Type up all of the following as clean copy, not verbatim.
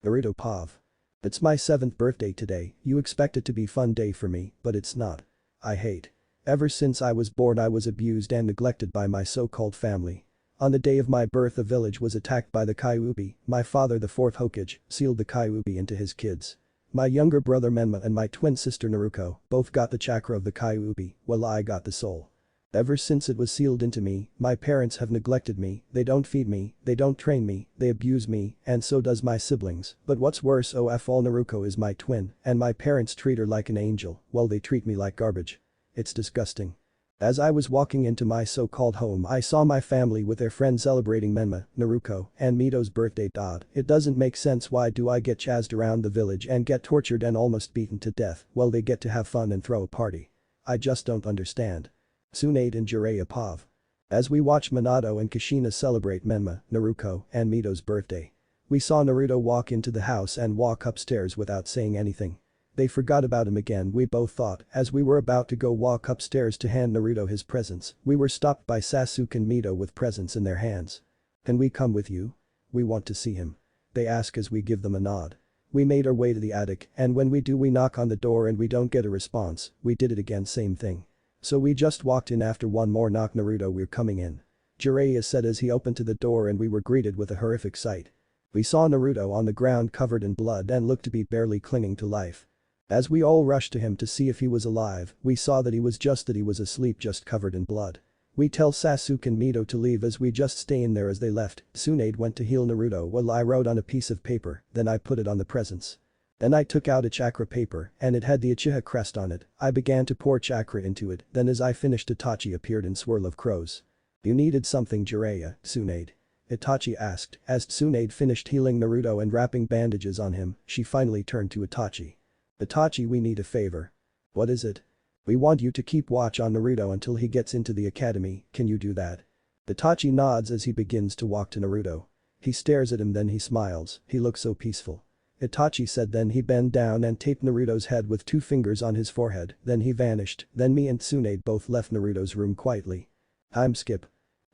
Naruto Pav. It's my 7th birthday today, you expect it to be fun day for me, but it's not. I hate. Ever since I was born I was abused and neglected by my so-called family. On the day of my birth the village was attacked by the Kyuubi, my father the 4th Hokage sealed the Kyuubi into his kids. My younger brother Menma and my twin sister Naruko both got the chakra of the Kyuubi, while I got the soul. Ever since it was sealed into me, my parents have neglected me, they don't feed me, they don't train me, they abuse me, and so does my siblings, but what's worse all Naruko is my twin, and my parents treat her like an angel, while they treat me like garbage. It's disgusting. As I was walking into my so-called home I saw my family with their friends celebrating Menma, Naruko, and Mito's birthday. It doesn't make sense, why do I get chased around the village and get tortured and almost beaten to death while they get to have fun and throw a party? I just don't understand. Tsunade and Jiraiya Pav. As we watch Minato and Kushina celebrate Menma, Naruko, and Mito's birthday. We saw Naruto walk into the house and walk upstairs without saying anything. They forgot about him again, we both thought. As we were about to go walk upstairs to hand Naruto his presents, we were stopped by Sasuke and Mito with presents in their hands. Can we come with you? We want to see him. They ask as we give them a nod. We made our way to the attic, and when we do we knock on the door and we don't get a response, we did it again, same thing. So we just walked in after one more knock. Naruto, we're coming in. Jiraiya said as he opened to the door, and we were greeted with a horrific sight. We saw Naruto on the ground covered in blood and looked to be barely clinging to life. As we all rushed to him to see if he was alive, we saw that he was asleep, just covered in blood. We tell Sasuke and Mito to leave as we just stay in there. As they left, Tsunade went to heal Naruto while I wrote on a piece of paper, then I put it on the presents. Then I took out a chakra paper and it had the Uchiha crest on it. I began to pour chakra into it, then as I finished Itachi appeared in swirl of crows. You needed something, Jiraiya, Tsunade? Itachi asked. As Tsunade finished healing Naruto and wrapping bandages on him, she finally turned to Itachi. Itachi, we need a favor. What is it? We want you to keep watch on Naruto until he gets into the academy, can you do that? Itachi nods as he begins to walk to Naruto. He stares at him, then he smiles, he looks so peaceful. Itachi said, then he bent down and taped Naruto's head with 2 fingers on his forehead, then he vanished, then me and Tsunade both left Naruto's room quietly. Time skip.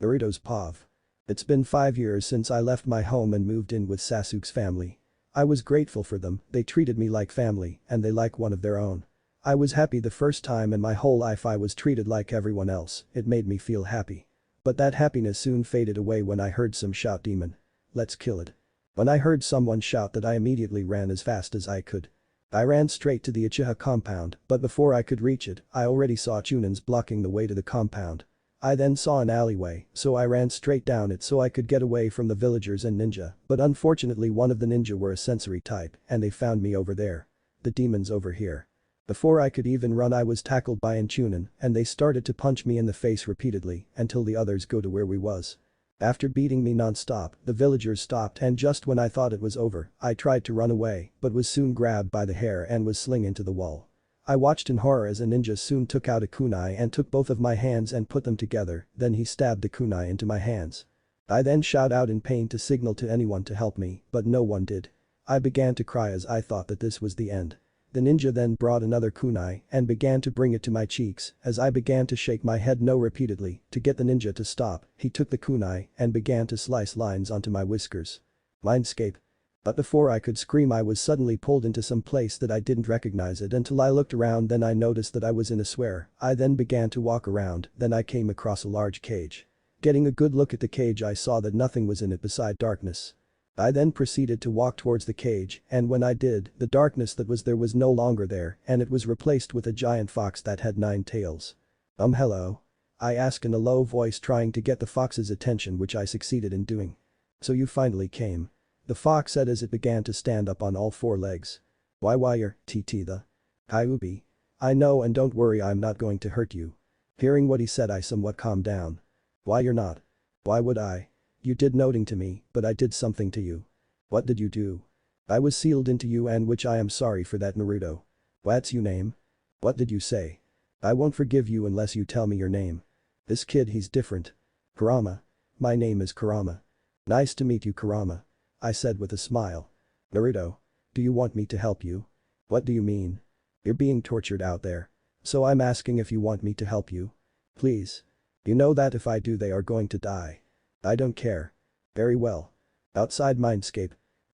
Naruto's Pav. It's been 5 years since I left my home and moved in with Sasuke's family. I was grateful for them, they treated me like family and they like one of their own. I was happy the first time in my whole life I was treated like everyone else, it made me feel happy. But that happiness soon faded away when I heard some shout, demon. Let's kill it. When I heard someone shout that I immediately ran as fast as I could. I ran straight to the Uchiha compound, but before I could reach it, I already saw Chunins blocking the way to the compound. I then saw an alleyway, so I ran straight down it so I could get away from the villagers and ninja, but unfortunately one of the ninja were a sensory type and they found me over there. The demons over here. Before I could even run I was tackled by an Chunin and they started to punch me in the face repeatedly until the others go to where we was. After beating me non-stop, the villagers stopped and just when I thought it was over, I tried to run away but was soon grabbed by the hair and was slung into the wall. I watched in horror as a ninja soon took out a kunai and took both of my hands and put them together, then he stabbed the kunai into my hands. I then shouted out in pain to signal to anyone to help me, but no one did. I began to cry as I thought that this was the end. The ninja then brought another kunai and began to bring it to my cheeks as I began to shake my head no repeatedly to get the ninja to stop. He took the kunai and began to slice lines onto my whiskers. Mindscape. But before I could scream I was suddenly pulled into some place that I didn't recognize it until I looked around, then I noticed that I was in a square. I then began to walk around, then I came across a large cage. Getting a good look at the cage I saw that nothing was in it beside darkness. I then proceeded to walk towards the cage and when I did, the darkness that was there was no longer there and it was replaced with a giant fox that had 9 tails. Hello? I asked in a low voice trying to get the fox's attention, which I succeeded in doing. So you finally came. The fox said as it began to stand up on all 4 legs. Why you're the Kyuubi. I know, and don't worry, I'm not going to hurt you. Hearing what he said I somewhat calmed down. Why you're not? Why would I? You did nothing to me, but I did something to you. What did you do? I was sealed into you and which I am sorry for that, Naruto. What's your name? What did you say? I won't forgive you unless you tell me your name. This kid, he's different. Kurama. My name is Kurama. Nice to meet you, Kurama. I said with a smile. Naruto. Do you want me to help you? What do you mean? You're being tortured out there. So I'm asking if you want me to help you. Please. You know that if I do they are going to die. I don't care. Very well. Outside Mindscape.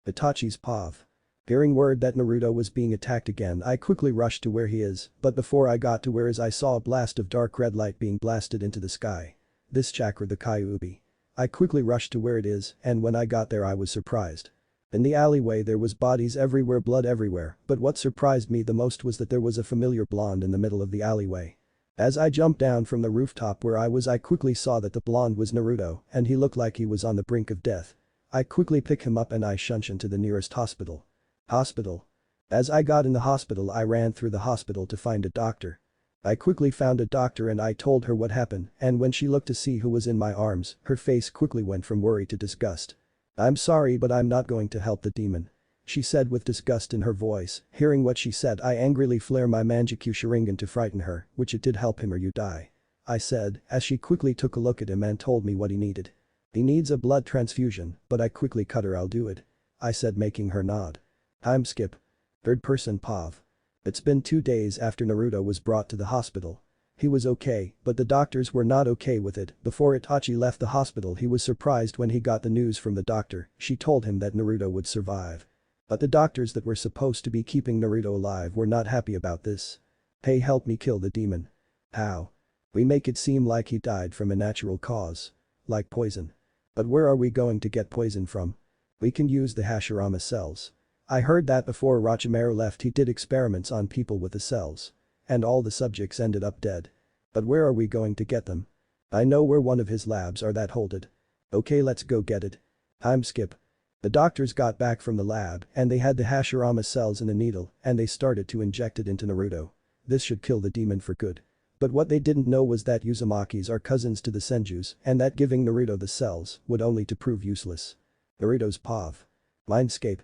Itachi's Pav. Hearing word that Naruto was being attacked again, I quickly rushed to where he is, but before I got to where is I saw a blast of dark red light being blasted into the sky. This chakra the Kyuubi. I quickly rushed to where it is, and when I got there I was surprised. In the alleyway there was bodies everywhere, blood everywhere, but what surprised me the most was that there was a familiar blonde in the middle of the alleyway. As I jumped down from the rooftop where I was, I quickly saw that the blonde was Naruto, and he looked like he was on the brink of death. I quickly pick him up and I shunch him to the nearest hospital. Hospital. As I got in the hospital I ran through the hospital to find a doctor. I quickly found a doctor and I told her what happened, and when she looked to see who was in my arms, her face quickly went from worry to disgust. "I'm sorry but I'm not going to help the demon," she said with disgust in her voice. Hearing what she said I angrily flare my Manjikyu Sharingan to frighten her, which it did help him or you die, I said, as she quickly took a look at him and told me what he needed. "He needs a blood transfusion," but I quickly cut her. "I'll do it," I said, making her nod. Time skip. Third person POV. It's been 2 days after Naruto was brought to the hospital. He was okay, but the doctors were not okay with it. Before Itachi left the hospital he was surprised when he got the news from the doctor. She told him that Naruto would survive. But the doctors that were supposed to be keeping Naruto alive were not happy about this. "Hey, help me kill the demon." "How?" "We make it seem like he died from a natural cause. Like poison." "But where are we going to get poison from?" "We can use the Hashirama cells." I heard that before Orochimaru left he did experiments on people with the cells. And all the subjects ended up dead. "But where are we going to get them?" "I know where one of his labs are that hold it." "Okay, let's go get it." Time skip. The doctors got back from the lab and they had the Hashirama cells in a needle and they started to inject it into Naruto. This should kill the demon for good. But what they didn't know was that Uzumakis are cousins to the Senjus and that giving Naruto the cells would only to prove useless. Naruto's POV. Mindscape.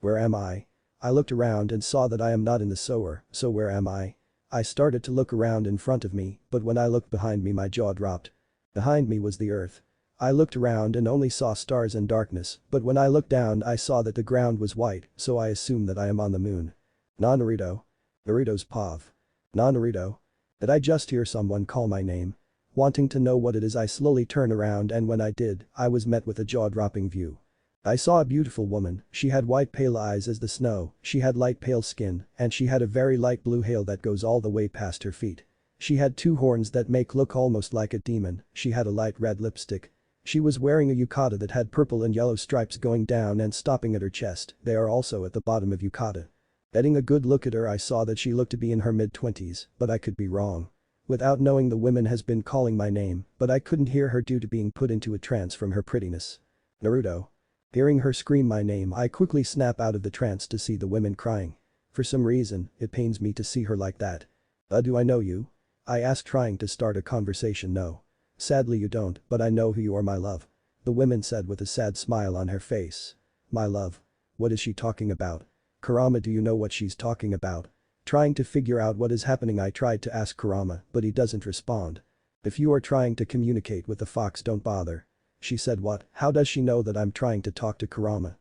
Where am I? I looked around and saw that I am not in the sewer, so where am I? I started to look around in front of me, but when I looked behind me my jaw dropped. Behind me was the earth. I looked around and only saw stars and darkness, but when I looked down I saw that the ground was white, so I assumed that I am on the moon. Naruto. Naruto's POV. Naruto. Did I just hear someone call my name? Wanting to know what it is I slowly turn around and when I did, I was met with a jaw-dropping view. I saw a beautiful woman. She had white pale eyes as the snow, she had light pale skin, and she had a very light blue hair that goes all the way past her feet. She had 2 horns that make look almost like a demon, she had a light red lipstick. She was wearing a yukata that had purple and yellow stripes going down and stopping at her chest, they are also at the bottom of yukata. Getting a good look at her I saw that she looked to be in her mid-20s, but I could be wrong. Without knowing the woman has been calling my name, but I couldn't hear her due to being put into a trance from her prettiness. Naruto. Hearing her scream my name I quickly snap out of the trance to see the women crying. For some reason, it pains me to see her like that. Do I know you?" I asked trying to start a conversation. "No. Sadly you don't, but I know who you are, my love," the woman said with a sad smile on her face. "My love? What is she talking about? Kurama, do you know what she's talking about?" Trying to figure out what is happening I tried to ask Kurama, but he doesn't respond. "If you are trying to communicate with the fox don't bother." She said, "What? How does she know that I'm trying to talk to Kurama?"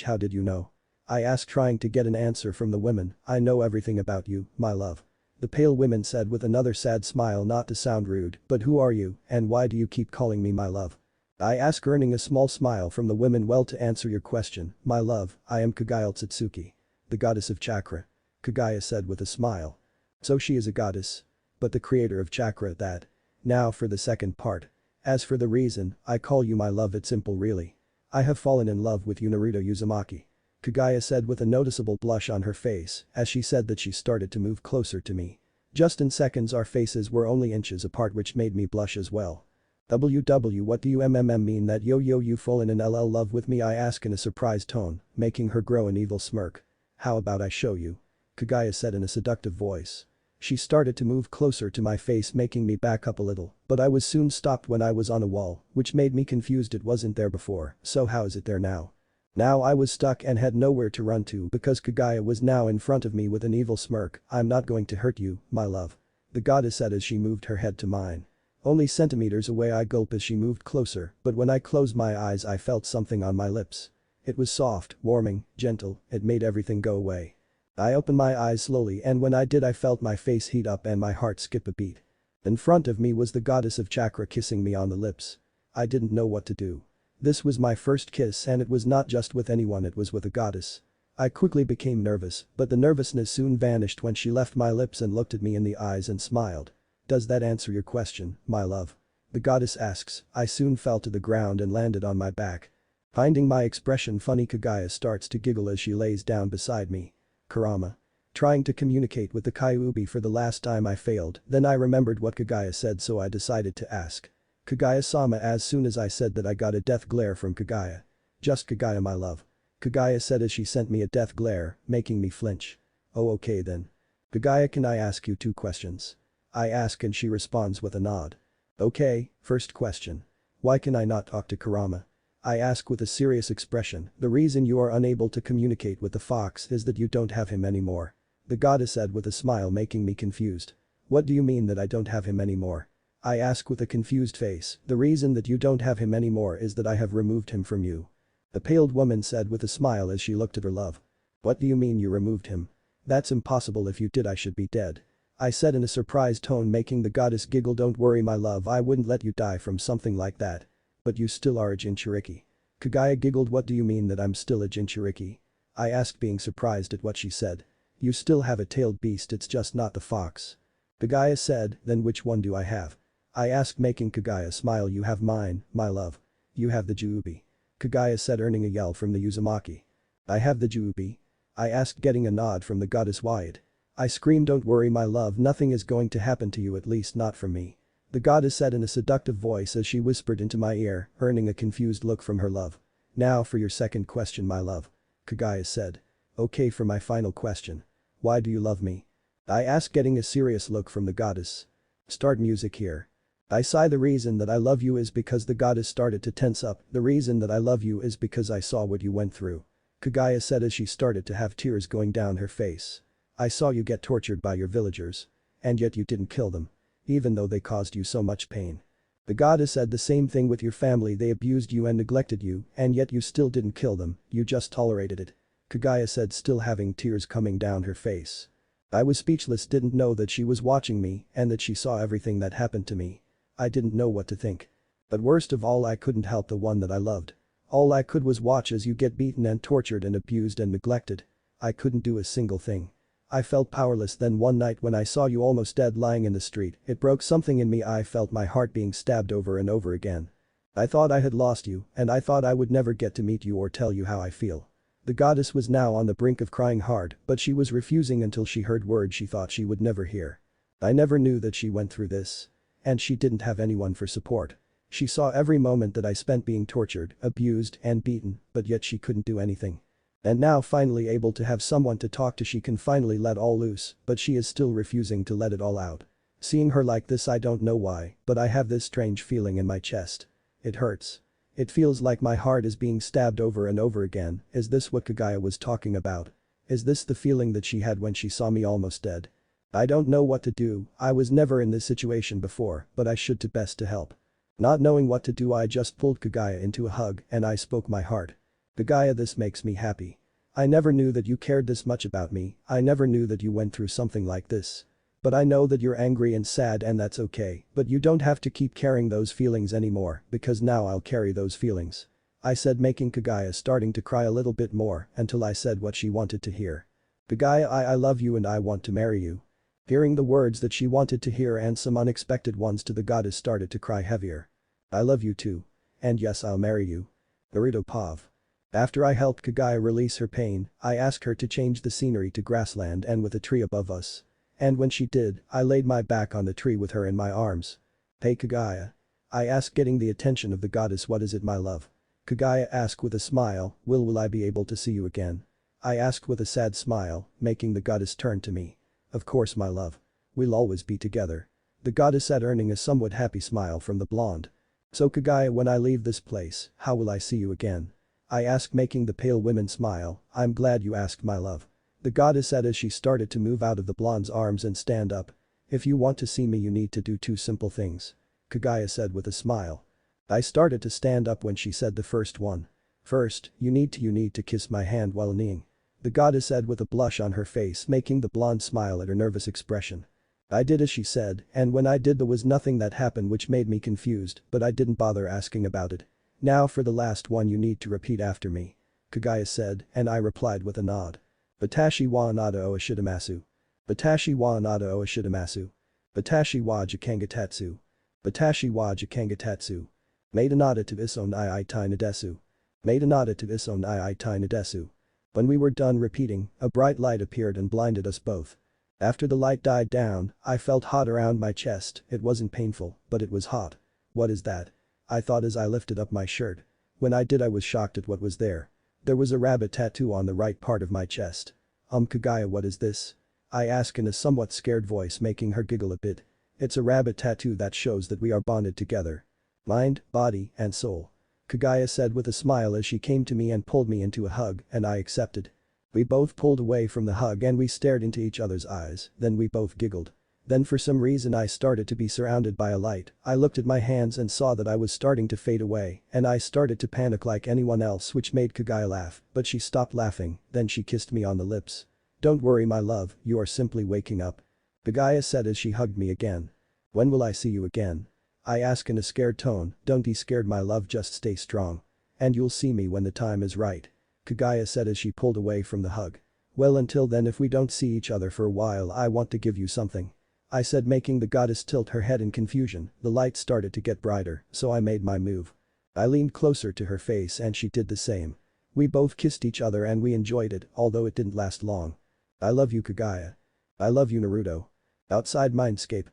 How did you know?" I asked trying to get an answer from the women. "I know everything about you, my love." The pale woman said with another sad smile, not to sound rude, "But who are you and why do you keep calling me my love?" I asked earning a small smile from the women. "Well, to answer your question, my love, I am Kaguya Otsutsuki, the goddess of chakra," Kaguya said with a smile. "So she is a goddess. But the creator of chakra at that. Now for the second part. As for the reason I call you my love, it's simple really. I have fallen in love with you, Naruto Uzumaki," Kaguya said with a noticeable blush on her face as she said that she started to move closer to me. Just in seconds our faces were only inches apart, which made me blush as well. "WW, what do you mean that yo you fallen in love with me?" I ask in a surprised tone, making her grow an evil smirk. "How about I show you?" Kaguya said in a seductive voice. She started to move closer to my face, making me back up a little, but I was soon stopped when I was on a wall, which made me confused. It wasn't there before, so how is it there now? Now I was stuck and had nowhere to run to because Kaguya was now in front of me with an evil smirk. "I'm not going to hurt you, my love," the goddess said as she moved her head to mine. Only centimeters away I gulped as she moved closer, but when I closed my eyes I felt something on my lips. It was soft, warming, gentle, it made everything go away. I opened my eyes slowly and when I did I felt my face heat up and my heart skip a beat. In front of me was the goddess of chakra kissing me on the lips. I didn't know what to do. This was my first kiss and it was not just with anyone, it was with a goddess. I quickly became nervous, but the nervousness soon vanished when she left my lips and looked at me in the eyes and smiled. Does that answer your question, my love? The goddess asks. I soon fell to the ground and landed on my back. Finding my expression funny, Kaguya starts to giggle as she lays down beside me. Kurama. Trying to communicate with the Kyuubi for the last time I failed, then I remembered what Kaguya said, so I decided to ask. Kaguya-sama. As soon as I said that, I got a death glare from Kaguya. Just Kaguya, my love. Kaguya said as she sent me a death glare, making me flinch. Oh, okay then. Kaguya, can I ask you 2 questions? I ask and she responds with a nod. Okay, first question. Why can I not talk to Kurama? I ask with a serious expression. The reason you are unable to communicate with the fox is that you don't have him anymore. The goddess said with a smile, making me confused. What do you mean that I don't have him anymore? I ask with a confused face. The reason that you don't have him anymore is that I have removed him from you. The paled woman said with a smile as she looked at her love. What do you mean you removed him? That's impossible. If you did, I should be dead. I said in a surprised tone, making the goddess giggle. Don't worry, my love, I wouldn't let you die from something like that. But you still are a Jinchuriki. Kaguya giggled. What do you mean that I'm still a Jinchuriki? I asked, being surprised at what she said. You still have a tailed beast, it's just not the fox. Kaguya said. Then which one do I have? I asked, making Kaguya smile. You have mine, my love. You have the Juubi. Kaguya said, earning a yell from the Uzumaki. I have the Juubi. I asked, getting a nod from the goddess Wyatt. I screamed, don't worry, my love, nothing is going to happen to you, at least not from me. The goddess said in a seductive voice as she whispered into my ear, earning a confused look from her love. Now for your second question, my love. Kaguya said. Okay, for my final question. Why do you love me? I asked, getting a serious look from the goddess. Start music here. I sigh. The reason that I love you is because the goddess started to tense up. The reason that I love you is because I saw what you went through. Kaguya said as she started to have tears going down her face. I saw you get tortured by your villagers. And yet you didn't kill them. Even though they caused you so much pain. The goddess said the same thing with your family. They abused you and neglected you, and yet you still didn't kill them, you just tolerated it. Kaguya said, still having tears coming down her face. I was speechless, didn't know that she was watching me and that she saw everything that happened to me. I didn't know what to think. But worst of all, I couldn't help the one that I loved. All I could was watch as you get beaten and tortured and abused and neglected. I couldn't do a single thing. I felt powerless. Then one night when I saw you almost dead lying in the street, it broke something in me. I felt my heart being stabbed over and over again. I thought I had lost you, and I thought I would never get to meet you or tell you how I feel. The goddess was now on the brink of crying hard, but she was refusing until she heard words she thought she would never hear. I never knew that she went through this. And she didn't have anyone for support. She saw every moment that I spent being tortured, abused, and beaten, but yet she couldn't do anything. And now finally able to have someone to talk to, she can finally let all loose, but she is still refusing to let it all out. Seeing her like this, I don't know why, but I have this strange feeling in my chest. It hurts. It feels like my heart is being stabbed over and over again. Is this what Kaguya was talking about? Is this the feeling that she had when she saw me almost dead? I don't know what to do. I was never in this situation before, but I should do best to help. Not knowing what to do, I just pulled Kaguya into a hug and I spoke my heart. Kaguya, this makes me happy. I never knew that you cared this much about me. I never knew that you went through something like this. But I know that you're angry and sad, and that's okay, but you don't have to keep carrying those feelings anymore, because now I'll carry those feelings. I said, making Kaguya starting to cry a little bit more until I said what she wanted to hear. Kaguya, I love you and I want to marry you. Hearing the words that she wanted to hear and some unexpected ones to, the goddess started to cry heavier. I love you too. And yes, I'll marry you. Naruto Pav. After I helped Kaguya release her pain, I asked her to change the scenery to grassland and with a tree above us. And when she did, I laid my back on the tree with her in my arms. Hey Kaguya. I asked, getting the attention of the goddess. What is it, my love? Kaguya asked with a smile. Will I be able to see you again? I asked with a sad smile, making the goddess turn to me. Of course, my love. We'll always be together. The goddess said, earning a somewhat happy smile from the blonde. So Kaguya, when I leave this place, how will I see you again? I asked, making the pale woman smile. I'm glad you asked, my love. The goddess said as she started to move out of the blonde's arms and stand up. If you want to see me, you need to do 2 simple things. Kaguya said with a smile. I started to stand up when she said the first one. First, you need to kiss my hand while kneeling. The goddess said with a blush on her face, making the blonde smile at her nervous expression. I did as she said, and when I did, there was nothing that happened which made me confused, but I didn't bother asking about it. Now for the last one, you need to repeat after me. Kaguya said, and I replied with a nod. Batashi wa anata o ashitamasu. Batashi wa anata o ashitamasu. Batashi wa jakangatatsu. Batashi wa jakangatatsu. Maidanata to iso nai tai nadesu. Maidanata to iso nai tai nadesu. When we were done repeating, a bright light appeared and blinded us both. After the light died down, I felt hot around my chest. It wasn't painful, but it was hot. What is that? I thought as I lifted up my shirt. When I did, I was shocked at what was there. There was a rabbit tattoo on the right part of my chest. Kaguya, what is this? I asked in a somewhat scared voice, making her giggle a bit. It's a rabbit tattoo that shows that we are bonded together. Mind, body, and soul. Kaguya said with a smile as she came to me and pulled me into a hug, and I accepted. We both pulled away from the hug and we stared into each other's eyes, then we both giggled. Then for some reason I started to be surrounded by a light. I looked at my hands and saw that I was starting to fade away, and I started to panic like anyone else, which made Kaguya laugh, but she stopped laughing, then she kissed me on the lips. Don't worry my love, you are simply waking up. Kaguya said as she hugged me again. When will I see you again? I asked in a scared tone. Don't be scared my love, just stay strong. And you'll see me when the time is right. Kaguya said as she pulled away from the hug. Well, until then, if we don't see each other for a while, I want to give you something. I said, making the goddess tilt her head in confusion. The light started to get brighter, so I made my move. I leaned closer to her face and she did the same. We both kissed each other and we enjoyed it, although it didn't last long. I love you Kaguya. I love you Naruto. Outside Mindscape.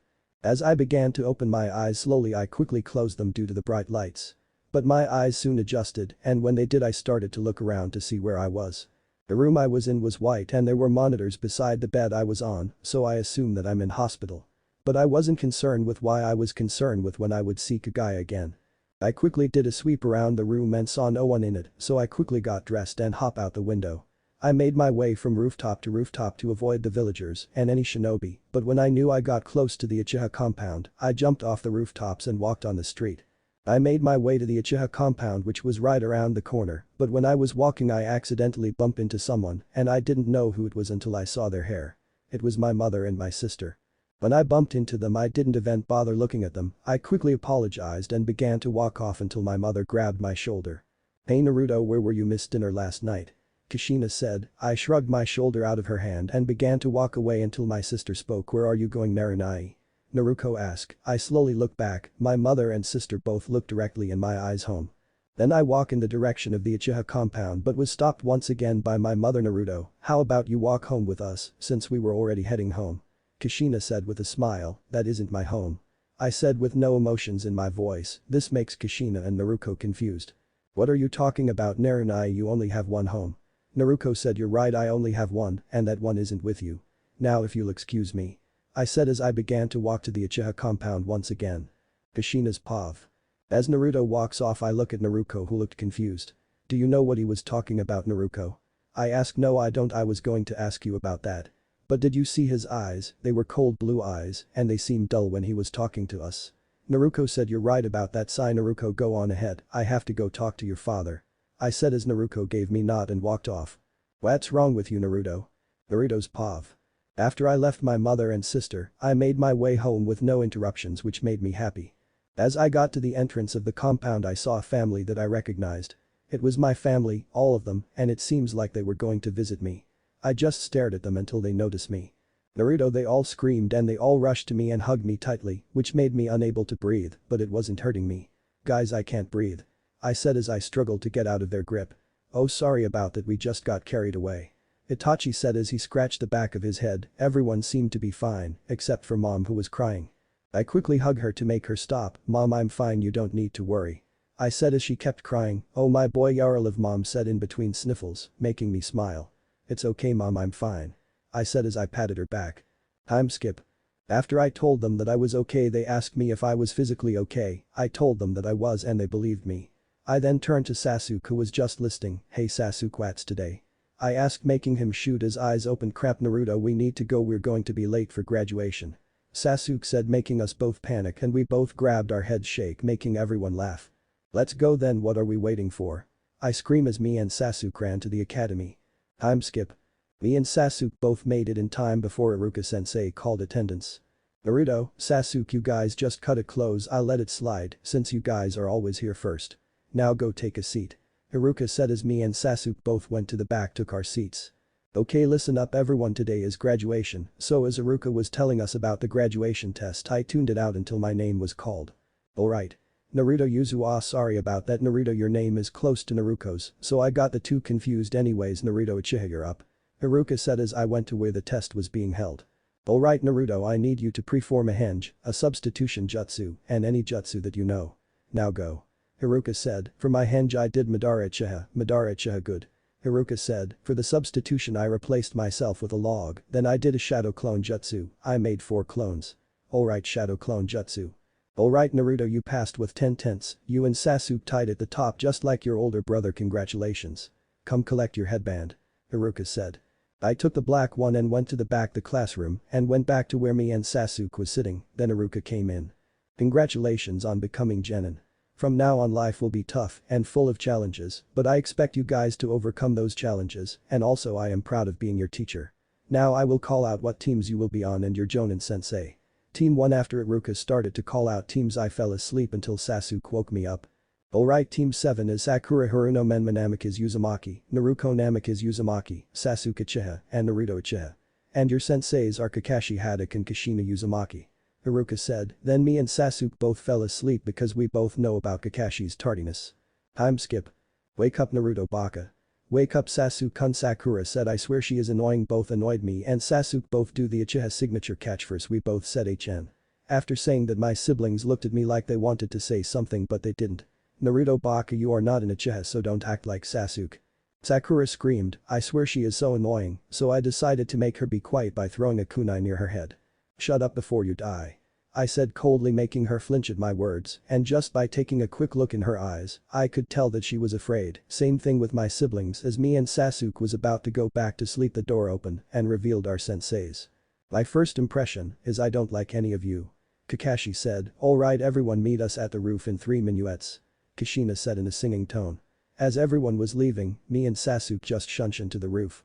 As I began to open my eyes slowly, I quickly closed them due to the bright lights. But my eyes soon adjusted, and when they did I started to look around to see where I was. The room I was in was white and there were monitors beside the bed I was on, so I assumed that I'm in hospital. But I wasn't concerned with why I was concerned with when I would see Kaguya again. I quickly did a sweep around the room and saw no one in it, so I quickly got dressed and hopped out the window. I made my way from rooftop to avoid the villagers and any shinobi, but when I knew I got close to the Uchiha compound, I jumped off the rooftops and walked on the street. I made my way to the Uchiha compound, which was right around the corner, but when I was walking I accidentally bumped into someone and I didn't know who it was until I saw their hair. It was my mother and my sister. When I bumped into them I didn't even bother looking at them. I quickly apologized and began to walk off until my mother grabbed my shoulder. Hey Naruto, where were you? Missed dinner last night. Kushina said. I shrugged my shoulder out of her hand and began to walk away until my sister spoke. Where are you going Narinai? Naruto asked. I slowly looked back. My mother and sister both looked directly in my eyes. Home. Then I walked in the direction of the Uchiha compound but was stopped once again by my mother. Naruto, how about you walk home with us since we were already heading home? Kushina said with a smile. That isn't my home. I said with no emotions in my voice. This makes Kushina and Naruto confused. What are you talking about Narinai? You only have one home. Naruto said, you're right, I only have one and that one isn't with you. Now if you'll excuse me. I said as I began to walk to the Uchiha compound once again. Kushina's pav. As Naruto walks off I look at Naruto who looked confused. Do you know what he was talking about Naruto? I asked. No I don't, I was going to ask you about that. But did you see his eyes? They were cold blue eyes and they seemed dull when he was talking to us. Naruto said, you're right about that. Sigh Naruto, go on ahead, I have to go talk to your father. I said as Naruto gave me nod and walked off. What's wrong with you Naruto? Naruto's pav. After I left my mother and sister, I made my way home with no interruptions, which made me happy. As I got to the entrance of the compound I saw a family that I recognized. It was my family, all of them, and it seems like they were going to visit me. I just stared at them until they noticed me. Naruto, they all screamed and they all rushed to me and hugged me tightly, which made me unable to breathe, but it wasn't hurting me. Guys, I can't breathe. I said as I struggled to get out of their grip. Oh sorry about that, we just got carried away. Itachi said as he scratched the back of his head. Everyone seemed to be fine, except for Mom who was crying. I quickly hugged her to make her stop. Mom, I'm fine, you don't need to worry. I said as she kept crying. Oh my boy Yarliv, Mom said in between sniffles, making me smile. It's okay Mom, I'm fine. I said as I patted her back. Time skip. After I told them that I was okay they asked me if I was physically okay. I told them that I was and they believed me. I then turned to Sasuke who was just listening. Hey Sasuke, what's today? I asked, making him shoot his eyes open. Crap Naruto, we need to go, we're going to be late for graduation. Sasuke said, making us both panic, and we both grabbed our heads shake, making everyone laugh. Let's go then, what are we waiting for? I scream as me and Sasuke ran to the academy. Time skip. Me and Sasuke both made it in time before Iruka-sensei called attendance. Naruto, Sasuke, you guys just cut it close, I'll let it slide since you guys are always here first. Now go take a seat. Haruka said as me and Sasuke both went to the back took our seats. Okay, listen up everyone, today is graduation, so as Haruka was telling us about the graduation test I tuned it out until my name was called. Alright. Naruto Yuzu, sorry about that Naruto, your name is close to Naruko's, so I got the two confused anyways. Naruto Uchiha, you're up. Haruka said as I went to where the test was being held. Alright Naruto, I need you to perform a henge, a substitution jutsu, and any jutsu that you know. Now go. Haruka said, for my henge I did Madara Uchiha good. Haruka said, for the substitution I replaced myself with a log, then I did a shadow clone jutsu, I made 4 clones. Alright, shadow clone jutsu. Alright Naruto, you passed with 10 tenths, you and Sasuke tied at the top just like your older brother, congratulations. Come collect your headband. Haruka said. I took the black one and went to the back the classroom and went back to where me and Sasuke was sitting, then Haruka came in. Congratulations on becoming Genin. From now on life will be tough and full of challenges, but I expect you guys to overcome those challenges, and also I am proud of being your teacher. Now I will call out what teams you will be on and your Jonin sensei. Team 1. After Haruka started to call out teams I fell asleep until Sasuke woke me up. Alright, Team 7 is Sakura Haruno, Menma Namikaze Uzumaki, Naruko Namikaze Uzumaki, Sasuke Uchiha, and Naruto Uchiha. And your senseis are Kakashi Haddock and Kushina Uzumaki. Haruka said, then me and Sasuke both fell asleep because we both know about Kakashi's tardiness. Time skip. Wake up Naruto Baka. Wake up Sasuke-kun. Sakura said, I swear she is annoying, both annoyed me and Sasuke both do the Uchiha signature catchphrase, we both said HN. After saying that my siblings looked at me like they wanted to say something but they didn't. Naruto Baka, you are not an Uchiha so don't act like Sasuke. Sakura screamed, I swear she is so annoying, so I decided to make her be quiet by throwing a kunai near her head. Shut up before you die. I said coldly, making her flinch at my words, and just by taking a quick look in her eyes, I could tell that she was afraid. Same thing with my siblings. As me and Sasuke was about to go back to sleep, the door opened and revealed our senseis. My first impression is I don't like any of you. Kakashi said, alright everyone, meet us at the roof in 3 minuets. Kushina said in a singing tone. As everyone was leaving, me and Sasuke just shunched into the roof.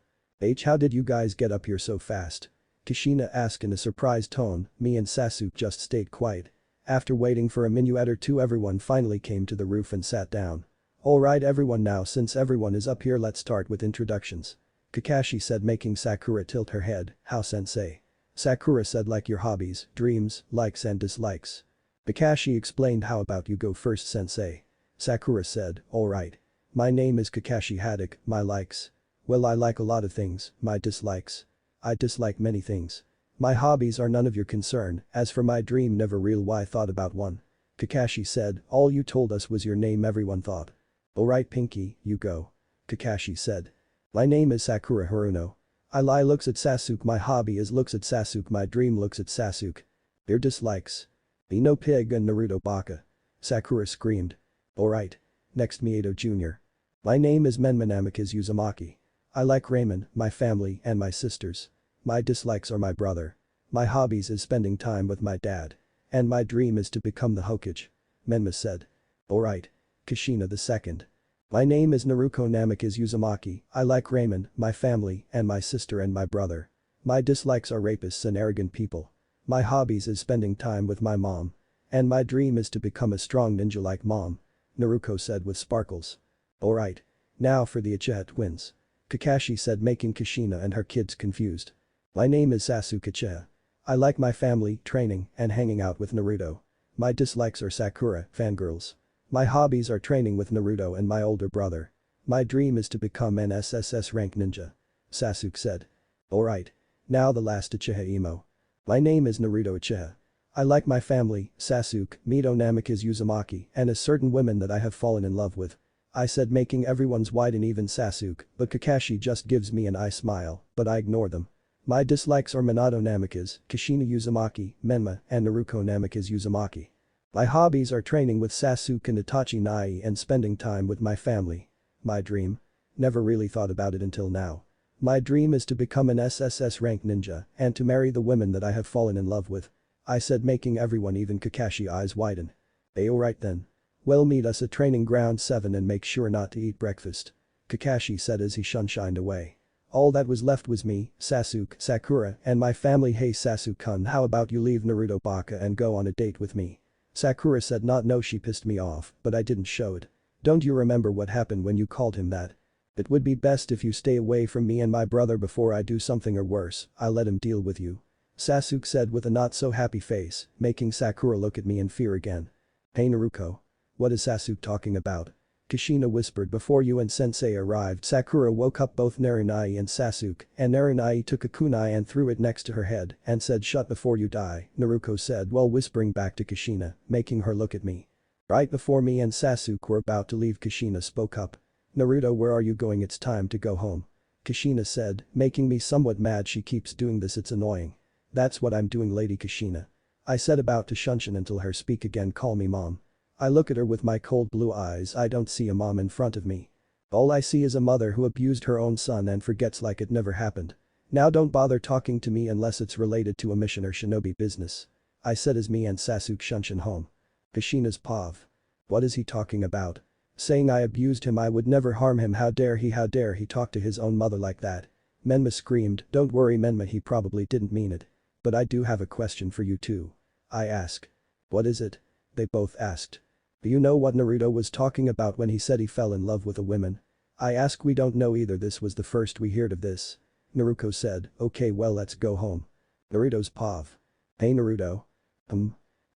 How did you guys get up here so fast? Kushina asked in a surprised tone. Me and Sasuke just stayed quiet. After waiting for a minuet or two, everyone finally came to the roof and sat down. Alright everyone, now since everyone is up here, let's start with introductions. Kakashi said, making Sakura tilt her head. How sensei? Sakura said, like your hobbies, dreams, likes and dislikes. Kakashi explained, how about you go first sensei? Sakura said, alright. My name is Kakashi Haddock, my likes. Well, I like a lot of things. My dislikes. I dislike many things. My hobbies are none of your concern. As for my dream, never real why thought about one. Kakashi said, all you told us was your name, everyone thought. Alright Pinky, you go. Kakashi said. My name is Sakura Haruno. I lie looks at Sasuke, my hobby is looks at Sasuke, my dream looks at Sasuke. Your dislikes. Be no pig and Naruto Baka. Sakura screamed. Alright. Next Mieto Jr. My name is Menma Namikaze Uzumaki. I like ramen, my family and my sisters. My dislikes are my brother. My hobbies is spending time with my dad. And my dream is to become the Hokage. Menma said. Alright. Kushina II. My name is Naruko Namikaze Uzumaki. I like ramen, my family and my sister and my brother. My dislikes are rapists and arrogant people. My hobbies is spending time with my mom. And my dream is to become a strong ninja like mom. Naruko said with sparkles. Alright. Now for the Uchiha twins. Kakashi said, making Kushina and her kids confused. My name is Sasuke Uchiha. I like my family, training, and hanging out with Naruto. My dislikes are Sakura, fangirls. My hobbies are training with Naruto and my older brother. My dream is to become an SSS rank ninja. Sasuke said. Alright. Now the last Uchiha emo. My name is Naruto Uchiha. I like my family, Sasuke, Mito Namikaze Uzumaki, and a certain woman that I have fallen in love with. I said, making everyone's wide and even Sasuke, but Kakashi just gives me an eye smile, but I ignore them. My dislikes are Minato Namikaze, Kushina Uzumaki, Menma, and Naruko Namikaze Uzumaki. My hobbies are training with Sasuke and Itachi Nai and spending time with my family. My dream? Never really thought about it until now. My dream is to become an SSS rank ninja and to marry the women that I have fallen in love with. I said, making everyone even Kakashi eyes widen. Alright then. Well, meet us at training ground 7 and make sure not to eat breakfast. Kakashi said as he shined away. All that was left was me, Sasuke, Sakura, and my family. Hey Sasuke-kun, how about you leave Naruto Baka and go on a date with me? Sakura said, not no, she pissed me off, but I didn't show it. Don't you remember what happened when you called him that? It would be best if you stay away from me and my brother before I do something or worse, I'll let him deal with you. Sasuke said with a not so happy face, making Sakura look at me in fear again. Hey Naruto. What is Sasuke talking about? Kushina whispered before you and Sensei arrived. Sakura woke up both Narunai and Sasuke, and Narunai took a kunai and threw it next to her head and said shut before you die, Naruto said while whispering back to Kushina, making her look at me. Right before me and Sasuke were about to leave, Kushina spoke up. Naruto, where are you going? It's time to go home. Kushina said, making me somewhat mad. She keeps doing this, it's annoying. That's what I'm doing, Lady Kushina. I said, about to shunshin until her speak again, call me mom. I look at her with my cold blue eyes. I don't see a mom in front of me. All I see is a mother who abused her own son and forgets like it never happened. Now don't bother talking to me unless it's related to a mission or shinobi business. I said as me and Sasuke shunshin home. Kushina's pav. What is he talking about? Saying I abused him, I would never harm him, how dare he talk to his own mother like that. Menma screamed, don't worry Menma, he probably didn't mean it. But I do have a question for you too. I ask. What is it? They both asked. Do you know what Naruto was talking about when he said he fell in love with a woman? I ask. We don't know either, this was the first we heard of this. Naruto said, okay well let's go home. Naruto's pav. Hey Naruto.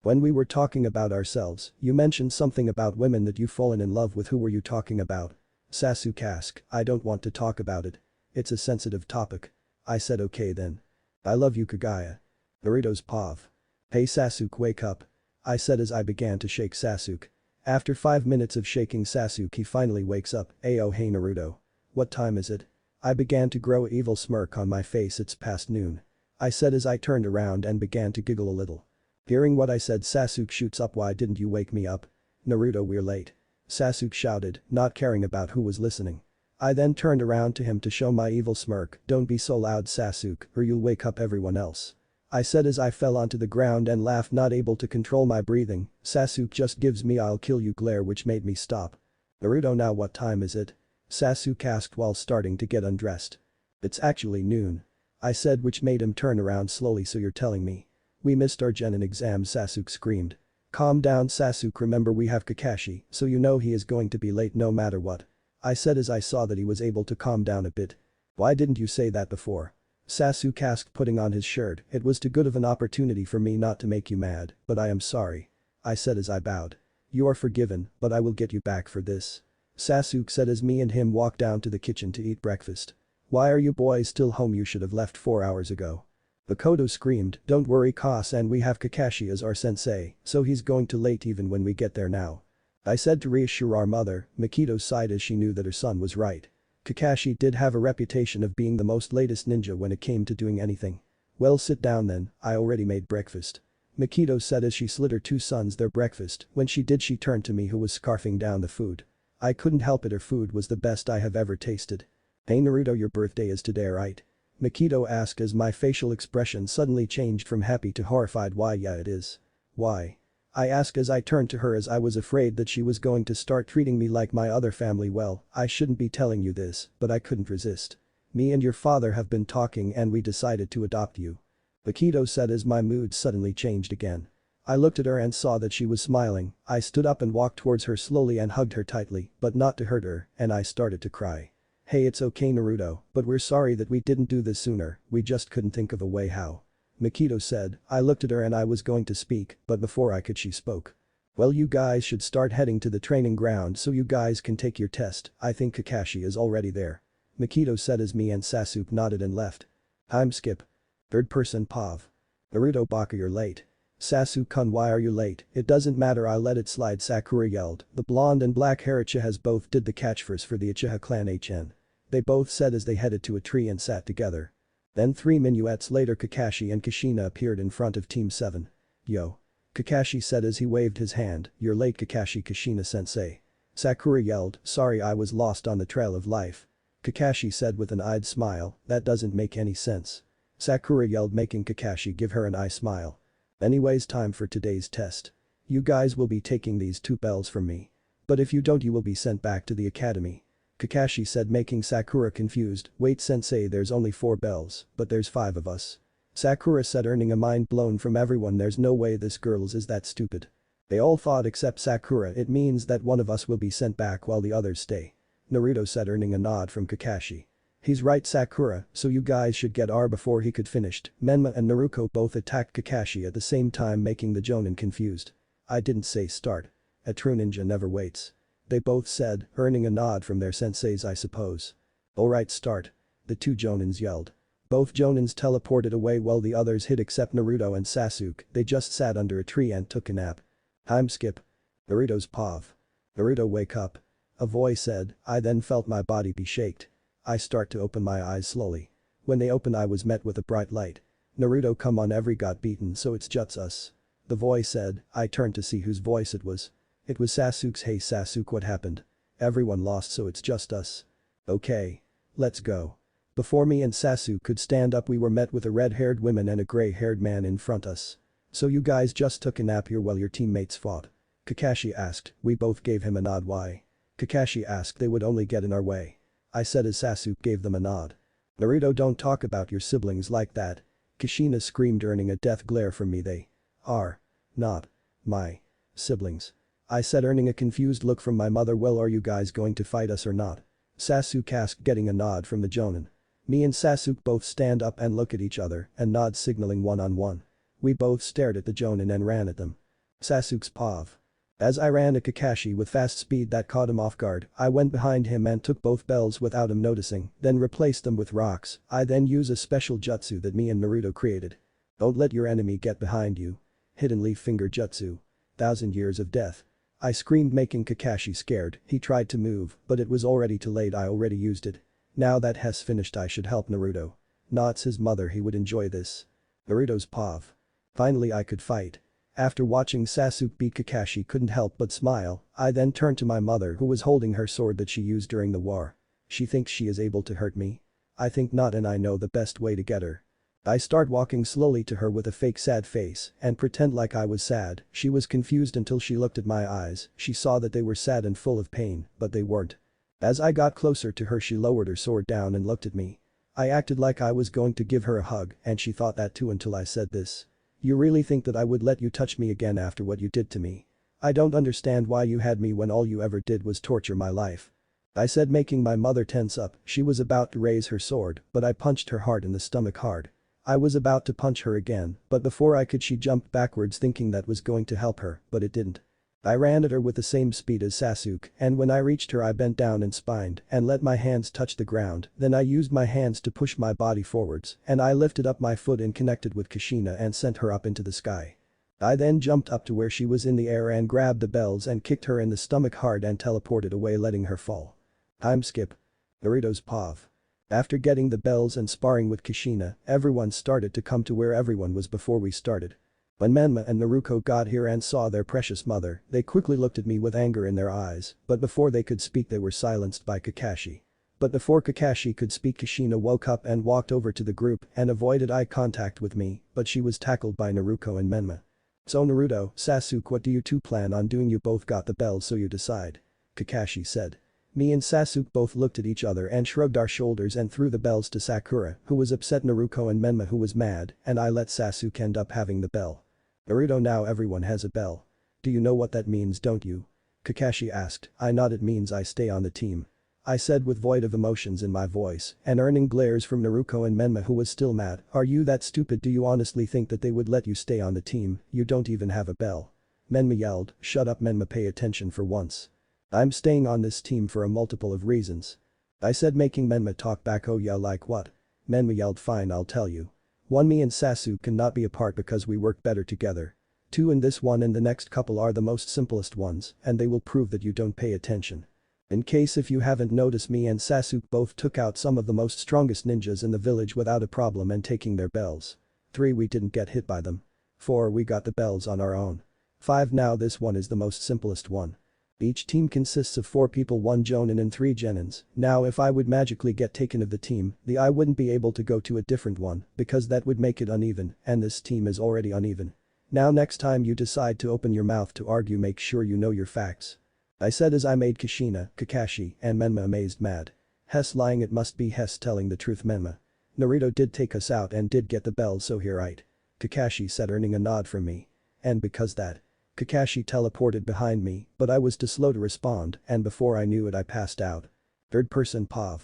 When we were talking about ourselves, you mentioned something about women that you've fallen in love with. Who were you talking about? Sasuke asked. I don't want to talk about it. It's a sensitive topic. I said okay then. I love you Kaguya. Naruto's pav. Hey Sasuke, wake up. I said as I began to shake Sasuke. After 5 minutes of shaking Sasuke, he finally wakes up. Ayo, hey Naruto. What time is it? I began to grow an evil smirk on my face. It's past noon. I said as I turned around and began to giggle a little. Hearing what I said, Sasuke shoots up. Why didn't you wake me up? Naruto, we're late. Sasuke shouted, not caring about who was listening. I then turned around to him to show my evil smirk. Don't be so loud Sasuke, or you'll wake up everyone else. I said as I fell onto the ground and laughed, not able to control my breathing. Sasuke just gives me I'll kill you glare which made me stop. Naruto, now what time is it? Sasuke asked while starting to get undressed. It's actually noon. I said, which made him turn around slowly. So you're telling me we missed our genin exam? Sasuke screamed. Calm down Sasuke, remember we have Kakashi, so you know he is going to be late no matter what. I said as I saw that he was able to calm down a bit. Why didn't you say that before? Sasuke asked, putting on his shirt. It was too good of an opportunity for me not to make you mad, but I am sorry. I said as I bowed. You are forgiven, but I will get you back for this. Sasuke said as me and him walked down to the kitchen to eat breakfast. Why are you boys still home? You should have left 4 hours ago. Makoto screamed, don't worry Kas, and we have Kakashi as our sensei, so he's going to late even when we get there now. I said to reassure our mother. Makoto sighed as she knew that her son was right. Kakashi did have a reputation of being the most latest ninja when it came to doing anything. Well, sit down then, I already made breakfast. Makoto said as she slid her 2 sons their breakfast. When she did, she turned to me who was scarfing down the food. I couldn't help it, her food was the best I have ever tasted. Hey Naruto, your birthday is today right? Makoto asked as my facial expression suddenly changed from happy to horrified. Why, yeah it is. Why? I asked as I turned to her as I was afraid that she was going to start treating me like my other family. Well, I shouldn't be telling you this, but I couldn't resist. Me and your father have been talking and we decided to adopt you. Makoto said as my mood suddenly changed again. I looked at her and saw that she was smiling. I stood up and walked towards her slowly and hugged her tightly, but not to hurt her, and I started to cry. Hey, it's okay Naruto, but we're sorry that we didn't do this sooner, we just couldn't think of a way how. Makoto said. I looked at her and I was going to speak, but before I could she spoke. Well, you guys should start heading to the training ground so you guys can take your test. I think Kakashi is already there. Makoto said as me and Sasuke nodded and left. Time skip. Third person pav. Naruto baka, you're late. Sasuke-kun, why are you late? It doesn't matter, I let it slide, Sakura yelled. The blonde and black hair Uchihas both did the catchphrase for the Uchiha clan HN. They both said as they headed to a tree and sat together. Then 3 minuets later, Kakashi and Kushina appeared in front of Team 7. Yo. Kakashi said as he waved his hand, you're late Kakashi, Kushina-sensei. Sakura yelled, sorry I was lost on the trail of life. Kakashi said with an eyed smile, that doesn't make any sense. Sakura yelled, making Kakashi give her an eye smile. Anyways, time for today's test. You guys will be taking these 2 bells from me. But if you don't, you will be sent back to the academy. Kakashi said, making Sakura confused. Wait sensei, there's only 4 bells, but there's 5 of us. Sakura said, earning a mind blown from everyone. There's no way this girl is that stupid. They all thought except Sakura it means that one of us will be sent back while the others stay. Naruto said, earning a nod from Kakashi. He's right, Sakura, so you guys should get R before he could finish. Menma and Naruto both attacked Kakashi at the same time, making the Jonin confused. I didn't say start. A true ninja never waits. They both said, earning a nod from their senseis, I suppose. Alright, start. The two Jonins yelled. Both Jonins teleported away while the others hid except Naruto and Sasuke. They just sat under a tree and took a nap. Time skip. Naruto's pav. Naruto, wake up. A voice said. I then felt my body be shaked. I start to open my eyes slowly. When they opened, I was met with a bright light. Naruto, come on, every got beaten, so it's just us. The voice said. I turned to see whose voice it was. It was Sasuke's. Hey Sasuke, what happened? Everyone lost, so it's just us. Okay. Let's go. Before me and Sasuke could stand up, we were met with a red-haired woman and a gray-haired man in front us. So you guys just took a nap here while your teammates fought? Kakashi asked. We both gave him a nod. Why? Kakashi asked. They would only get in our way. I said as Sasuke gave them a nod. Naruto, don't talk about your siblings like that. Kushina screamed, earning a death glare from me. They are not my siblings. I said, earning a confused look from my mother. Well, are you guys going to fight us or not? Sasuke asked, getting a nod from the Jonin. Me and Sasuke both stand up and look at each other and nod, signaling one-on-one. We both stared at the Jonin and ran at them. Sasuke's pav. As I ran at Kakashi with fast speed that caught him off guard, I went behind him and took both bells without him noticing, then replaced them with rocks. I then used a special jutsu that me and Naruto created. Don't let your enemy get behind you. Hidden leaf finger jutsu. 1,000 years of death. I screamed, making Kakashi scared. He tried to move, but it was already too late. I already used it. Now that has finished, I should help Naruto. Not his mother, he would enjoy this. Naruto's pav. Finally I could fight. After watching Sasuke beat Kakashi, couldn't help but smile. I then turned to my mother, who was holding her sword that she used during the war. She thinks she is able to hurt me? I think not, and I know the best way to get her. I start walking slowly to her with a fake sad face and pretend like I was sad. She was confused until she looked at my eyes. She saw that they were sad and full of pain, but they weren't. As I got closer to her, she lowered her sword down and looked at me. I acted like I was going to give her a hug, and she thought that too until I said this. You really think that I would let you touch me again after what you did to me? I don't understand why you had me when all you ever did was torture my life. I said, making my mother tense up. She was about to raise her sword, but I punched her hard in the stomach hard. I was about to punch her again, but before I could, she jumped backwards, thinking that was going to help her, but it didn't. I ran at her with the same speed as Sasuke, and when I reached her I bent down and spined and let my hands touch the ground. Then I used my hands to push my body forwards, and I lifted up my foot and connected with Kushina and sent her up into the sky. I then jumped up to where she was in the air and grabbed the bells and kicked her in the stomach hard and teleported away, letting her fall. Time skip. Naruto's pav. After getting the bells and sparring with Kushina, everyone started to come to where everyone was before we started. When Menma and Naruto got here and saw their precious mother, they quickly looked at me with anger in their eyes, but before they could speak they were silenced by Kakashi. But before Kakashi could speak, Kushina woke up and walked over to the group and avoided eye contact with me, but she was tackled by Naruto and Menma. So Naruto, Sasuke, what do you two plan on doing? You both got the bells, so you decide. Kakashi said. Me and Sasuke both looked at each other and shrugged our shoulders and threw the bells to Sakura, who was upset, Naruto and Menma, who was mad, and I let Sasuke end up having the bell. Naruto, now everyone has a bell. Do you know what that means, don't you? Kakashi asked. I nodded. It means I stay on the team. I said with void of emotions in my voice and earning glares from Naruto and Menma, who was still mad. Are you that stupid? Do you honestly think that they would let you stay on the team? You don't even have a bell. Menma yelled. Shut up, Menma, pay attention for once. I'm staying on this team for a multiple of reasons. I said, making Menma talk back. Oh yeah, like what? Menma yelled. Fine, I'll tell you. 1. Me and Sasuke cannot be apart because we work better together. 2. And this one and the next couple are the most simplest ones, and they will prove that you don't pay attention. In case if you haven't noticed, me and Sasuke both took out some of the most strongest ninjas in the village without a problem and taking their bells. 3. We didn't get hit by them. 4. We got the bells on our own. 5. Now this one is the most simplest one. Each team consists of 4 people, 1 Jonin and 3 Genins. Now if I would magically get taken of the team, I wouldn't be able to go to a different one because that would make it uneven, and this team is already uneven. Now next time you decide to open your mouth to argue, make sure you know your facts. I said as I made Kushina, Kakashi, and Menma amazed mad. Hess lying, it must be Hess telling the truth. Menma. Naruto did take us out and did get the bells, so here right. Kakashi said, earning a nod from me. And because that. Kakashi teleported behind me, but I was too slow to respond and before I knew it I passed out. Third person POV.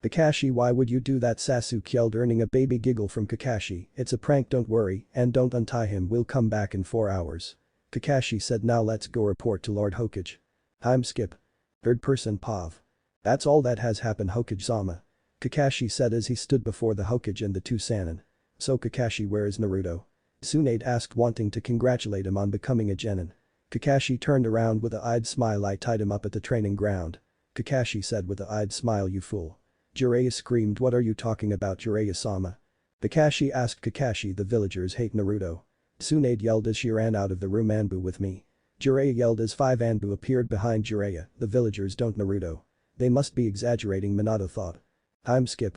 Kakashi, why would you do that? Sasuke yelled, earning a baby giggle from Kakashi. It's a prank, don't worry, and don't untie him, we'll come back in 4 hours. Kakashi said, now let's go report to Lord Hokage. Time skip. Third person POV. That's all that has happened, Hokage-sama. Kakashi said as he stood before the Hokage and the 2 Sannin. So Kakashi, where is Naruto? Tsunade asked, wanting to congratulate him on becoming a genin. Kakashi turned around with a eyed smile. I tied him up at the training ground. Kakashi said with a eyed smile, you fool. Jiraiya screamed, what are you talking about, Jiraiya-sama? Kakashi asked. Kakashi, the villagers hate Naruto. Tsunade yelled as she ran out of the room. Anbu with me. Jiraiya yelled as 5 Anbu appeared behind Jiraiya. The villagers don't Naruto. They must be exaggerating, Minato thought. Time skip.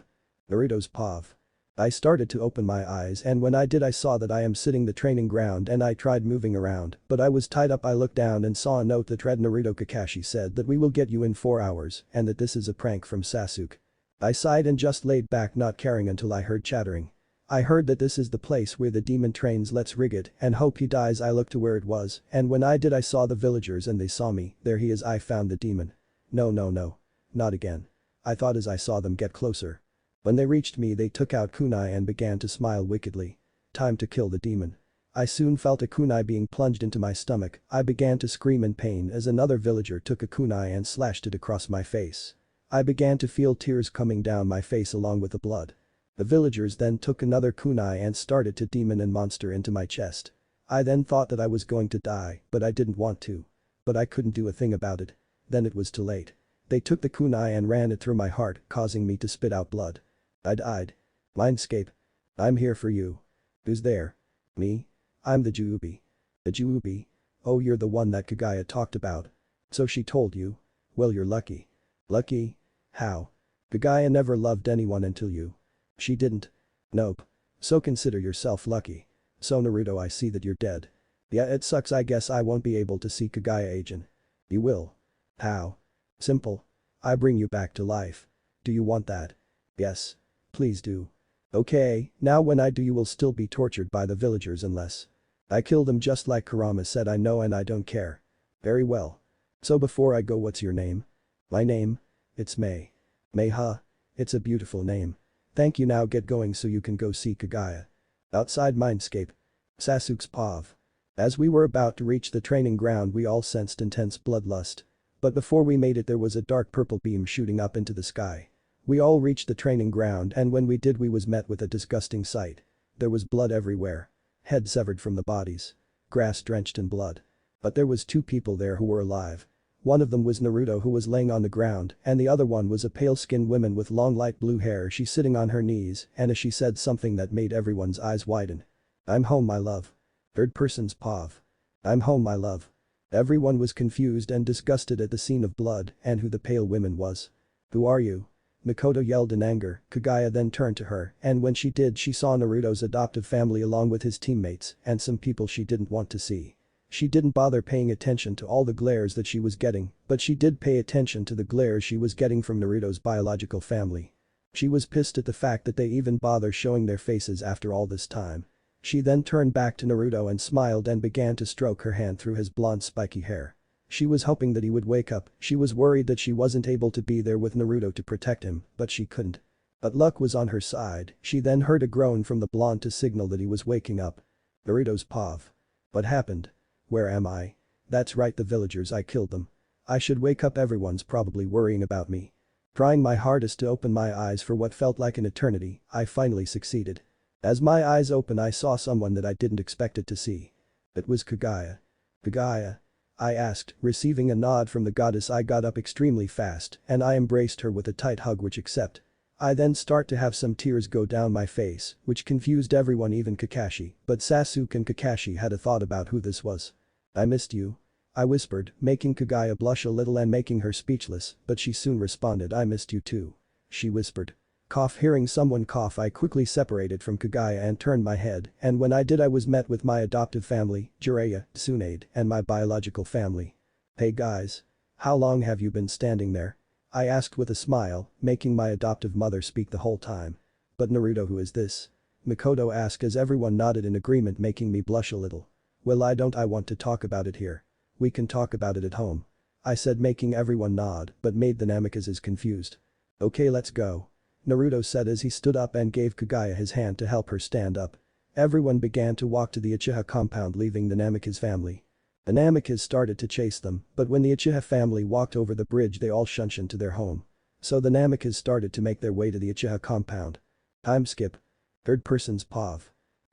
Naruto's POV. I started to open my eyes and when I did I saw that I am sitting the training ground and I tried moving around but I was tied up. I looked down and saw a note that read, Naruto, Kakashi said that we will get you in 4 hours and that this is a prank from Sasuke. I sighed and just laid back, not caring, until I heard chattering. I heard that this is the place where the demon trains, let's rig it and hope he dies. I looked to where it was and when I did I saw the villagers and they saw me. There he is, I found the demon. No. Not again. I thought as I saw them get closer. When they reached me they took out kunai and began to smile wickedly. Time to kill the demon. I soon felt a kunai being plunged into my stomach. I began to scream in pain as another villager took a kunai and slashed it across my face. I began to feel tears coming down my face along with the blood. The villagers then took another kunai and started to demon and monster into my chest. I then thought that I was going to die, but I didn't want to. But I couldn't do a thing about it. Then it was too late. They took the kunai and ran it through my heart, causing me to spit out blood. I died. Mindscape. I'm here for you. Who's there? Me? I'm the Juubi. The Juubi? Oh, you're the one that Kaguya talked about. So she told you? Well, you're lucky. Lucky? How? Kaguya never loved anyone until you. She didn't? Nope. So consider yourself lucky. So Naruto, I see that you're dead. Yeah, it sucks. I guess I won't be able to see Kaguya again. You will. How? Simple. I bring you back to life. Do you want that? Yes. Please do. Okay, now when I do you will still be tortured by the villagers unless I kill them, just like Kurama said. I know and I don't care. Very well. So before I go, what's your name? My name? It's Mei. Mei, huh? It's a beautiful name. Thank you, now get going so you can go see Kaguya. Outside Mindscape. Sasuke's POV. As we were about to reach the training ground we all sensed intense bloodlust. But before we made it there was a dark purple beam shooting up into the sky. We all reached the training ground and when we did we was met with a disgusting sight. There was blood everywhere. Head severed from the bodies. Grass drenched in blood. But there was 2 people there who were alive. One of them was Naruto, who was laying on the ground, and the other one was a pale-skinned woman with long light blue hair. She sitting on her knees and as she said something that made everyone's eyes widen. I'm home, my love. Third person's POV. I'm home, my love. Everyone was confused and disgusted at the scene of blood and who the pale woman was. Who are you? Mikoto yelled in anger. Kaguya then turned to her and when she did she saw Naruto's adoptive family along with his teammates and some people she didn't want to see. She didn't bother paying attention to all the glares that she was getting, but she did pay attention to the glares she was getting from Naruto's biological family. She was pissed at the fact that they even bother showing their faces after all this time. She then turned back to Naruto and smiled and began to stroke her hand through his blonde spiky hair. She was hoping that he would wake up. She was worried that she wasn't able to be there with Naruto to protect him, but she couldn't. But luck was on her side. She then heard a groan from the blonde to signal that he was waking up. Naruto's POV. What happened? Where am I? That's right, the villagers, I killed them. I should wake up, everyone's probably worrying about me. Trying my hardest to open my eyes for what felt like an eternity, I finally succeeded. As my eyes opened I saw someone that I didn't expect it to see. It was Kaguya. Kaguya? I asked, receiving a nod from the goddess. I got up extremely fast and I embraced her with a tight hug which accept. I then start to have some tears go down my face, which confused everyone, even Kakashi, but Sasuke and Kakashi had a thought about who this was. I missed you. I whispered, making Kaguya blush a little and making her speechless, but she soon responded, I missed you too. She whispered. Cough. Hearing someone cough I quickly separated from Kaguya and turned my head and when I did I was met with my adoptive family, Jiraiya, Tsunade, and my biological family. Hey guys. How long have you been standing there? I asked with a smile, making my adoptive mother speak the whole time. But Naruto, who is this? Mikoto asked as everyone nodded in agreement, making me blush a little. Well, I want to talk about it here. We can talk about it at home. I said, making everyone nod, but made the Namikazes confused. Okay, let's go. Naruto said as he stood up and gave Kaguya his hand to help her stand up. Everyone began to walk to the Uchiha compound, leaving the Namikaze family. The Namikaze started to chase them, but when the Uchiha family walked over the bridge, they all shunshed to their home. So the Namikaze started to make their way to the Uchiha compound. Time skip. Third person's POV.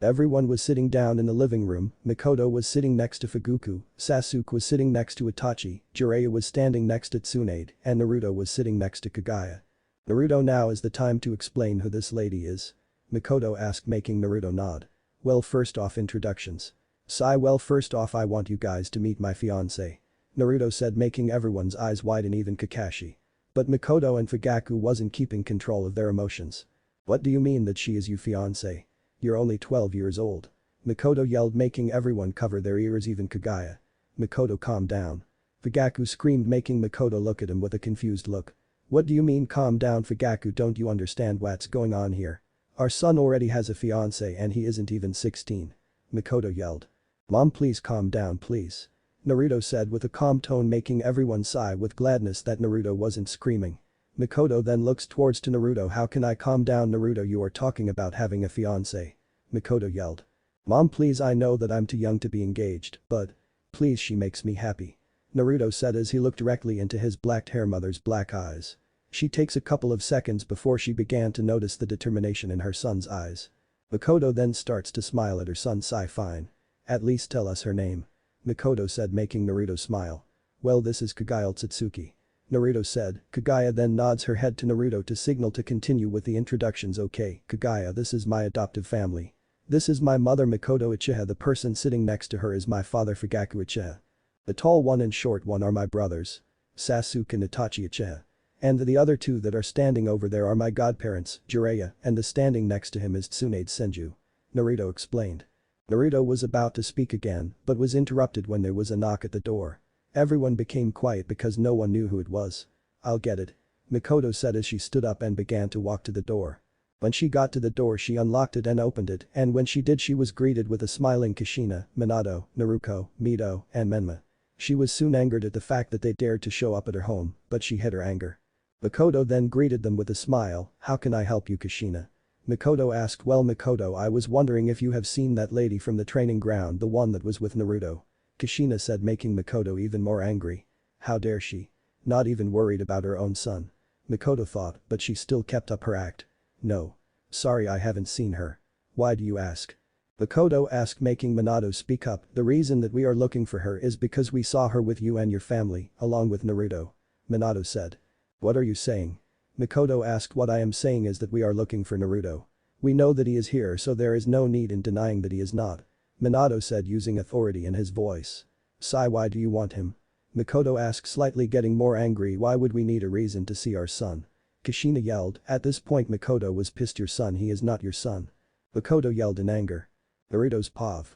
Everyone was sitting down in the living room. Mikoto was sitting next to Fugoku, Sasuke was sitting next to Itachi, Jiraiya was standing next to Tsunade, and Naruto was sitting next to Kaguya. Naruto, now is the time to explain who this lady is. Mikoto asked, making Naruto nod. Well, first off, introductions. Well, first off, I want you guys to meet my fiancé. Naruto said, making everyone's eyes widen, even Kakashi. But Mikoto and Fugaku wasn't keeping control of their emotions. What do you mean that she is your fiancé? You're only 12 years old. Mikoto yelled, making everyone cover their ears, even Kaguya. Mikoto, calm down. Fugaku screamed, making Mikoto look at him with a confused look. What do you mean calm down, Fugaku? Don't you understand what's going on here? Our son already has a fiancé and he isn't even 16. Mikoto yelled. Mom, please calm down, please. Naruto said with a calm tone, making everyone sigh with gladness that Naruto wasn't screaming. Mikoto then looks towards to Naruto. How can I calm down, Naruto? You are talking about having a fiancé. Mikoto yelled. Mom, please, I know that I'm too young to be engaged, but please, she makes me happy. Naruto said as he looked directly into his black-haired mother's black eyes. She takes a couple of seconds before she began to notice the determination in her son's eyes. Mikoto then starts to smile at her son. Fine. At least tell us her name. Mikoto said, making Naruto smile. Well, this is Kaguya Tsutsuki. Naruto said. Kaguya then nods her head to Naruto to signal to continue with the introductions. Okay, Kaguya, this is my adoptive family. This is my mother, Mikoto Uchiha. The person sitting next to her is my father, Fugaku Uchiha. The tall one and short one are my brothers, Sasuke and Itachi Uchiha. And the other two that are standing over there are my godparents, Jiraiya, and the standing next to him is Tsunade Senju. Naruto explained. Naruto was about to speak again, but was interrupted when there was a knock at the door. Everyone became quiet because no one knew who it was. I'll get it. Mikoto said as she stood up and began to walk to the door. When she got to the door, she unlocked it and opened it, and when she did, she was greeted with a smiling Kushina, Minato, Naruko, Mito, and Menma. She was soon angered at the fact that they dared to show up at her home, but she hid her anger. Mikoto then greeted them with a smile. How can I help you, Kushina? Mikoto asked. Well, Mikoto, I was wondering if you have seen that lady from the training ground, the one that was with Naruto. Kushina said, making Mikoto even more angry. How dare she? Not even worried about her own son. Mikoto thought, but she still kept up her act. No. Sorry, I haven't seen her. Why do you ask? Mikoto asked, making Minato speak up. The reason that we are looking for her is because we saw her with you and your family, along with Naruto. Minato said. What are you saying? Mikoto asked. What I am saying is that we are looking for Naruto. We know that he is here, so there is no need in denying that he is not. Minato said, using authority in his voice. Why do you want him? Mikoto asked, slightly getting more angry. Why would we need a reason to see our son? Kushina yelled. At this point Mikoto was pissed. Your son, he is not your son. Mikoto yelled in anger. Naruto's POV.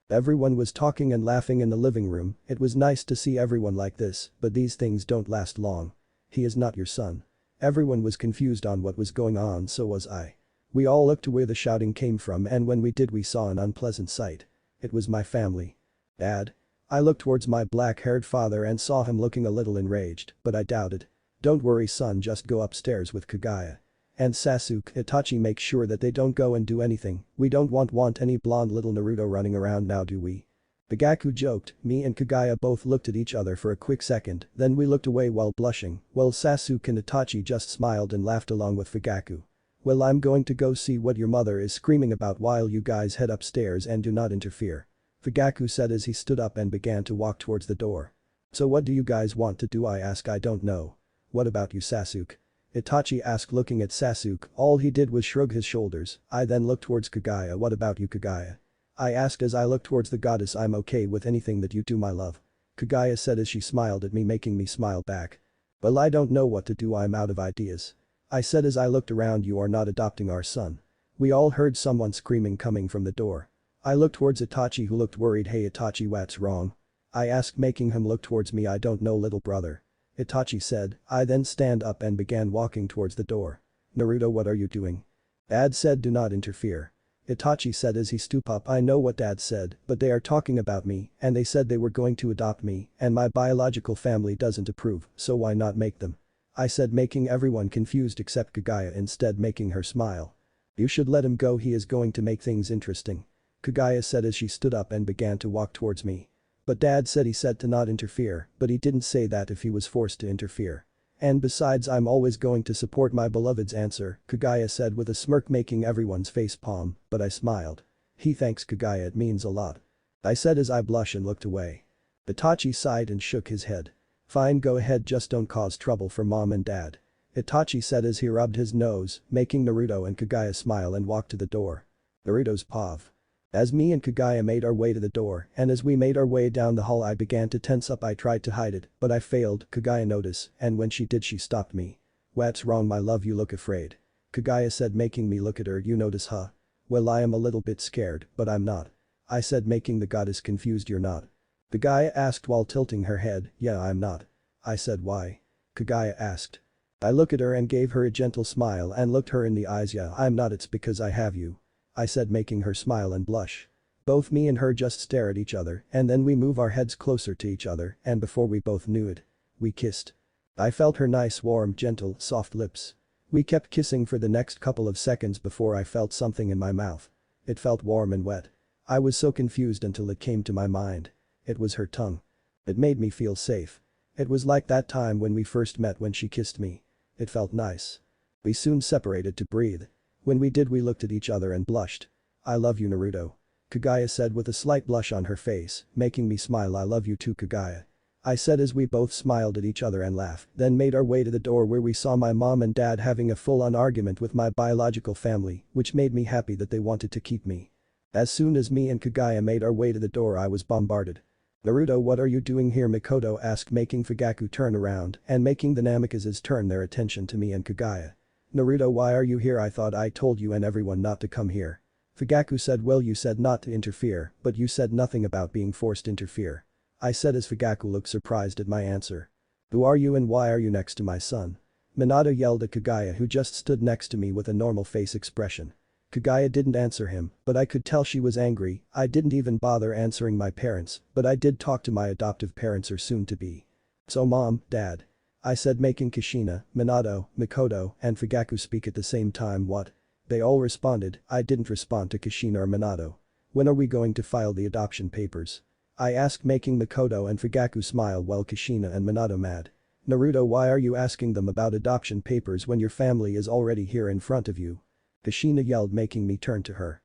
Everyone was talking and laughing in the living room. It was nice to see everyone like this, but these things don't last long. He is not your son. Everyone was confused on what was going on, so was I. We all looked to where the shouting came from, and when we did, we saw an unpleasant sight. It was my family. Dad? I looked towards my black-haired father and saw him looking a little enraged, but I doubted. Don't worry, son, just go upstairs with Kaguya. And Sasuke, Itachi, make sure that they don't go and do anything. We don't want any blonde little Naruto running around now, do we? Fugaku joked. Me and Kaguya both looked at each other for a quick second, then we looked away while blushing, while Sasuke and Itachi just smiled and laughed along with Fugaku. Well, I'm going to go see what your mother is screaming about while you guys head upstairs and do not interfere. Fugaku said as he stood up and began to walk towards the door. So what do you guys want to do? I asked. I don't know. What about you, Sasuke? Itachi asked, looking at Sasuke. All he did was shrug his shoulders. I then looked towards Kaguya. What about you, Kaguya? I asked as I looked towards the goddess. I'm okay with anything that you do, my love. Kaguya said as she smiled at me, making me smile back. Well, I don't know what to do, I'm out of ideas. I said as I looked around. You are not adopting our son. We all heard someone screaming coming from the door. I looked towards Itachi, who looked worried. Hey Itachi, what's wrong? I asked, making him look towards me. I don't know, little brother. Itachi said. I then stand up and began walking towards the door. Naruto, what are you doing? Dad said, do not interfere. Itachi said as he stood up. I know what dad said, but they are talking about me and they said they were going to adopt me and my biological family doesn't approve, so why not make them? I said, making everyone confused except Kaguya, instead making her smile. You should let him go, he is going to make things interesting. Kaguya said as she stood up and began to walk towards me. But dad said he said to not interfere, but he didn't say that if he was forced to interfere. And besides, I'm always going to support my beloved's answer, Kaguya said with a smirk making everyone's face palm, but I smiled. He thanks Kaguya, it means a lot. I said as I blushed and looked away. Itachi sighed and shook his head. Fine, go ahead, just don't cause trouble for mom and dad. Itachi said as he rubbed his nose, making Naruto and Kaguya smile and walked to the door. Naruto's pav. As me and Kaguya made our way to the door, and as we made our way down the hall I began to tense up. I tried to hide it, but I failed, Kaguya noticed, and when she did she stopped me. What's wrong my love, you look afraid. Kaguya said making me look at her. You notice huh? Well, I am a little bit scared, but I'm not. I said making the goddess confused. You're not? Kaguya asked while tilting her head. Yeah, I'm not. I said why? Kaguya asked. I looked at her and gave her a gentle smile and looked her in the eyes. Yeah, I'm not, it's because I have you. I said making her smile and blush. Both me and her just stare at each other and then we move our heads closer to each other and before we both knew it, we kissed. I felt her nice warm gentle soft lips. We kept kissing for the next couple of seconds before I felt something in my mouth. It felt warm and wet. I was so confused until it came to my mind. It was her tongue. It made me feel safe. It was like that time when we first met when she kissed me. It felt nice. We soon separated to breathe. When we did we looked at each other and blushed. I love you Naruto. Kaguya said with a slight blush on her face, making me smile. I love you too Kaguya. I said as we both smiled at each other and laughed, then made our way to the door where we saw my mom and dad having a full-on argument with my biological family, which made me happy that they wanted to keep me. As soon as me and Kaguya made our way to the door I was bombarded. Naruto, what are you doing here? Mikoto asked, making Fugaku turn around and making the Namikazes turn their attention to me and Kaguya. Naruto, why are you here? I thought I told you and everyone not to come here. Fugaku said, well, you said not to interfere, but you said nothing about being forced to interfere. I said as Fugaku looked surprised at my answer. Who are you and why are you next to my son? Minato yelled at Kaguya, who just stood next to me with a normal face expression. Kaguya didn't answer him, but I could tell she was angry. I didn't even bother answering my parents, but I did talk to my adoptive parents or soon-to-be. So mom, dad. I said, making Kushina, Minato, Mikoto, and Fugaku speak at the same time. What? They all responded. I didn't respond to Kushina or Minato. When are we going to file the adoption papers? I asked, making Mikoto and Fugaku smile while Kushina and Minato mad. Naruto, why are you asking them about adoption papers when your family is already here in front of you? Kushina yelled, making me turn to her.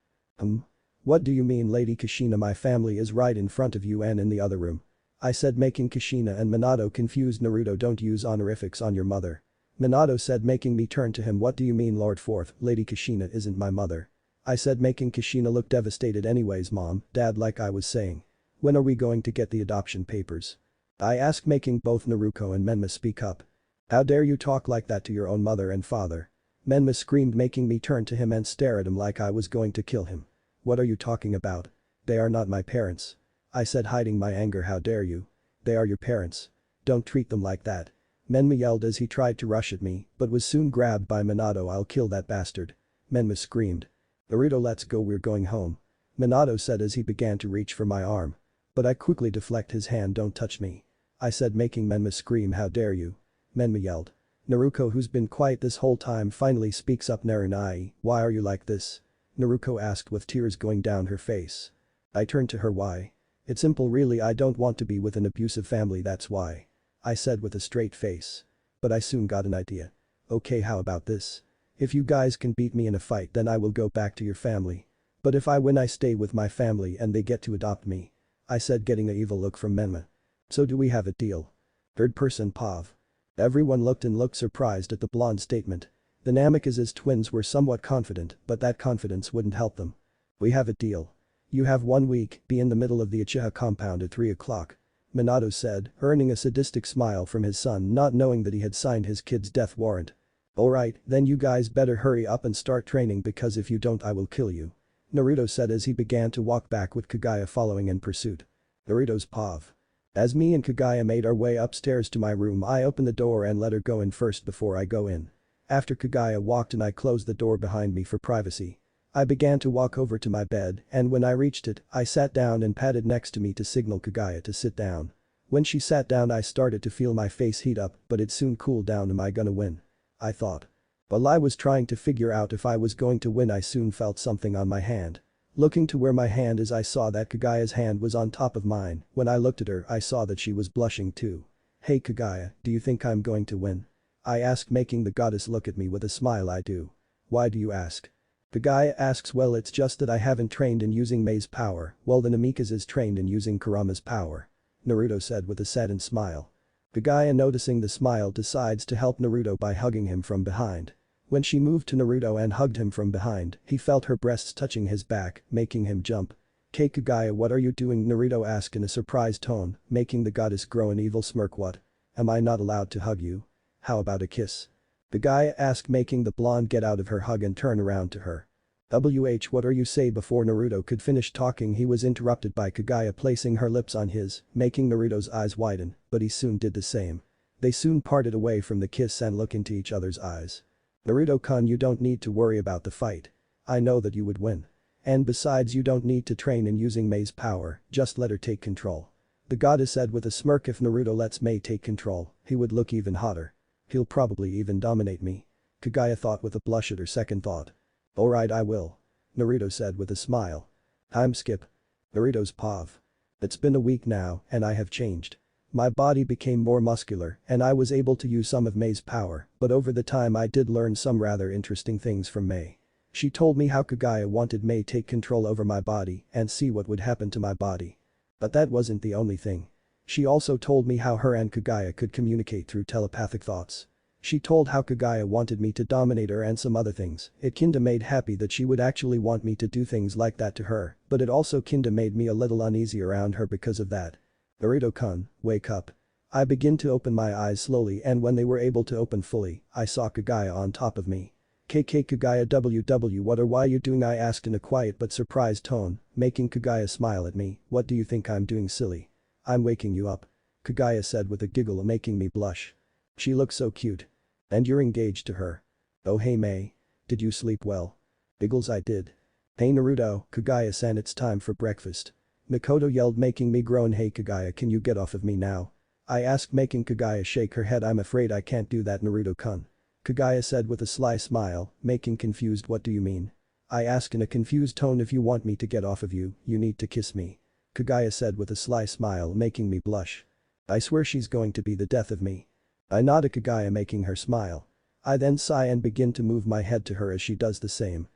What do you mean, Lady Kushina? My family is right in front of you and in the other room. I said, making Kushina and Minato confused. Naruto, don't use honorifics on your mother. Minato said, making me turn to him. What do you mean, Lord Fourth? Lady Kushina isn't my mother. I said, making Kushina look devastated. Anyways, mom, dad, like I was saying. When are we going to get the adoption papers? I asked, making both Naruto and Menma speak up. How dare you talk like that to your own mother and father? Menma screamed, making me turn to him and stare at him like I was going to kill him. What are you talking about? They are not my parents. I said, hiding my anger. How dare you? They are your parents. Don't treat them like that. Menma yelled as he tried to rush at me, but was soon grabbed by Minato. I'll kill that bastard. Menma screamed. Naruto, let's go, we're going home. Minato said as he began to reach for my arm. But I quickly deflect his hand. Don't touch me. I said, making Menma scream. How dare you? Menma yelled. Naruto, who's been quiet this whole time, finally speaks up. Narunai, why are you like this? Naruto asked with tears going down her face. I turned to her. Why? It's simple really, I don't want to be with an abusive family, that's why. I said with a straight face. But I soon got an idea. Okay, how about this? If you guys can beat me in a fight then I will go back to your family. But if I win I stay with my family and they get to adopt me. I said, getting an evil look from Menma. So do we have a deal? Third person Pav. Everyone looked surprised at the blonde statement. The Namikaze's twins were somewhat confident, but that confidence wouldn't help them. We have a deal. You have 1 week, be in the middle of the Uchiha compound at 3 o'clock. Minato said, earning a sadistic smile from his son, not knowing that he had signed his kid's death warrant. Alright, then you guys better hurry up and start training because if you don't I will kill you. Naruto said as he began to walk back with Kaguya following in pursuit. Naruto's Pav. As me and Kaguya made our way upstairs to my room I opened the door and let her go in first before I go in. After Kaguya walked in I closed the door behind me for privacy. I began to walk over to my bed and when I reached it, I sat down and patted next to me to signal Kaguya to sit down. When she sat down I started to feel my face heat up but it soon cooled down. Am I gonna win? I thought. While I was trying to figure out if I was going to win I soon felt something on my hand. Looking to where my hand is I saw that Kaguya's hand was on top of mine. When I looked at her I saw that she was blushing too. Hey Kaguya, do you think I'm going to win? I asked making the goddess look at me with a smile. I do. Why do you ask? Kaguya asks. Well it's just that I haven't trained in using Mei's power, well then Amika's is trained in using Kurama's power. Naruto said with a saddened smile. Kaguya noticing the smile decides to help Naruto by hugging him from behind. When she moved to Naruto and hugged him from behind, he felt her breasts touching his back, making him jump. "Hey Kaguya, what are you doing?" Naruto asked in a surprised tone, making the goddess grow an evil smirk. What? Am I not allowed to hug you? How about a kiss? Kaguya asked, making the blonde get out of her hug and turn around to her. What are you say?" Before Naruto could finish talking he was interrupted by Kaguya placing her lips on his, making Naruto's eyes widen, but he soon did the same. They soon parted away from the kiss and look into each other's eyes. "Naruto-kun, you don't need to worry about the fight. I know that you would win. And besides you don't need to train in using Mei's power, just let her take control." The goddess said with a smirk. If Naruto lets Mei take control, he would look even hotter. He'll probably even dominate me. Kaguya thought with a blush at her second thought. "Alright, I will." Naruto said with a smile. "Time skip." Naruto's pav. "It's been a week now and I have changed. My body became more muscular and I was able to use some of Mei's power, but over the time I did learn some rather interesting things from Mei. She told me how Kaguya wanted Mei take control over my body and see what would happen to my body. But that wasn't the only thing. She also told me how her and Kaguya could communicate through telepathic thoughts. She told how Kaguya wanted me to dominate her and some other things. It kinda made happy that she would actually want me to do things like that to her, but it also kinda made me a little uneasy around her because of that. Naruto-kun, wake up." I begin to open my eyes slowly and when they were able to open fully, I saw Kaguya on top of me. "KK Kaguya what or why you doing?" I asked in a quiet but surprised tone, making Kaguya smile at me. "What do you think I'm doing, silly?" "I'm waking you up." Kaguya said with a giggle, making me blush. She looks so cute. "And you're engaged to her. Oh hey Mei. Did you sleep well?" Giggles. "I did." "Hey Naruto, Kaguya-san, it's time for breakfast." Mikoto yelled, making me groan. "Hey Kaguya, can you get off of me now?" I asked, making Kaguya shake her head. "I'm afraid I can't do that, Naruto-kun." Kaguya said with a sly smile, making confused. "What do you mean?" I asked in a confused tone. "If you want me to get off of you, you need to kiss me." Kaguya said with a sly smile, making me blush. "I swear she's going to be the death of me." I nodded Kaguya, making her smile. I then sigh and begin to move my head to her as she does the same.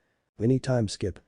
Any time skip.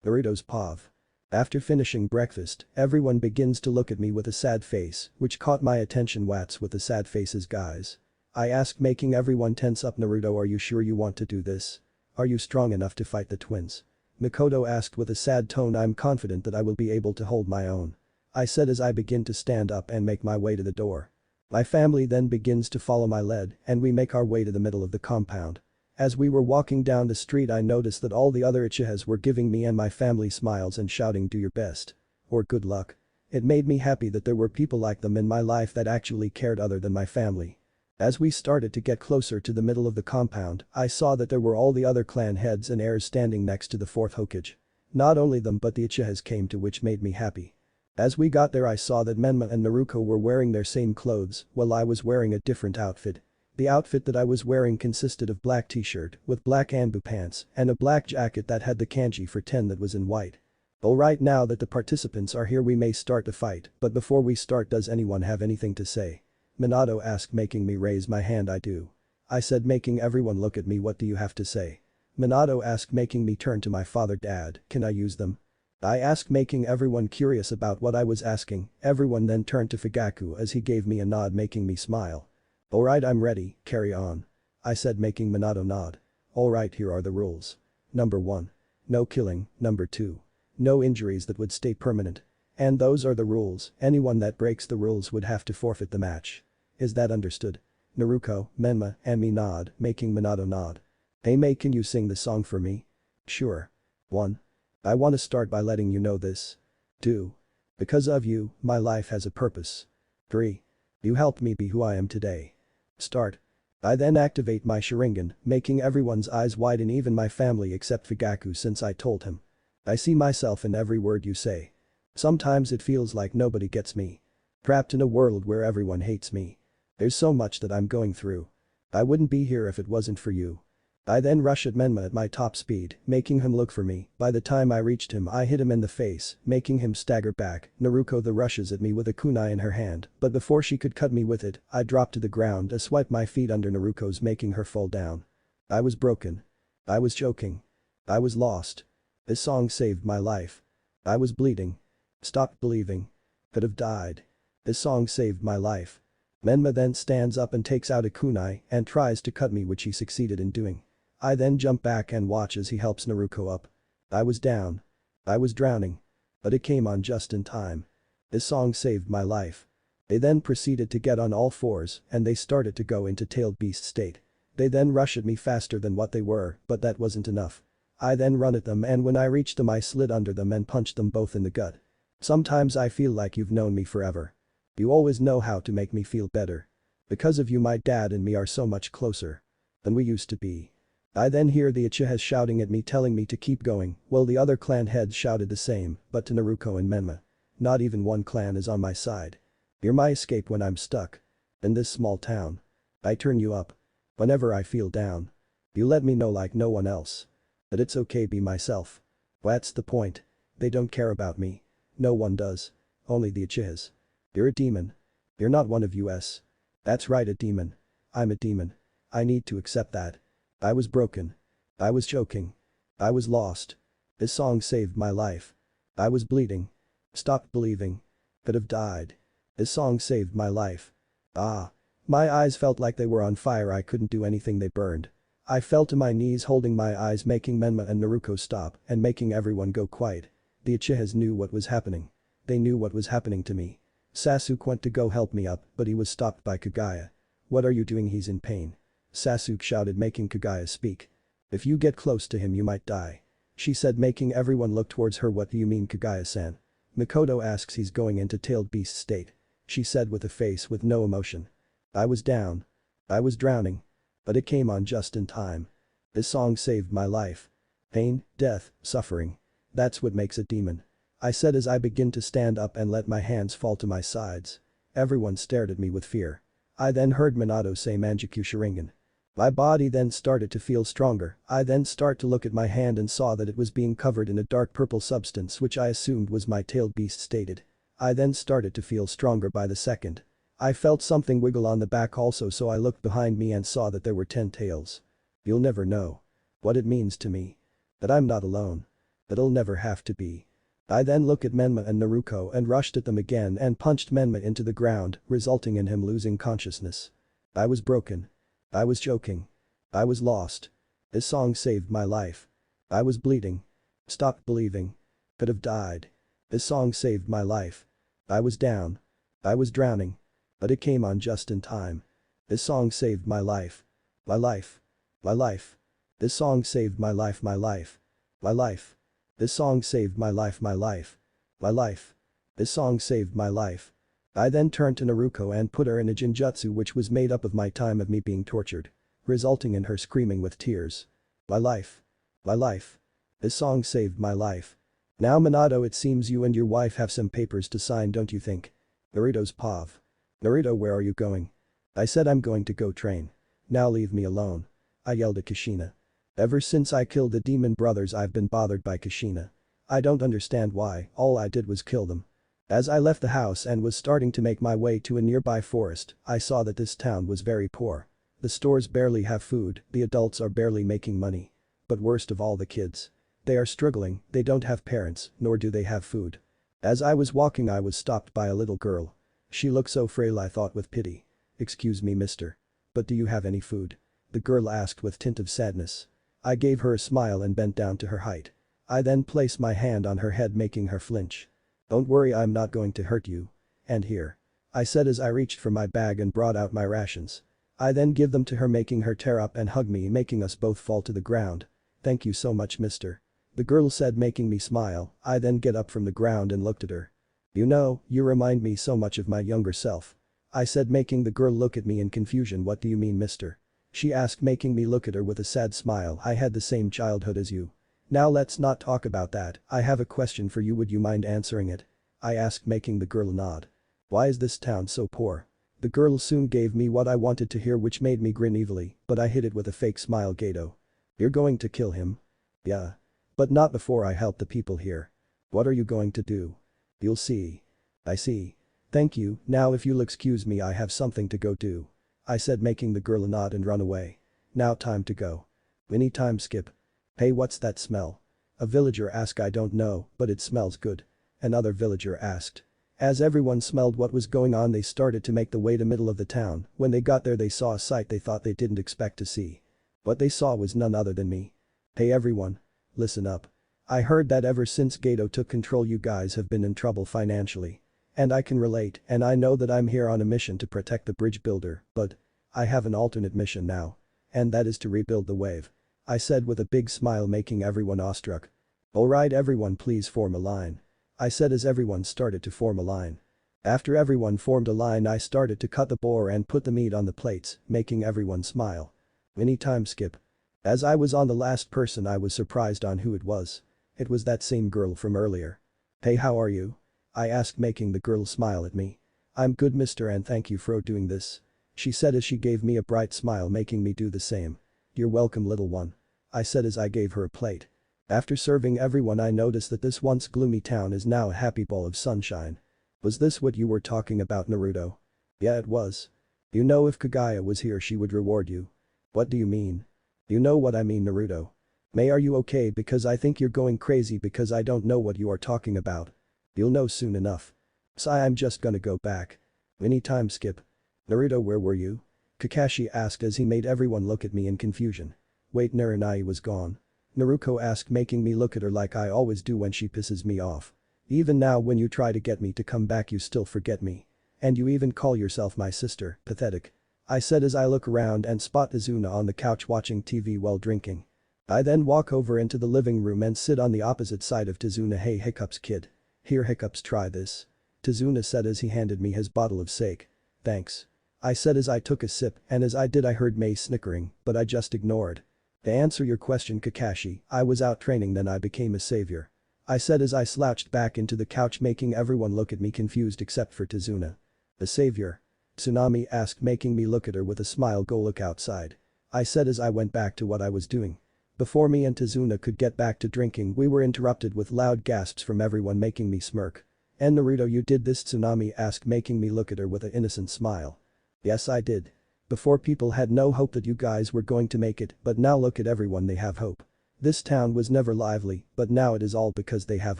Naruto's pav. After finishing breakfast, everyone begins to look at me with a sad face, which caught my attention. "What's with the sad faces, guys?" I asked, making everyone tense up. "Naruto, are you sure you want to do this? Are you strong enough to fight the twins?" Mikoto asked with a sad tone. "I'm confident that I will be able to hold my own," I said as I begin to stand up and make my way to the door. My family then begins to follow my lead and we make our way to the middle of the compound. As we were walking down the street I noticed that all the other Uchihas were giving me and my family smiles and shouting "Do your best" or "Good luck." It made me happy that there were people like them in my life that actually cared other than my family. As we started to get closer to the middle of the compound, I saw that there were all the other clan heads and heirs standing next to the fourth Hokage. Not only them but the Uchihas came too, which made me happy. As we got there I saw that Menma and Naruto were wearing their same clothes while I was wearing a different outfit. The outfit that I was wearing consisted of black t-shirt with black Anbu pants and a black jacket that had the kanji for 10 that was in white. Alright, now that the participants are here we may start the fight, but before we start, does anyone have anything to say? Minato asked, making me raise my hand. "I do." I said, making everyone look at me. "What do you have to say?" Minato asked, making me turn to my father. "Dad, can I use them?" I asked, making everyone curious about what I was asking. Everyone then turned to Fugaku as he gave me a nod, making me smile. "Alright, I'm ready, carry on," I said, making Minato nod. "Alright, here are the rules. Number 1. No killing. Number 2. No injuries that would stay permanent. And those are the rules. Anyone that breaks the rules would have to forfeit the match. Is that understood?" Naruto, Menma, and me nod, making Minato nod. "Hey Mei, can you sing the song for me?" "Sure." 1. I want to start by letting you know this. 2. Because of you, my life has a purpose. 3. You helped me be who I am today. Start. I then activate my Sharingan, making everyone's eyes widen, even my family except Fugaku, since I told him. I see myself in every word you say. Sometimes it feels like nobody gets me. Trapped in a world where everyone hates me. There's so much that I'm going through. I wouldn't be here if it wasn't for you. I then rush at Menma at my top speed, making him look for me. By the time I reached him, I hit him in the face, making him stagger back. Naruto the rushes at me with a kunai in her hand, but before she could cut me with it, I dropped to the ground and swiped my feet under Naruto's, making her fall down. I was broken. I was choking. I was lost. This song saved my life. I was bleeding. Stopped believing. Could have died. This song saved my life. Menma then stands up and takes out a kunai and tries to cut me, which he succeeded in doing. I then jump back and watch as he helps Naruto up. I was down. I was drowning. But it came on just in time. This song saved my life. They then proceeded to get on all fours and they started to go into tailed beast state. They then rush at me faster than what they were, but that wasn't enough. I then run at them, and when I reached them I slid under them and punched them both in the gut. Sometimes I feel like you've known me forever. You always know how to make me feel better. Because of you my dad and me are so much closer than we used to be. I then hear the Uchihas shouting at me, telling me to keep going, while the other clan heads shouted the same, but to Naruto and Menma. Not even one clan is on my side. You're my escape when I'm stuck. In this small town. I turn you up. Whenever I feel down. You let me know like no one else. That it's okay, be myself. That's the point. They don't care about me. No one does. Only the Uchihas. You're a demon. You're not one of us. That's right, a demon. I'm a demon. I need to accept that. I was broken. I was choking. I was lost. This song saved my life. I was bleeding. Stopped believing. Could have died. This song saved my life. Ah. My eyes felt like they were on fire, I couldn't do anything, they burned. I fell to my knees holding my eyes, making Menma and Naruto stop and making everyone go quiet. The Uchihas knew what was happening. They knew what was happening to me. Sasuke went to go help me up, but he was stopped by Kaguya. What are you doing? He's in pain. Sasuke shouted, making Kaguya speak. If you get close to him you might die. She said, making everyone look towards her. What do you mean, Kaguya-san? Mikoto asks. He's going into tailed beast state. She said with a face with no emotion. I was down. I was drowning. But it came on just in time. This song saved my life. Pain, death, suffering. That's what makes a demon. I said as I begin to stand up and let my hands fall to my sides. Everyone stared at me with fear. I then heard Minato say Mangekyou Sharingan. My body then started to feel stronger. I then start to look at my hand and saw that it was being covered in a dark purple substance, which I assumed was my tailed beast stated. I then started to feel stronger by the second. I felt something wiggle on the back also, so I looked behind me and saw that there were 10 tails. You'll never know what it means to me. That I'm not alone. That I'll never have to be. I then look at Menma and Naruto and rushed at them again and punched Menma into the ground, resulting in him losing consciousness. I was broken. I was choking. I was lost. This song saved my life. I was bleeding. Stopped believing. Could have died. This song saved my life. I was down. I was drowning. But it came on just in time. This song saved my life. My life. My life. This song saved my life. My life. My life. This song saved my life. My life. My life. This song saved my life. I then turned to Naruto and put her in a genjutsu, which was made up of my time of me being tortured, resulting in her screaming with tears. My life. My life. This song saved my life. Now Minato, it seems you and your wife have some papers to sign, don't you think? Naruto's pav. Naruto, where are you going? I said I'm going to go train. Now leave me alone. I yelled at Kushina. Ever since I killed the demon brothers I've been bothered by Kushina. I don't understand why, all I did was kill them. As I left the house and was starting to make my way to a nearby forest, I saw that this town was very poor. The stores barely have food, the adults are barely making money. But worst of all, the kids. They are struggling, they don't have parents, nor do they have food. As I was walking I was stopped by a little girl. She looked so frail, I thought with pity. Excuse me, mister. But do you have any food? The girl asked with tint of sadness. I gave her a smile and bent down to her height. I then placed my hand on her head, making her flinch. Don't worry, I'm not going to hurt you. And here. I said as I reached for my bag and brought out my rations. I then give them to her, making her tear up and hug me, making us both fall to the ground. Thank you so much, mister. The girl said, making me smile. I then get up from the ground and looked at her. You know, you remind me so much of my younger self. I said, making the girl look at me in confusion. What do you mean, mister? She asked, making me look at her with a sad smile. I had the same childhood as you. Now let's not talk about that. I have a question for you, would you mind answering it? I asked, making the girl nod. Why is this town so poor? The girl soon gave me what I wanted to hear, which made me grin evilly, but I hid it with a fake smile. Gato. You're going to kill him? Yeah. But not before I help the people here. What are you going to do? You'll see. I see. Thank you, now if you'll excuse me, I have something to go do. I said, making the girl nod and run away. Now time to go. Any time skip. Hey, what's that smell? A villager asked. I don't know, but it smells good. Another villager asked. As everyone smelled what was going on, they started to make the way to middle of the town. When they got there, they saw a sight they thought they didn't expect to see. What they saw was none other than me. Hey everyone. Listen up. I heard that ever since Gato took control, you guys have been in trouble financially. And I can relate, and I know that I'm here on a mission to protect the bridge builder, but I have an alternate mission now. And that is to rebuild the wave. I said with a big smile, making everyone awestruck. Alright everyone, please form a line. I said as everyone started to form a line. After everyone formed a line, I started to cut the boar and put the meat on the plates, making everyone smile. Any time skip. As I was on the last person, I was surprised on who it was. It was that same girl from earlier. Hey, how are you? I asked, making the girl smile at me. I'm good, mister, and thank you for doing this. She said as she gave me a bright smile, making me do the same. You're welcome, little one. I said as I gave her a plate. After serving everyone, I noticed that this once gloomy town is now a happy ball of sunshine. Was this what you were talking about, Naruto? Yeah, it was. You know, if Kaguya was here, she would reward you. What do you mean? You know what I mean, Naruto. May, are you okay? Because I think you're going crazy because I don't know what you are talking about. You'll know soon enough. Sigh, I'm just gonna go back. Any time skip. Naruto, where were you? Kakashi asked as he made everyone look at me in confusion. Wait, Naranai was gone. Naruto asked, making me look at her like I always do when she pisses me off. Even now when you try to get me to come back, you still forget me. And you even call yourself my sister, pathetic. I said as I look around and spot Izuna on the couch watching TV while drinking. I then walk over into the living room and sit on the opposite side of Tizuna. Hey Hiccups kid. Here Hiccups, try this. Tizuna said as he handed me his bottle of sake. Thanks. I said as I took a sip, and as I did I heard Mei snickering, but I just ignored. To answer your question, Kakashi, I was out training, then I became a savior. I said as I slouched back into the couch, making everyone look at me confused except for Tizuna. A savior? Tsunami asked, making me look at her with a smile. Go look outside. I said as I went back to what I was doing. Before me and Tizuna could get back to drinking, we were interrupted with loud gasps from everyone, making me smirk. And Naruto, you did this? Tsunami asked, making me look at her with an innocent smile. Yes, I did. Before, people had no hope that you guys were going to make it, but now look at everyone, they have hope. This town was never lively, but now it is all because they have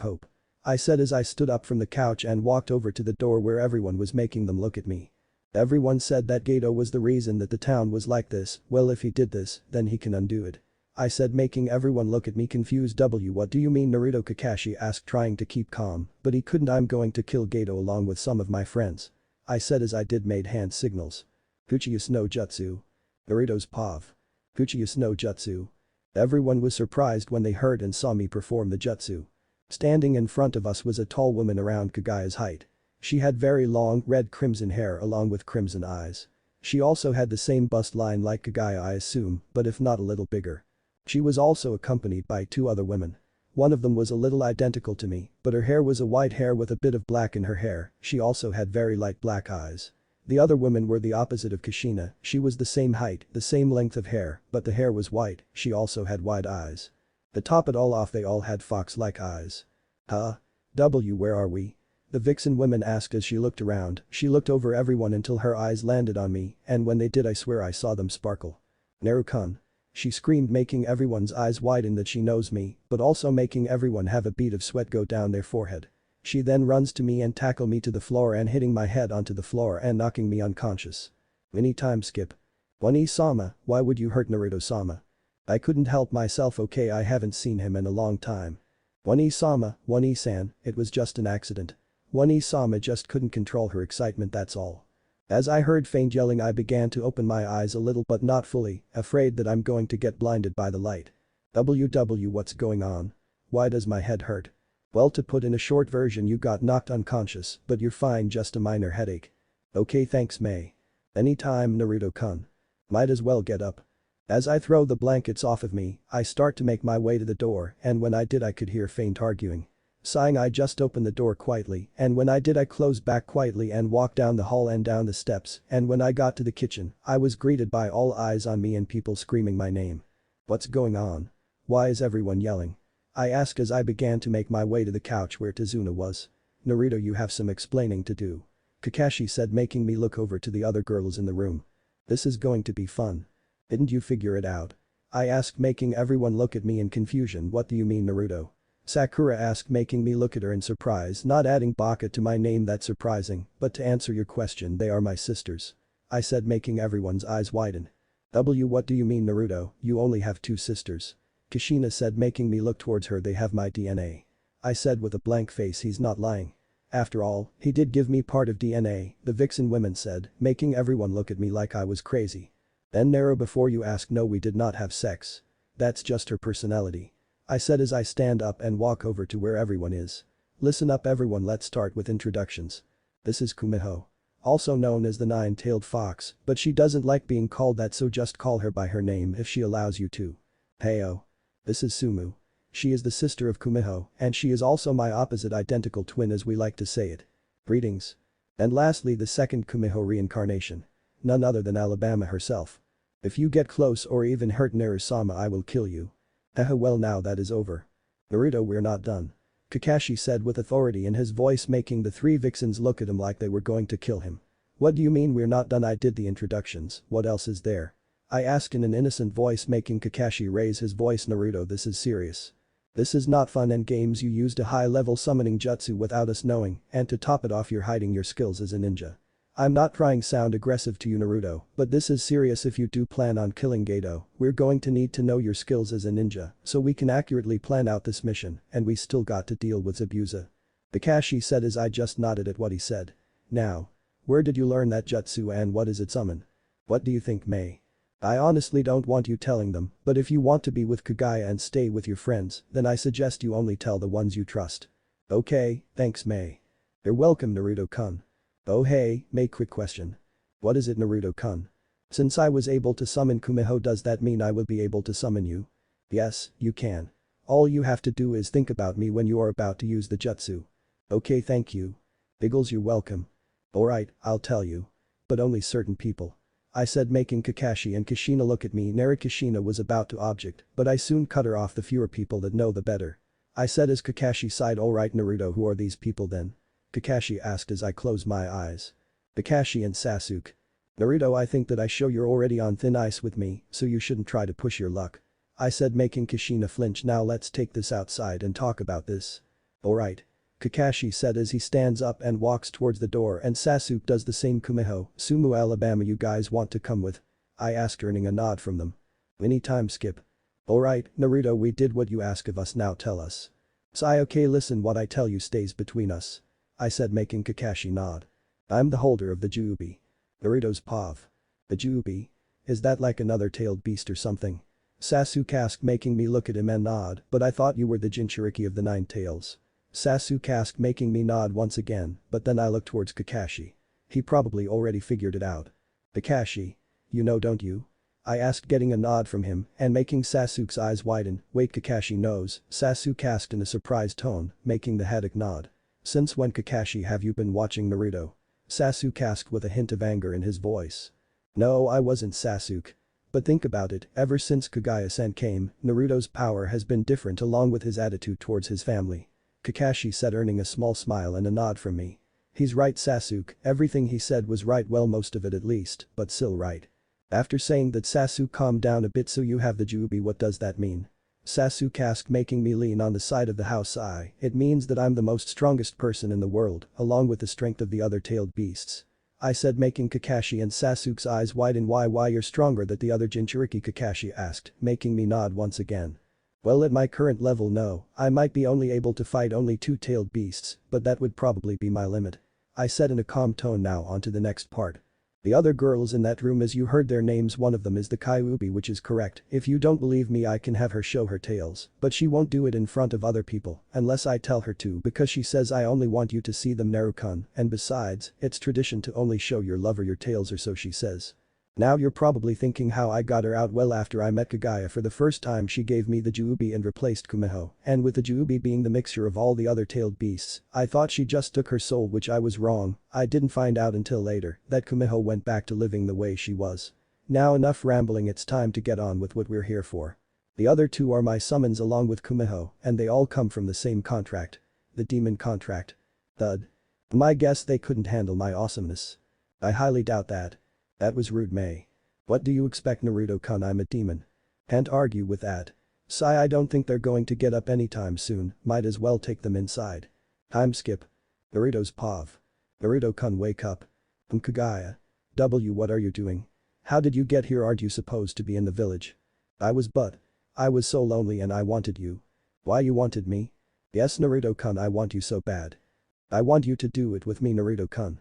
hope. I said as I stood up from the couch and walked over to the door where everyone was, making them look at me. Everyone said that Gato was the reason that the town was like this. Well, if he did this, then he can undo it. I said, making everyone look at me confused. What do you mean, Naruto? Kakashi asked, trying to keep calm, but he couldn't. I'm going to kill Gato along with some of my friends. I said as I made hand signals. Fuchiyus no Jutsu. Naruto's POV. Fuchiyus no Jutsu. Everyone was surprised when they heard and saw me perform the jutsu. Standing in front of us was a tall woman around Kaguya's height. She had very long, red crimson hair along with crimson eyes. She also had the same bust line like Kaguya, I assume, but if not a little bigger. She was also accompanied by two other women. One of them was a little identical to me, but her hair was a white hair with a bit of black in her hair. She also had very light black eyes. The other women were the opposite of Kushina. She was the same height, the same length of hair, but the hair was white. She also had wide eyes. To top it all off, they all had fox-like eyes. Huh? Where are we? The vixen woman asked as she looked around. She looked over everyone until her eyes landed on me, and when they did, I swear I saw them sparkle. Naru-kun. She screamed, making everyone's eyes widen, that she knows me, but also making everyone have a bead of sweat go down their forehead. She then runs to me and tackle me to the floor and hitting my head onto the floor and knocking me unconscious. Any time skip. Wani-sama, why would you hurt Naruto-sama? I couldn't help myself, okay, I haven't seen him in a long time. Wani-sama, Wani-san, it was just an accident. Wani-sama just couldn't control her excitement, that's all. As I heard faint yelling, I began to open my eyes a little but not fully, afraid that I'm going to get blinded by the light. What's going on? Why does my head hurt? Well, to put in a short version, you got knocked unconscious, but you're fine, just a minor headache. Okay, thanks, Mei. Anytime, Naruto-kun. Might as well get up. As I throw the blankets off of me, I start to make my way to the door and when I did I could hear faint arguing. Sighing I just opened the door quietly and when I did I closed back quietly and walked down the hall and down the steps and when I got to the kitchen, I was greeted by all eyes on me and people screaming my name. What's going on? Why is everyone yelling? I asked as I began to make my way to the couch where Tazuna was. Naruto, you have some explaining to do. Kakashi said, making me look over to the other girls in the room. This is going to be fun. Didn't you figure it out? I asked, making everyone look at me in confusion. What do you mean, Naruto? Sakura asked, making me look at her in surprise, not adding baka to my name. That's surprising, but to answer your question, they are my sisters. I said, making everyone's eyes widen. What do you mean, Naruto? You only have 2 sisters. Kushina said, making me look towards her. They have my DNA. I said with a blank face, he's not lying. After all, he did give me part of DNA, the Vixen women said, making everyone look at me like I was crazy. Then Nero, before you ask, no, we did not have sex. That's just her personality. I said as I stand up and walk over to where everyone is. Listen up everyone, let's start with introductions. This is Kumiho. Also known as the 9-tailed fox, but she doesn't like being called that, so just call her by her name if she allows you to. Heyo. This is Sumu. She is the sister of Kumiho and she is also my opposite identical twin as we like to say it. Greetings. And lastly, the second Kumiho reincarnation. None other than Alabama herself. If you get close or even hurt Naru-sama, I will kill you. Haha, well now that is over. Naruto, we're not done. Kakashi said with authority in his voice, making the 3 vixens look at him like they were going to kill him. What do you mean we're not done? I did the introductions, what else is there? I asked in an innocent voice, making Kakashi raise his voice. Naruto, this is serious. This is not fun and games. You used a high-level summoning jutsu without us knowing, and to top it off you're hiding your skills as a ninja. I'm not trying sound aggressive to you, Naruto, but this is serious. If you do plan on killing Gato, we're going to need to know your skills as a ninja so we can accurately plan out this mission, and we still got to deal with Zabuza. Kakashi said as I just nodded at what he said. Now. Where did you learn that jutsu and what is it summon? What do you think, Mei? I honestly don't want you telling them, but if you want to be with Kaguya and stay with your friends, then I suggest you only tell the ones you trust. Okay, thanks Mei. You're welcome, Naruto-kun. Oh hey, Mei, quick question. What is it, Naruto-kun? Since I was able to summon Kumiho, does that mean I will be able to summon you? Yes, you can. All you have to do is think about me when you are about to use the jutsu. Okay, thank you. Biggles, you're welcome. Alright, I'll tell you. But only certain people. I said, making Kakashi and Kushina look at me. Kushina was about to object, but I soon cut her off. The fewer people that know the better. I said as Kakashi sighed. Alright Naruto, who are these people then? Kakashi asked as I closed my eyes. Kakashi and Sasuke. Naruto, I think that I show you're already on thin ice with me, so you shouldn't try to push your luck. I said, making Kushina flinch. Now let's take this outside and talk about this. Alright. Kakashi said as he stands up and walks towards the door, and Sasuke does the same. Kumiho, Sumu, Alabama, you guys want to come with? I asked, earning a nod from them. Any time skip. Alright, Naruto, we did what you asked of us, now tell us. Sai, okay, listen, what I tell you stays between us. I said, making Kakashi nod. I'm the holder of the Jubi. Naruto's pav. The Jubi? Is that like another tailed beast or something? Sasuke asked, making me look at him and nod, but I thought you were the Jinchuriki of the 9 tails. Sasuke asked, making me nod once again, but then I looked towards Kakashi. He probably already figured it out. Kakashi. You know, don't you? I asked, getting a nod from him and making Sasuke's eyes widen. Wait, Kakashi knows, Sasuke asked in a surprised tone, making the headache nod. Since when, Kakashi, have you been watching Naruto? Sasuke asked with a hint of anger in his voice. No, I wasn't, Sasuke. But think about it, ever since Kaguya-san came, Naruto's power has been different along with his attitude towards his family. Kakashi said, earning a small smile and a nod from me. He's right, Sasuke, everything he said was right, well, most of it at least, but still right. After saying that, Sasuke calmed down a bit. So you have the Jubi, what does that mean? Sasuke asked, making me lean on the side of the house. It means that I'm the most strongest person in the world, along with the strength of the other tailed beasts. I said, making Kakashi and Sasuke's eyes widen. Why you're stronger than the other Jinchuriki? Kakashi asked, making me nod once again. Well, at my current level, no, I might be only able to fight only 2-tailed beasts, but that would probably be my limit. I said in a calm tone. Now on to the next part. The other girls in that room, as you heard their names, one of them is the Kyuubi, which is correct. If you don't believe me, I can have her show her tails, but she won't do it in front of other people unless I tell her to, because she says I only want you to see them, Naru-kun, and besides, it's tradition to only show your lover your tails, or so she says. Now you're probably thinking how I got her out. Well, after I met Kaguya for the first time, she gave me the Juubi and replaced Kumiho, and with the Juubi being the mixture of all the other tailed beasts, I thought she just took her soul, which I was wrong. I didn't find out until later that Kumiho went back to living the way she was. Now enough rambling, it's time to get on with what we're here for. The other two are my summons along with Kumiho, and they all come from the same contract. The demon contract. Thud. My guess they couldn't handle my awesomeness. I highly doubt that. That was rude, May. What do you expect, Naruto-kun? I'm a demon. Can't argue with that. Sigh, I don't think they're going to get up anytime soon, might as well take them inside. Time skip. Naruto's pav. Naruto-kun, wake up. Kaguya. What are you doing? How did you get here? Aren't you supposed to be in the village? I was so lonely and I wanted you. Why you wanted me? Yes, Naruto-kun, I want you so bad. I want you to do it with me, Naruto-kun.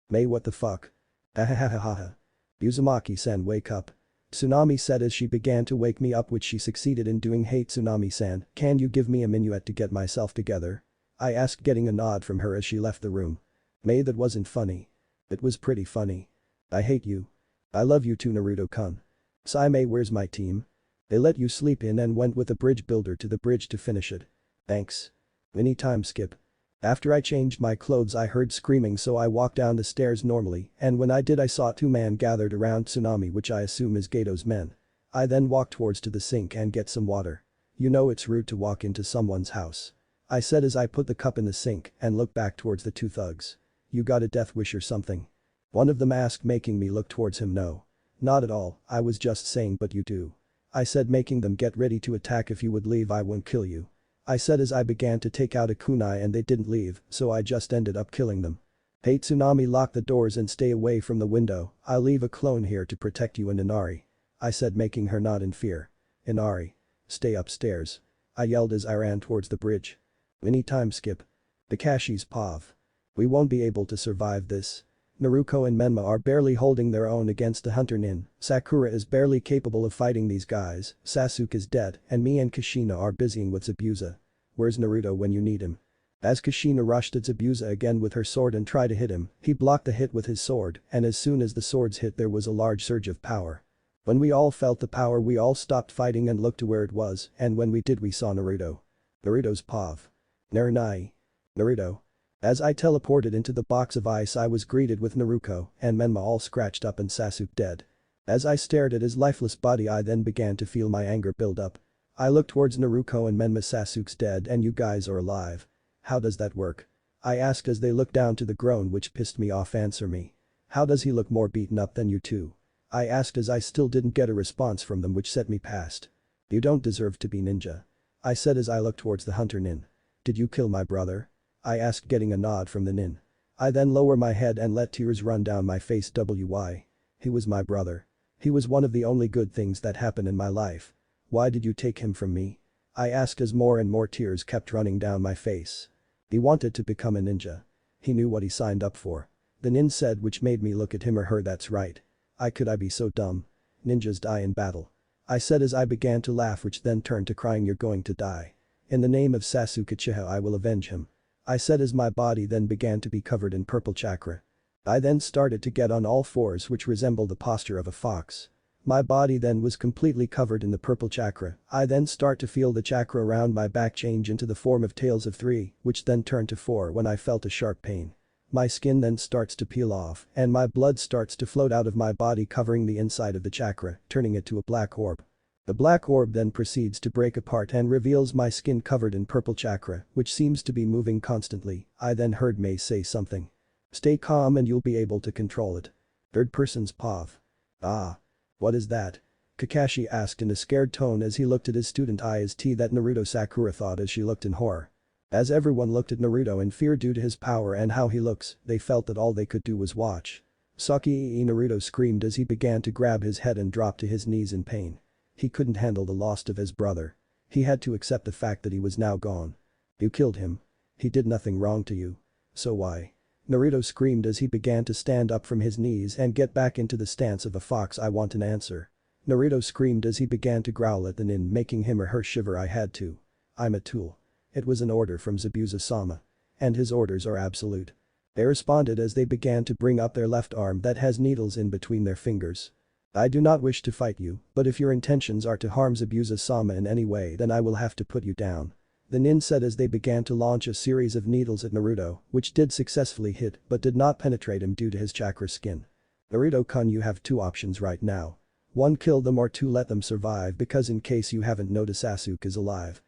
May, what the fuck? Ahahahaha. Uzumaki-san, wake up. Tsunami said as she began to wake me up, which she succeeded in doing. Hey Tsunami-san, can you give me a minuet to get myself together? I asked, getting a nod from her as she left the room. May, that wasn't funny. It was pretty funny. I hate you. I love you too, Naruto-kun. Sigh, May, where's my team? They let you sleep in and went with a bridge builder to the bridge to finish it. Thanks. Any time skip. After I changed my clothes, I heard screaming, so I walked down the stairs normally, and when I did, I saw two men gathered around Tsunami, which I assume is Gato's men. I then walked towards to the sink and get some water. You know it's rude to walk into someone's house. I said as I put the cup in the sink and looked back towards the two thugs. You got a death wish or something? One of them asked, making me look towards him. No. Not at all, I was just saying, but you do. I said, making them get ready to attack. If you would leave, I won't kill you. I said as I began to take out a kunai, and they didn't leave, so I just ended up killing them. Hey Tsunami, lock the doors and stay away from the window. I'll leave a clone here to protect you and Inari. I said, making her nod in fear. Inari. Stay upstairs. I yelled as I ran towards the bridge. Any time skip. Kakashi's pav. We won't be able to survive this. Naruto and Menma are barely holding their own against the Hunter Nin. Sakura is barely capable of fighting these guys. Sasuke is dead, and me and Kushina are busying with Zabuza. Where's Naruto when you need him? As Kushina rushed at Zabuza again with her sword and tried to hit him, he blocked the hit with his sword, and as soon as the swords hit, there was a large surge of power. When we all felt the power, we all stopped fighting and looked to where it was, and when we did, we saw Naruto. Naruto's pav. Naranai. Naruto. As I teleported into the box of ice, I was greeted with Naruto and Menma all scratched up and Sasuke dead. As I stared at his lifeless body, I then began to feel my anger build up. I looked towards Naruto and Menma. Sasuke's dead and you guys are alive. How does that work? I asked as they looked down to the groan, which pissed me off. Answer me. How does he look more beaten up than you two? I asked as I still didn't get a response from them, which set me past. You don't deserve to be ninja. I said as I looked towards the Hunter Nin. Did you kill my brother? I asked, getting a nod from the Nin. I then lower my head and let tears run down my face. Why? He was my brother. He was one of the only good things that happened in my life. Why did you take him from me? I asked as more and more tears kept running down my face. He wanted to become a ninja. He knew what he signed up for. The Nin said, which made me look at him or her. That's right. Could I be so dumb? Ninjas die in battle. I said as I began to laugh, which then turned to crying. You're going to die. In the name of Sasuke Uchiha, I will avenge him. I said as my body then began to be covered in purple chakra. I then started to get on all fours, which resembled the posture of a fox. My body then was completely covered in the purple chakra. I then start to feel the chakra around my back change into the form of tails of 3, which then turned to 4 when I felt a sharp pain. My skin then starts to peel off and my blood starts to float out of my body, covering the inside of the chakra, turning it to a black orb. The black orb then proceeds to break apart and reveals my skin covered in purple chakra, which seems to be moving constantly. I then heard May say something. Stay calm and you'll be able to control it. Third person's pav. Ah. What is that? Kakashi asked in a scared tone as he looked at his student IST that Naruto. Sakura thought as she looked in horror. As everyone looked at Naruto in fear due to his power and how he looks, they felt that all they could do was watch. Saki Naruto screamed as he began to grab his head and dropped to his knees in pain. He couldn't handle the loss of his brother. He had to accept the fact that he was now gone. You killed him. He did nothing wrong to you. So why? Naruto screamed as he began to stand up from his knees and get back into the stance of a fox. I want an answer. Naruto screamed as he began to growl at the Nin, making him or her shiver. I had to. I'm a tool. It was an order from Zabuza-sama. And his orders are absolute. They responded as they began to bring up their left arm that has needles in between their fingers. I do not wish to fight you, but if your intentions are to harm Zabuza-sama in any way then I will have to put you down. The nin said as they began to launch a series of needles at Naruto, which did successfully hit but did not penetrate him due to his chakra skin. Naruto-kun, you have two options right now. 1. Kill them, or 2. Let them survive, because in case you haven't noticed, Sasuke is alive.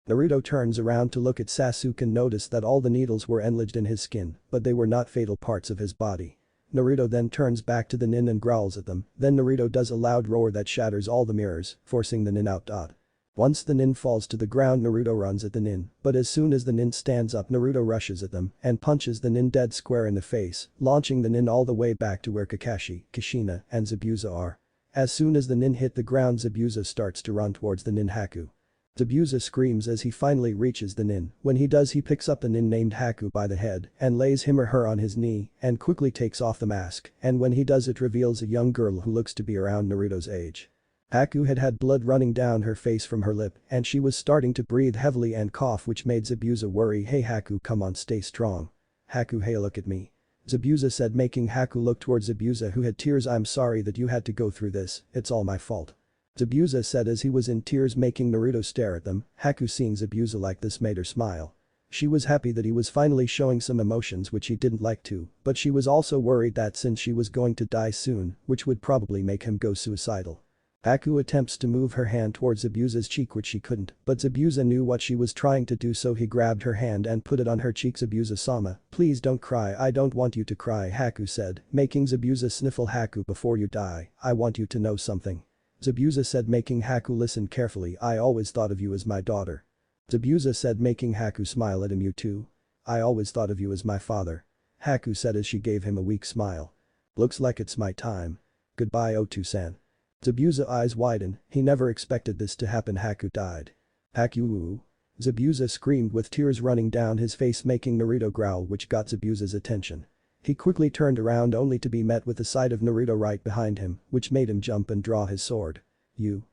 Naruto turns around to look at Sasuke and noticed that all the needles were enlodged in his skin, but they were not fatal parts of his body. Naruto then turns back to the nin and growls at them, then Naruto does a loud roar that shatters all the mirrors, forcing the nin out. Once the nin falls to the ground, Naruto runs at the nin, but as soon as the nin stands up, Naruto rushes at them and punches the nin dead square in the face, launching the nin all the way back to where Kakashi, Kushina, and Zabuza are. As soon as the nin hit the ground, Zabuza starts to run towards the nin Haku. Zabuza screams as he finally reaches the nin. When he does, he picks up the nin named Haku by the head and lays him or her on his knee and quickly takes off the mask, and when he does, it reveals a young girl who looks to be around Naruto's age. Haku had had blood running down her face from her lip and she was starting to breathe heavily and cough, which made Zabuza worry. Hey Haku, come on, stay strong. Haku, hey, look at me. Zabuza said, making Haku look towards Zabuza, who had tears. I'm sorry that you had to go through this, it's all my fault. Zabuza said as he was in tears, making Naruto stare at them. Haku, seeing Zabuza like this, made her smile. She was happy that he was finally showing some emotions, which he didn't like to, but she was also worried that since she was going to die soon, which would probably make him go suicidal. Haku attempts to move her hand towards Zabuza's cheek, which she couldn't, but Zabuza knew what she was trying to do, so he grabbed her hand and put it on her cheek. Zabuza-sama, please don't cry, I don't want you to cry, Haku said, making Zabuza sniffle. Haku, before you die, I want you to know something. Zabuza said, making Haku listen carefully. I always thought of you as my daughter. Zabuza said, making Haku smile at him. You too? I always thought of you as my father. Haku said as she gave him a weak smile. Looks like it's my time. Goodbye, Otu-san. Zabuza's eyes widen, he never expected this to happen. Haku died. Haku. Zabuza screamed with tears running down his face, making Naruto growl, which got Zabuza's attention. He quickly turned around only to be met with the sight of Naruto right behind him, which made him jump and draw his sword. You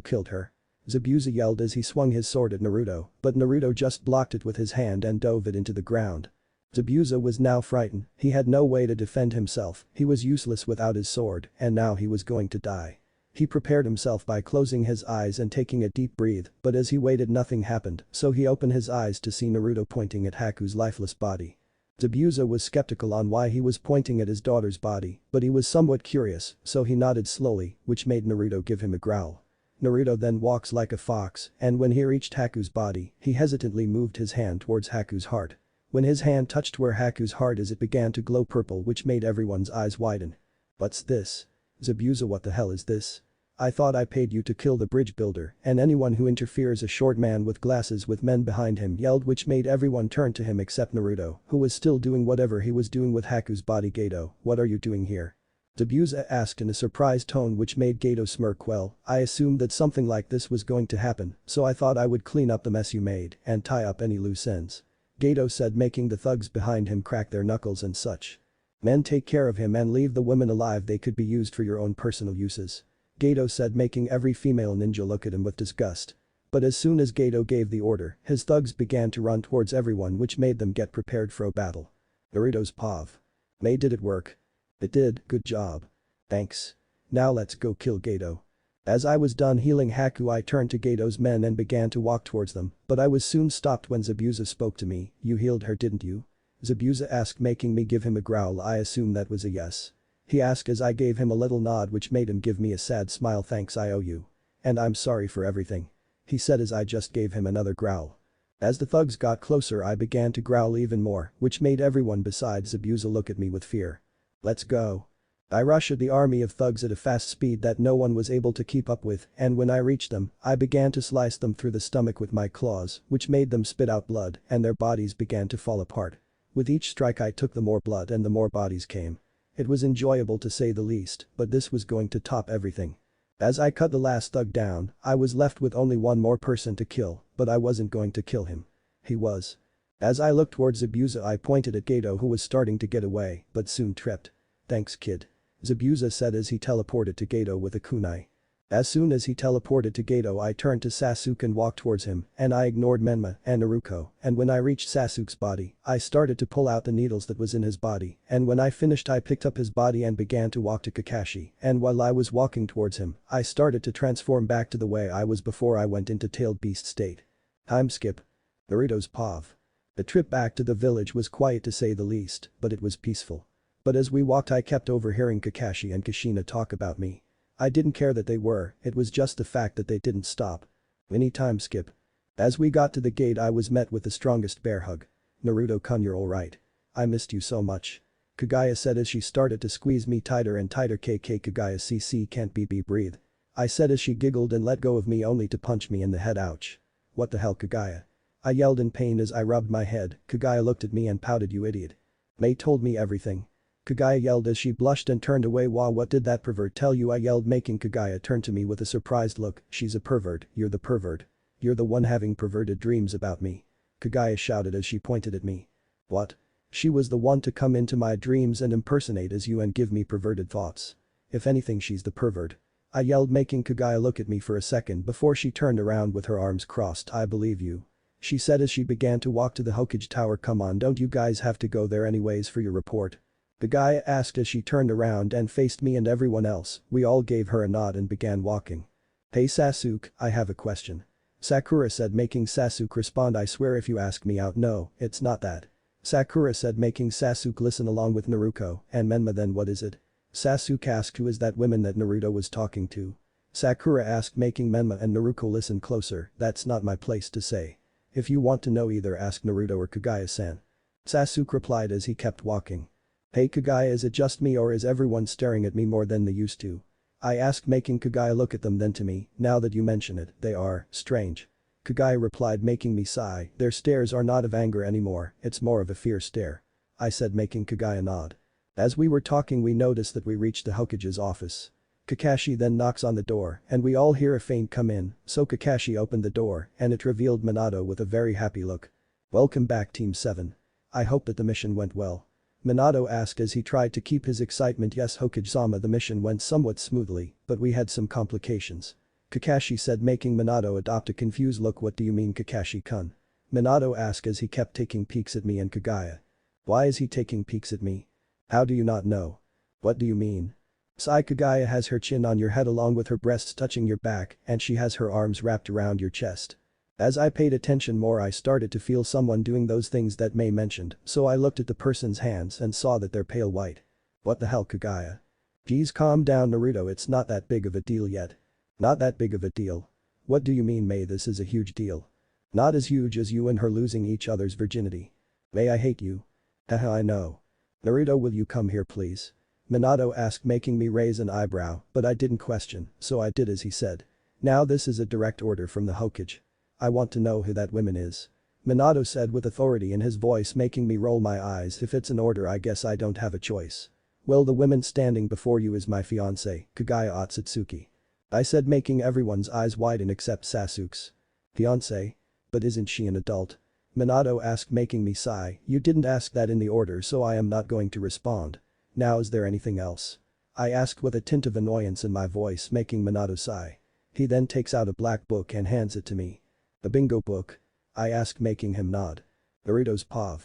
killed her. Zabuza yelled as he swung his sword at Naruto, but Naruto just blocked it with his hand and dove it into the ground. Zabuza was now frightened, he had no way to defend himself, he was useless without his sword, and now he was going to die. He prepared himself by closing his eyes and taking a deep breath, but as he waited nothing happened, so he opened his eyes to see Naruto pointing at Haku's lifeless body. Zabuza was skeptical on why he was pointing at his daughter's body, but he was somewhat curious, so he nodded slowly, which made Naruto give him a growl. Naruto then walks like a fox, and when he reached Haku's body, he hesitantly moved his hand towards Haku's heart. When his hand touched where Haku's heart is, it began to glow purple, which made everyone's eyes widen. What's this? Zabuza, what the hell is this? I thought I paid you to kill the bridge builder, and anyone who interferes. A short man with glasses with men behind him yelled, which made everyone turn to him except Naruto, who was still doing whatever he was doing with Haku's body. Gato, what are you doing here? Zabuza asked in a surprised tone, which made Gato smirk. Well, I assumed that something like this was going to happen, so I thought I would clean up the mess you made and tie up any loose ends. Gato said, making the thugs behind him crack their knuckles and such. Men, take care of him and leave the women alive, they could be used for your own personal uses. Gato said, making every female ninja look at him with disgust. But as soon as Gato gave the order, his thugs began to run towards everyone, which made them get prepared for a battle. Naruto's POV. May, did it work? It did, good job. Thanks. Now let's go kill Gato. As I was done healing Haku, I turned to Gato's men and began to walk towards them, but I was soon stopped when Zabuza spoke to me. You healed her, didn't you? Zabuza asked, making me give him a growl. I assume that was a yes. He asked as I gave him a little nod, which made him give me a sad smile. Thanks, I owe you. And I'm sorry for everything. He said as I just gave him another growl. As the thugs got closer, I began to growl even more, which made everyone besides Zabuza look at me with fear. Let's go. I rushed at the army of thugs at a fast speed that no one was able to keep up with, and when I reached them, I began to slice them through the stomach with my claws, which made them spit out blood, and their bodies began to fall apart. With each strike I took, the more blood and the more bodies came. It was enjoyable to say the least, but this was going to top everything. As I cut the last thug down, I was left with only one more person to kill, but I wasn't going to kill him. He was. As I looked towards Zabuza, I pointed at Gato, who was starting to get away, but soon tripped. Thanks, kid. Zabuza said as he teleported to Gato with a kunai. As soon as he teleported to Gato, I turned to Sasuke and walked towards him, and I ignored Menma and Naruto, and when I reached Sasuke's body, I started to pull out the needles that was in his body, and when I finished I picked up his body and began to walk to Kakashi, and while I was walking towards him, I started to transform back to the way I was before I went into tailed beast state. Time skip. Naruto's POV. The trip back to the village was quiet to say the least, but it was peaceful. But as we walked I kept overhearing Kakashi and Kushina talk about me. I didn't care that they were, it was just the fact that they didn't stop. Any time skip. As we got to the gate I was met with the strongest bear hug. Naruto-kun, you're alright. I missed you so much. Kaguya said as she started to squeeze me tighter and tighter. Kaguya CC can't be breathe. I said as she giggled and let go of me only to punch me in the head. Ouch. What the hell, Kaguya? I yelled in pain as I rubbed my head. Kaguya looked at me and pouted. You idiot. May told me everything. Kaguya yelled as she blushed and turned away. Wow, what did that pervert tell you? I yelled, making Kaguya turn to me with a surprised look. She's a pervert, you're the pervert. You're the one having perverted dreams about me. Kaguya shouted as she pointed at me. What? She was the one to come into my dreams and impersonate as you and give me perverted thoughts. If anything, she's the pervert. I yelled, making Kaguya look at me for a second before she turned around with her arms crossed. I believe you. She said as she began to walk to the Hokage Tower. Come on, don't you guys have to go there anyways for your report? Kaguya asked as she turned around and faced me and everyone else. We all gave her a nod and began walking. Hey Sasuke, I have a question. Sakura said, making Sasuke respond. I swear if you ask me out, no, it's not that. Sakura said, making Sasuke listen along with Naruto and Menma. Then what is it? Sasuke asked. Who is that woman that Naruto was talking to? Sakura asked, making Menma and Naruto listen closer. That's not my place to say. If you want to know, either ask Naruto or Kaguya-san. Sasuke replied as he kept walking. Hey Kaguya, is it just me or is everyone staring at me more than they used to? I asked, making Kaguya look at them. Then to me, now that you mention it, they are strange. Kaguya replied, making me sigh. Their stares are not of anger anymore, it's more of a fear stare. I said, making Kaguya nod. As we were talking we noticed that we reached the Hokage's office. Kakashi then knocks on the door and we all hear a faint come in, so Kakashi opened the door and it revealed Minato with a very happy look. Welcome back Team 7. I hope that the mission went well. Minato asked as he tried to keep his excitement. Yes Hokage-sama, the mission went somewhat smoothly, but we had some complications. Kakashi said, making Minato adopt a confused look. What do you mean Kakashi-kun? Minato asked as he kept taking peeks at me and Kaguya. Why is he taking peeks at me? How do you not know? What do you mean? Sai, Kaguya has her chin on your head along with her breasts touching your back and she has her arms wrapped around your chest. As I paid attention more I started to feel someone doing those things that May mentioned, so I looked at the person's hands and saw that they're pale white. What the hell, Kaguya? Geez, calm down Naruto, it's not that big of a deal yet. Not that big of a deal? What do you mean May? This is a huge deal. Not as huge as you and her losing each other's virginity. May, I hate you. Haha, I know. Naruto, will you come here please? Minato asked, making me raise an eyebrow, but I didn't question, so I did as he said. Now this is a direct order from the Hokage. I want to know who that woman is. Minato said with authority in his voice, making me roll my eyes. If it's an order I guess I don't have a choice. Well, the woman standing before you is my fiancé, Kaguya Otsutsuki. I said, making everyone's eyes widen except Sasuke's. Fiancé? But isn't she an adult? Minato asked, making me sigh. You didn't ask that in the order so I am not going to respond. Now is there anything else? I asked with a tint of annoyance in my voice, making Minato sigh. He then takes out a black book and hands it to me. A bingo book? I asked, making him nod. Naruto's POV.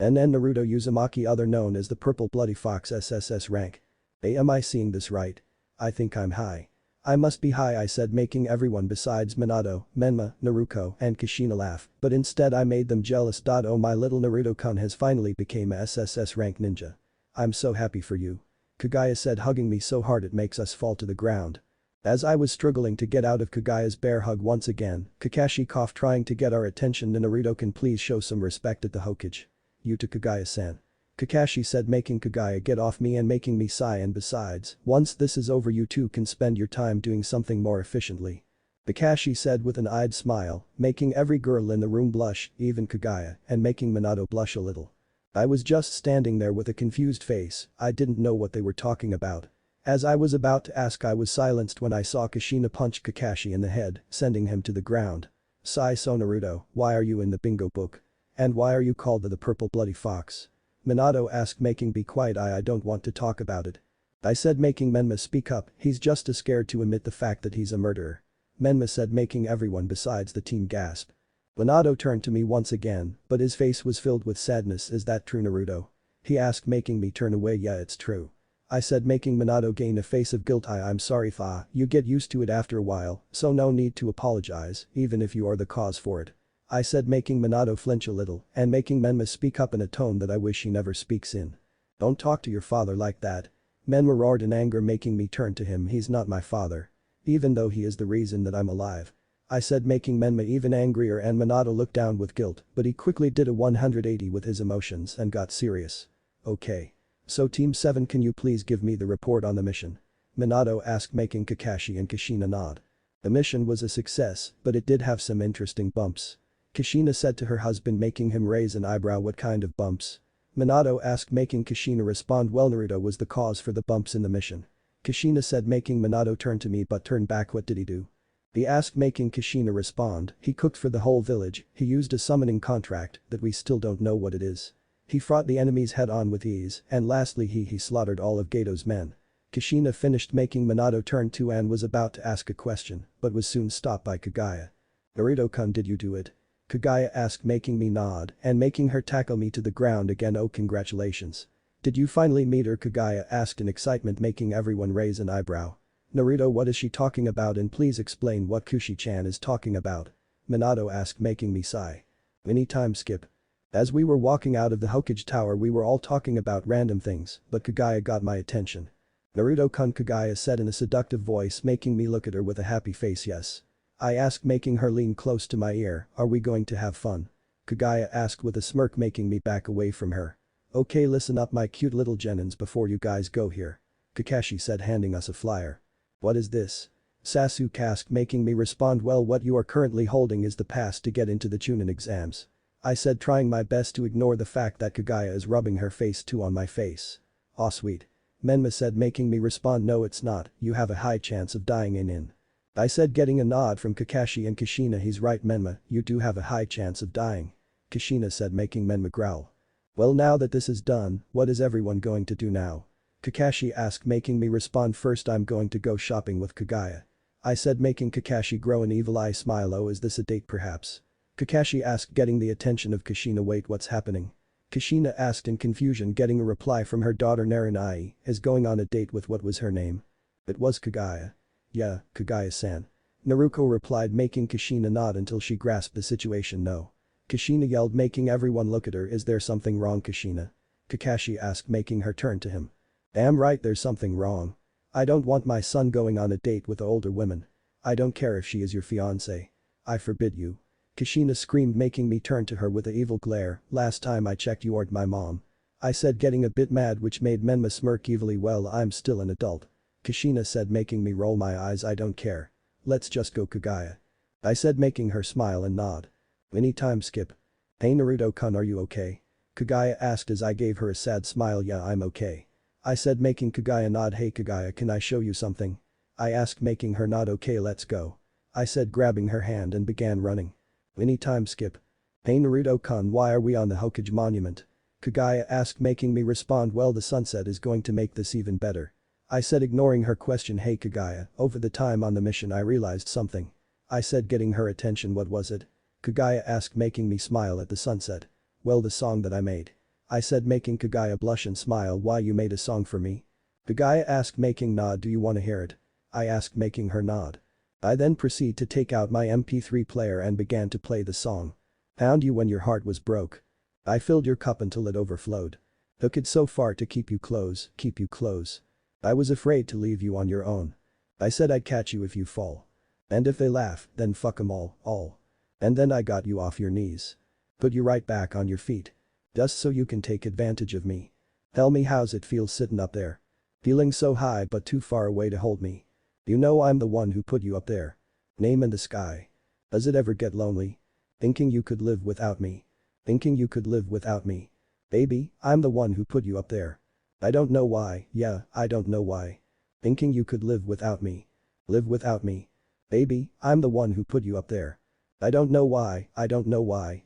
NN Naruto Uzumaki, other known as the Purple Bloody Fox, SSS rank. Hey, am I seeing this right? I think I'm high. I must be high, I said, making everyone besides Minato, Menma, Naruto and Kushina laugh, but instead I made them jealous. Oh, my little Naruto-kun has finally became a SSS rank ninja. I'm so happy for you. Kaguya said, hugging me so hard it makes us fall to the ground. As I was struggling to get out of Kaguya's bear hug once again, Kakashi coughed, trying to get our attention. Naruto, can please show some respect at the Hokage. You to Kaguya-san. Kakashi said, making Kaguya get off me and making me sigh. And besides, once this is over you two can spend your time doing something more efficiently. Kakashi said with an eyed smile, making every girl in the room blush, even Kaguya, and making Minato blush a little. I was just standing there with a confused face, I didn't know what they were talking about. As I was about to ask I was silenced when I saw Kushina punch Kakashi in the head, sending him to the ground. Sigh, so Naruto, why are you in the bingo book? And why are you called the Purple Bloody Fox? Minato asked, making be quiet. I don't want to talk about it. I said, making Menma speak up, he's just as scared to admit the fact that he's a murderer. Menma said, making everyone besides the team gasp. Minato turned to me once again, but his face was filled with sadness. Is that true, Naruto? He asked, making me turn away. Yeah, it's true. I said, making Minato gain a face of guilt. I'm sorry Fa, you get used to it after a while, so no need to apologize, even if you are the cause for it. I said, making Minato flinch a little and making Menma speak up in a tone that I wish he never speaks in. Don't talk to your father like that. Menma roared in anger, making me turn to him. He's not my father. Even though he is the reason that I'm alive. I said, making Menma even angrier, and Minato looked down with guilt, but he quickly did a 180 with his emotions and got serious. Okay. So Team 7, can you please give me the report on the mission? Minato asked, making Kakashi and Kushina nod. The mission was a success, but it did have some interesting bumps. Kushina said to her husband, making him raise an eyebrow. What kind of bumps? Minato asked, making Kushina respond, well, Naruto was the cause for the bumps in the mission. Kushina said, making Minato turn to me but turned back. What did he do? He asked, making Kushina respond, he cooked for the whole village, he used a summoning contract that we still don't know what it is. He fought the enemies head on with ease, and lastly he slaughtered all of Gato's men. Kushina finished, making Minato turn to and was about to ask a question, but was soon stopped by Kaguya. Naruto-kun, did you do it? Kaguya asked, making me nod and making her tackle me to the ground again. Oh, congratulations. Did you finally meet her? Kaguya asked in excitement, making everyone raise an eyebrow. Naruto, what is she talking about, and please explain what Kushi-chan is talking about? Minato asked, making me sigh. Any time skip. As we were walking out of the Hokage Tower, we were all talking about random things, but Kaguya got my attention. Naruto-kun, Kaguya said in a seductive voice, making me look at her with a happy face. Yes. I asked, making her lean close to my ear, are we going to have fun? Kaguya asked with a smirk, making me back away from her. Okay, listen up my cute little genins before you guys go here. Kakashi said, handing us a flyer. What is this? Sasuke asked, making me respond, well, what you are currently holding is the pass to get into the Chunin exams. I said, trying my best to ignore the fact that Kaguya is rubbing her face too on my face. Aw, sweet. Menma said, making me respond, no it's not, you have a high chance of dying in. I said, getting a nod from Kakashi and Kushina. He's right Menma, you do have a high chance of dying. Kushina said, making Menma growl. Well, now that this is done, what is everyone going to do now? Kakashi asked, making me respond, first I'm going to go shopping with Kaguya. I said, making Kakashi grow an evil eye smile. Oh, is this a date perhaps? Kakashi asked, getting the attention of Kushina. Wait, what's happening? Kushina asked in confusion, getting a reply from her daughter Naranai, is going on a date with what was her name? It was Kaguya. Yeah, Kaguya-san. Naruto replied, making Kushina nod until she grasped the situation. No. Kushina yelled, making everyone look at her. Is there something wrong, Kushina? Kakashi asked, making her turn to him. Damn right, there's something wrong. I don't want my son going on a date with older women. I don't care if she is your fiancé. I forbid you. Kushina screamed, making me turn to her with an evil glare. Last time I checked you aren't my mom. I said, getting a bit mad, which made Menma smirk evilly. Well, I'm still an adult. Kushina said, making me roll my eyes. I don't care. Let's just go, Kaguya. I said, making her smile and nod. Any time skip. Hey Naruto-kun, are you okay? Kaguya asked as I gave her a sad smile. Yeah, I'm okay. I said, making Kaguya nod. Hey Kaguya, can I show you something? I asked, making her nod. Okay, let's go. I said, grabbing her hand and began running. Any time skip. Hey Naruto-kun, why are we on the Hokage monument? Kaguya asked, making me respond, well, the sunset is going to make this even better. I said, ignoring her question. Hey Kaguya, over the time on the mission I realized something. I said, getting her attention. What was it? Kaguya asked, making me smile at the sunset. Well, the song that I made. I said, making Kaguya blush and smile. Why, you made a song for me? Kaguya asked, making nod. Do you want to hear it? I asked, making her nod. I then proceed to take out my MP3 player and began to play the song. Found you when your heart was broke. I filled your cup until it overflowed. Took it so far to keep you close, keep you close. I was afraid to leave you on your own. I said I'd catch you if you fall. And if they laugh, then fuck 'em all. And then I got you off your knees. Put you right back on your feet. Just so you can take advantage of me. Tell me how's it feel sitting up there? Feeling so high but too far away to hold me. You know I'm the one who put you up there. Name in the sky. Does it ever get lonely? Thinking you could live without me. Thinking you could live without me. Baby, I'm the one who put you up there. I don't know why, yeah, I don't know why. Thinking you could live without me. Live without me. Baby, I'm the one who put you up there. I don't know why,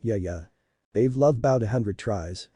yeah. They've loved about 100 tries.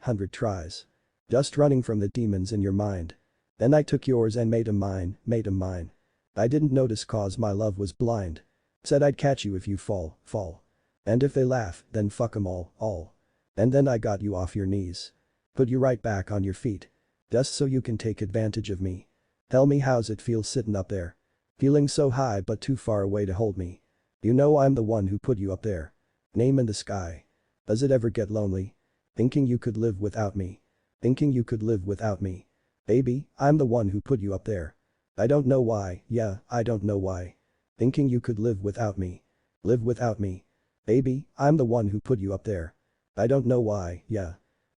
Just running from the demons in your mind. Then I took yours and made 'em mine, made 'em mine. I didn't notice cause my love was blind. Said I'd catch you if you fall, fall. And if they laugh, then fuck 'em all. And then I got you off your knees. Put you right back on your feet. Just so you can take advantage of me. Tell me how's it feel sitting up there? Feeling so high but too far away to hold me. You know I'm the one who put you up there. Name in the sky. Does it ever get lonely? Thinking you could live without me. Thinking you could live without me. Baby, I'm the one who put you up there. I don't know why, yeah, I don't know why. Thinking you could live without me. Live without me. Baby, I'm the one who put you up there. I don't know why, yeah.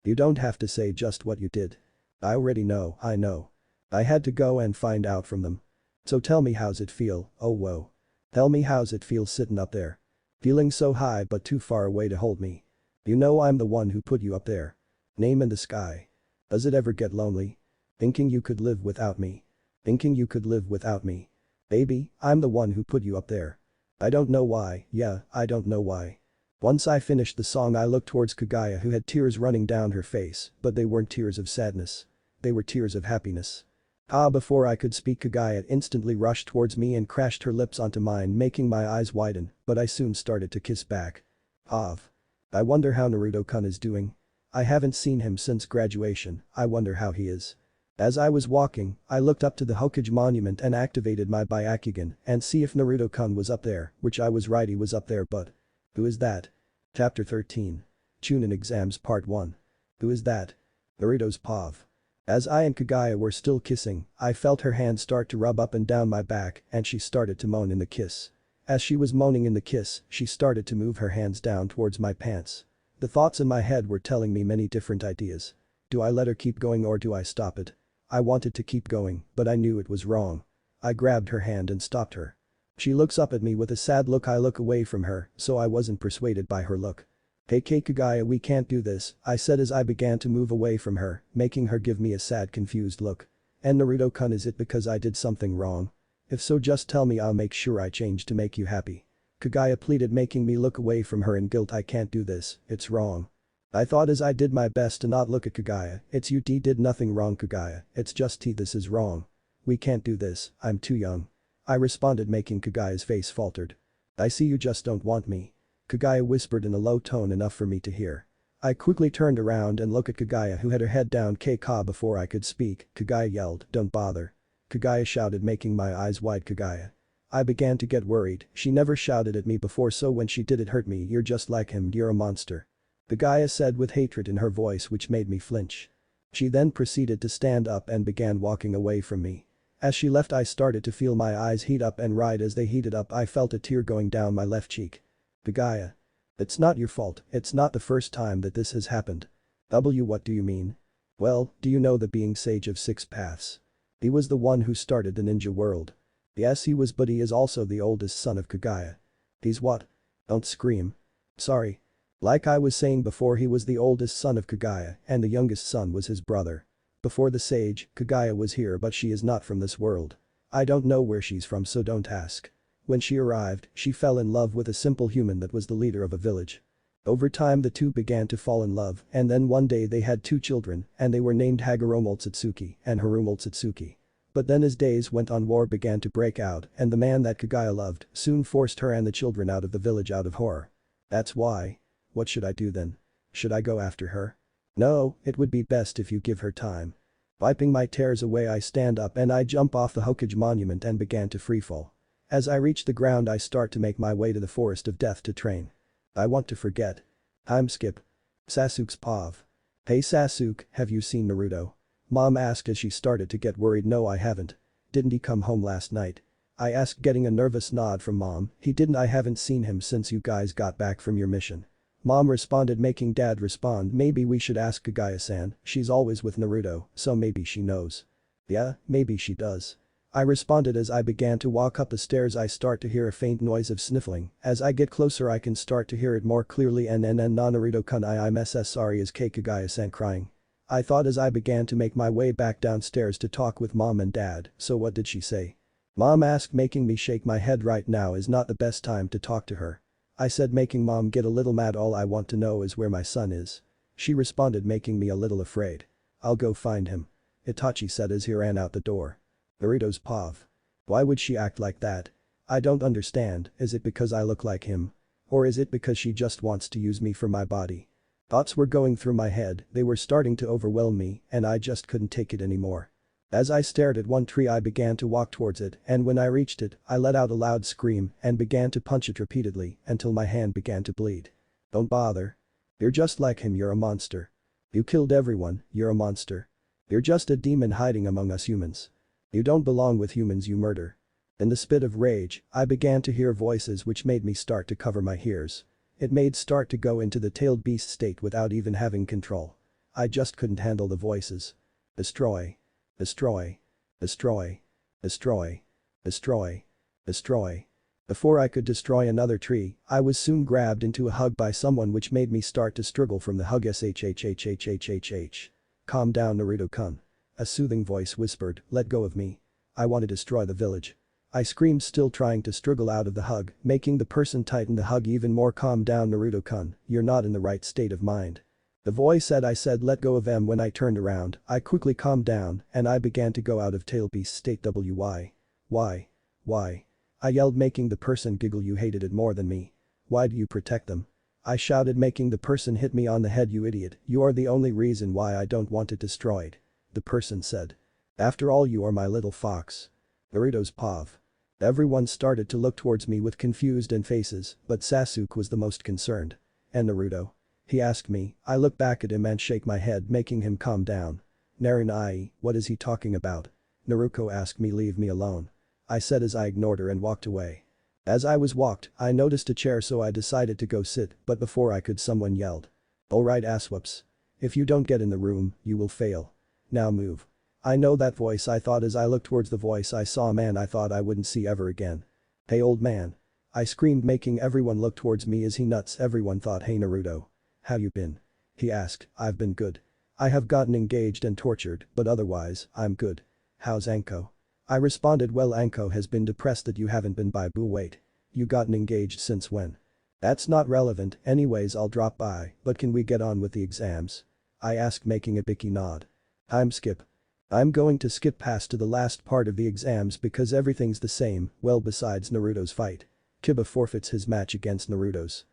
You don't have to say just what you did. I already know, I know. I had to go and find out from them. So tell me how's it feel, oh whoa. Tell me how's it feel sitting up there. Feeling so high but too far away to hold me. You know I'm the one who put you up there. Name in the sky. Does it ever get lonely? Thinking you could live without me. Thinking you could live without me. Baby, I'm the one who put you up there. I don't know why, yeah, I don't know why. Once I finished the song I looked towards Kaguya who had tears running down her face, but they weren't tears of sadness. They were tears of happiness. Before I could speak Kaguya instantly rushed towards me and crashed her lips onto mine making my eyes widen, but I soon started to kiss back. I wonder how Naruto-kun is doing. I haven't seen him since graduation, I wonder how he is. As I was walking, I looked up to the Hokage monument and activated my Byakugan and see if Naruto-kun was up there, which I was right he was up there but. Who is that? Chapter 13. Chunin Exams Part 1. Who is that? Naruto's Pav. As I and Kaguya were still kissing, I felt her hand start to rub up and down my back and she started to moan in the kiss. As she was moaning in the kiss, she started to move her hands down towards my pants. The thoughts in my head were telling me many different ideas. Do I let her keep going or do I stop it? I wanted to keep going, but I knew it was wrong. I grabbed her hand and stopped her. She looks up at me with a sad look. I look away from her, so I wasn't persuaded by her look. Hey Kaguya, we can't do this, I said as I began to move away from her, making her give me a sad confused look. And Naruto-kun, is it because I did something wrong? If so just tell me, I'll make sure I change to make you happy. Kaguya pleaded, making me look away from her in guilt. I can't do this, it's wrong. I thought as I did my best to not look at Kaguya. It's you did nothing wrong Kaguya, it's just this is wrong. We can't do this, I'm too young. I responded, making Kaguya's face faltered. I see you just don't want me. Kaguya whispered in a low tone enough for me to hear. I quickly turned around and looked at Kaguya who had her head down. Before I could speak, Kaguya yelled, don't bother. Kaguya shouted, making my eyes wide. Kaguya. I began to get worried, she never shouted at me before, so when she did it hurt me. You're just like him, you're a monster. Kaguya said with hatred in her voice, which made me flinch. She then proceeded to stand up and began walking away from me. As she left I started to feel my eyes heat up, and right as they heated up I felt a tear going down my left cheek. Kaguya. It's not your fault, it's not the first time that this has happened. What do you mean? Well, do you know the being sage of 6 paths? He was the one who started the ninja world. Yes he was, but he is also the oldest son of Kaguya. He's what? Don't scream. Sorry. Like I was saying before, he was the oldest son of Kaguya and the youngest son was his brother. Before the sage, Kaguya was here, but she is not from this world. I don't know where she's from, so don't ask. When she arrived, she fell in love with a simple human that was the leader of a village. Over time the two began to fall in love, and then one day they had 2 children and they were named Hagoromo Tsutsuki and Harumo Tsutsuki. But then as days went on, war began to break out and the man that Kaguya loved soon forced her and the children out of the village out of horror. That's why. What should I do then? Should I go after her? No, it would be best if you give her time. Wiping my tears away I stand up and I jump off the Hokage monument and began to freefall. As I reach the ground I start to make my way to the forest of death to train. I want to forget. Time skip. Sasuke's Pav. Hey Sasuke, have you seen Naruto? Mom asked as she started to get worried. No I haven't. Didn't he come home last night? I asked, getting a nervous nod from Mom. He didn't, I haven't seen him since you guys got back from your mission. Mom responded, making Dad respond, maybe we should ask Kaguya-san, she's always with Naruto, so maybe she knows. Yeah, maybe she does. I responded. As I began to walk up the stairs I start to hear a faint noise of sniffling. As I get closer I can start to hear it more clearly. Na Naruto-kun, I'm sorry, is Kaguya-san crying? I thought as I began to make my way back downstairs to talk with Mom and Dad. So what did she say? Mom asked, making me shake my head. Right now is not the best time to talk to her. I said, making Mom get a little mad. All I want to know is where my son is. She responded, making me a little afraid. I'll go find him. Itachi said as he ran out the door. Naruto's pav. Why would she act like that? I don't understand, is it because I look like him? Or is it because she just wants to use me for my body? Thoughts were going through my head, they were starting to overwhelm me and I just couldn't take it anymore. As I stared at one tree I began to walk towards it and when I reached it, I let out a loud scream and began to punch it repeatedly until my hand began to bleed. Don't bother. You're just like him, you're a monster. You killed everyone, you're a monster. You're just a demon hiding among us humans. You don't belong with humans, you murder. In the spit of rage, I began to hear voices which made me start to cover my ears. It made start to go into the tailed beast state without even having control. I just couldn't handle the voices. Destroy. Destroy. Destroy. Destroy. Destroy. Destroy. Before I could destroy another tree, I was soon grabbed into a hug by someone which made me start to struggle from the hug. Shhhhhhhh. Calm down, Naruto-kun. A soothing voice whispered, let go of me. I want to destroy the village. I screamed, still trying to struggle out of the hug, making the person tighten the hug even more. Calm down, Naruto-kun, you're not in the right state of mind. The voice said. I said let go of him. When I turned around, I quickly calmed down and I began to go out of tail beast state. Why? Why? Why? I yelled, making the person giggle. You hated it more than me. Why do you protect them? I shouted, making the person hit me on the head. You idiot, you are the only reason why I don't want it destroyed. The person said. After all, you are my little fox. Naruto's pav. Everyone started to look towards me with confused faces, but Sasuke was the most concerned. And Naruto? He asked me. I looked back at him and shake my head, making him calm down. Narinai, what is he talking about? Naruto asked me, leave me alone. I said as I ignored her and walked away. As I was walked, I noticed a chair, so I decided to go sit, but before I could, someone yelled. Alright, asswhoops. If you don't get in the room, you will fail. Now move. I know that voice, I thought as I looked towards the voice. I saw a man I thought I wouldn't see ever again. Hey old man. I screamed, making everyone look towards me. Is he nuts? Everyone thought. Hey Naruto. How you been? He asked. I've been good. I have gotten engaged and tortured, but otherwise, I'm good. How's Anko? I responded, well, Anko has been depressed that you haven't been by. Boo, wait. You gotten engaged since when? That's not relevant, anyways I'll drop by, but can we get on with the exams? I asked, making a bicky nod. I'm going to skip past to the last part of the exams because everything's the same, well besides Naruto's fight. Kiba forfeits his match against Naruto's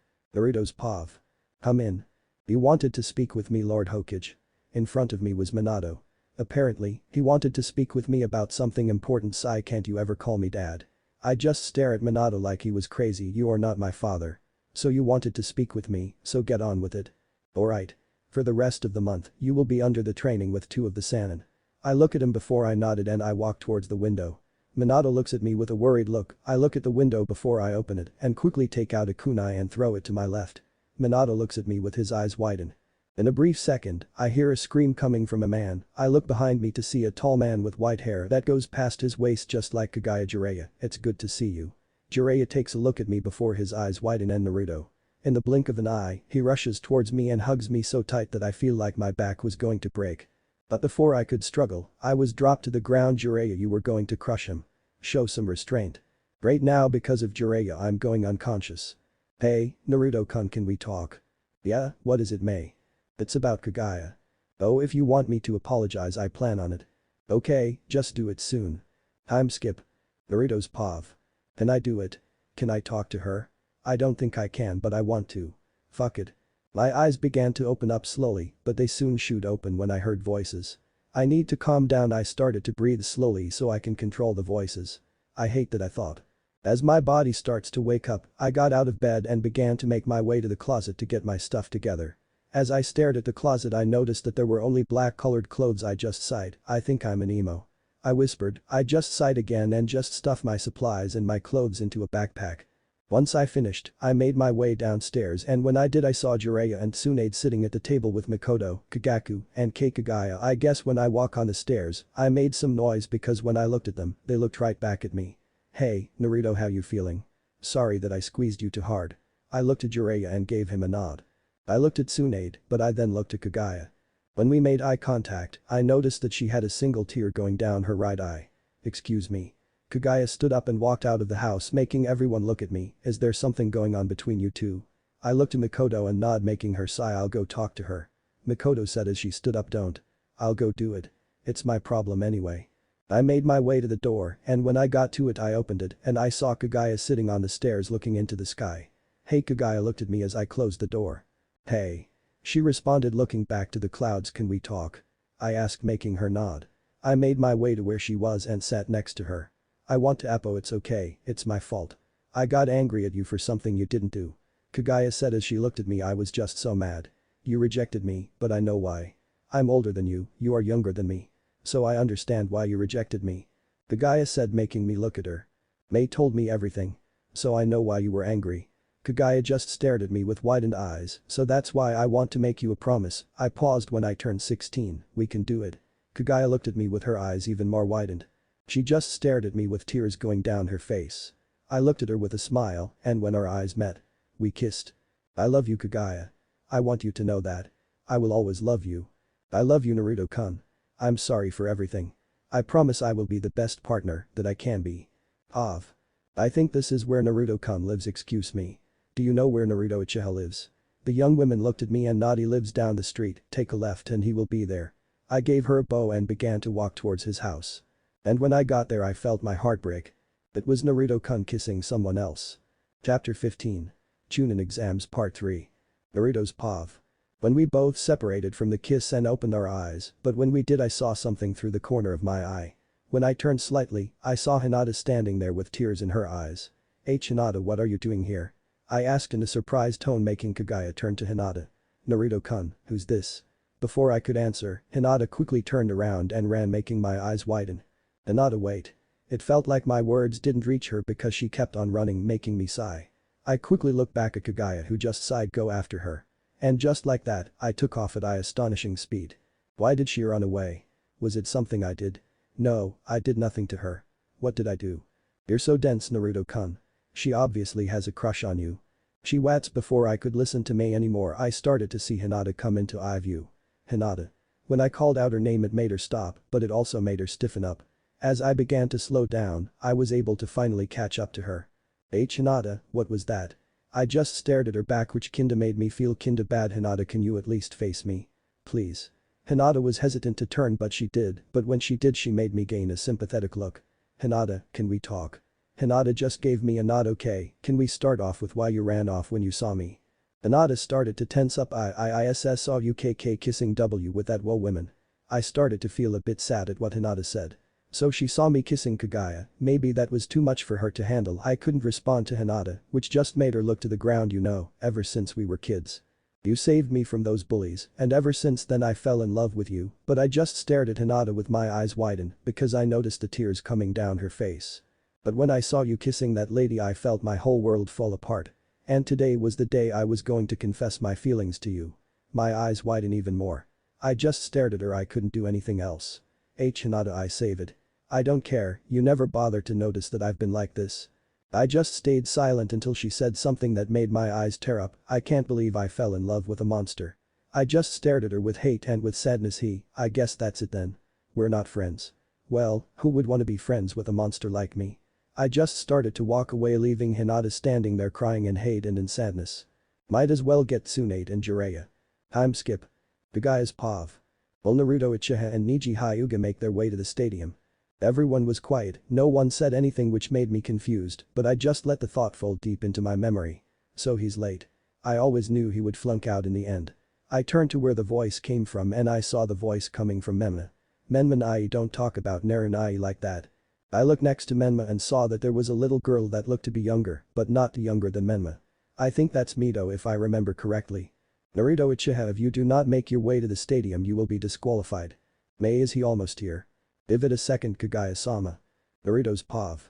pav. Come in. You wanted to speak with me, Lord Hokage. In front of me was Minato. Apparently, he wanted to speak with me about something important. Sai, can't you ever call me dad? I just stare at Minato like he was crazy. You are not my father. So you wanted to speak with me, so get on with it. Alright. For the rest of the month, you will be under the training with 2 of the Sannin. I look at him before I nodded and I walk towards the window. Minato looks at me with a worried look. I look at the window before I open it and quickly take out a kunai and throw it to my left. Minato looks at me with his eyes widen. In a brief second, I hear a scream coming from a man. I look behind me to see a tall man with white hair that goes past his waist, just like Kaguya. Jiraiya, it's good to see you. Jiraiya takes a look at me before his eyes widen. And Naruto. In the blink of an eye, he rushes towards me and hugs me so tight that I feel like my back was going to break. But before I could struggle, I was dropped to the ground. Jiraiya, you were going to crush him. Show some restraint. Right now, because of Jiraiya, I'm going unconscious. Hey, Naruto-kun, can we talk? Yeah, what is it, May? It's about Kaguya. Oh, if you want me to apologize, I plan on it. Okay, just do it soon. Time skip. Naruto's pav. Can I do it? Can I talk to her? I don't think I can, but I want to. Fuck it. My eyes began to open up slowly, but they soon shoot open when I heard voices. I need to calm down. I started to breathe slowly so I can control the voices. I hate that, I thought. As my body starts to wake up, I got out of bed and began to make my way to the closet to get my stuff together. As I stared at the closet, I noticed that there were only black colored clothes. I just sighed. I think I'm an emo. I whispered. I just sighed again and just stuffed my supplies and my clothes into a backpack. Once I finished, I made my way downstairs, and when I did, I saw Jiraiya and Tsunade sitting at the table with Mikoto, Kagaku, and Kaguya. I guess when I walk on the stairs, I made some noise because when I looked at them, they looked right back at me. Hey, Naruto, how you feeling? Sorry that I squeezed you too hard. I looked at Jiraiya and gave him a nod. I looked at Tsunade, but I then looked at Kaguya. When we made eye contact, I noticed that she had a single tear going down her right eye. Excuse me. Kaguya stood up and walked out of the house, making everyone look at me. Is there something going on between you two? I looked at Mikoto and nod, making her sigh. I'll go talk to her. Mikoto said as she stood up. Don't. I'll go do it. It's my problem anyway. I made my way to the door and when I got to it I opened it and I saw Kaguya sitting on the stairs looking into the sky. Hey, Kaguya looked at me as I closed the door. Hey. She responded looking back to the clouds. Can we talk? I asked making her nod. I made my way to where she was and sat next to her. I want to Apo. It's okay, it's my fault. I got angry at you for something you didn't do. Kaguya said as she looked at me. I was just so mad. You rejected me, but I know why. I'm older than you are younger than me. So I understand why you rejected me. Kaguya said making me look at her. May told me everything. So I know why you were angry. Kaguya just stared at me with widened eyes. So that's why I want to make you a promise. I paused when I turned 16, we can do it. Kaguya looked at me with her eyes even more widened. She just stared at me with tears going down her face. I looked at her with a smile and when our eyes met. We kissed. I love you, Kaguya. I want you to know that. I will always love you. I love you, Naruto-kun. I'm sorry for everything. I promise I will be the best partner that I can be. I think this is where Naruto-kun lives. Excuse me. Do you know where Naruto Uchiha lives? The young woman looked at me and nodded. He lives down the street, take a left and he will be there. I gave her a bow and began to walk towards his house. And when I got there I felt my heart break. It was Naruto-kun kissing someone else. Chapter 15. Chunin Exams Part 3. Naruto's POV. When we both separated from the kiss and opened our eyes, but when we did I saw something through the corner of my eye. When I turned slightly, I saw Hinata standing there with tears in her eyes. Hinata, what are you doing here? I asked in a surprised tone making Kaguya turn to Hinata. Naruto-kun, who's this? Before I could answer, Hinata quickly turned around and ran making my eyes widen. Hinata, wait. It felt like my words didn't reach her because she kept on running making me sigh. I quickly looked back at Kaguya who just sighed go after her. And just like that, I took off at astonishing speed. Why did she run away? Was it something I did? No, I did nothing to her. What did I do? You're so dense, Naruto-kun. She obviously has a crush on you. She wats. Before I could listen to May anymore I started to see Hinata come into eye view. Hinata. When I called out her name it made her stop but it also made her stiffen up. As I began to slow down, I was able to finally catch up to her. Hinata, what was that? I just stared at her back which kinda made me feel kinda bad. Hinata, can you at least face me? Please. Hinata was hesitant to turn but she did, but when she did she made me gain a sympathetic look. Hinata, can we talk? Hinata just gave me a nod. Okay, can we start off with why you ran off when you saw me? Hinata started to tense up. I saw you kissing W with that woman. I started to feel a bit sad at what Hinata said. So she saw me kissing Kaguya, maybe that was too much for her to handle. I couldn't respond to Hinata, which just made her look to the ground. Ever since we were kids. You saved me from those bullies, and ever since then I fell in love with you, but I just stared at Hinata with my eyes widened because I noticed the tears coming down her face. But when I saw you kissing that lady I felt my whole world fall apart. And today was the day I was going to confess my feelings to you. My eyes widened even more. I just stared at her. I couldn't do anything else. Hinata, I save it. I don't care, you never bother to notice that I've been like this. I just stayed silent until she said something that made my eyes tear up. I can't believe I fell in love with a monster. I just stared at her with hate and with sadness. I guess that's it then. We're not friends. Well, who would want to be friends with a monster like me? I just started to walk away leaving Hinata standing there crying in hate and in sadness. Might as well get Tsunade and Jiraiya. Time skip. Kaguya's POV. Will Naruto Uchiha and Neji Hyuga make their way to the stadium? Everyone was quiet, no one said anything which made me confused, but I just let the thought fold deep into my memory. So he's late. I always knew he would flunk out in the end. I turned to where the voice came from and I saw the voice coming from Menma. Menma, don't talk about Naruto like that. I looked next to Menma and saw that there was a little girl that looked to be younger, but not younger than Menma. I think that's Mito if I remember correctly. Naruto Uchiha, if you do not make your way to the stadium you will be disqualified. May, is he almost here? Give it a second, Kaguya-sama. Naruto's POV.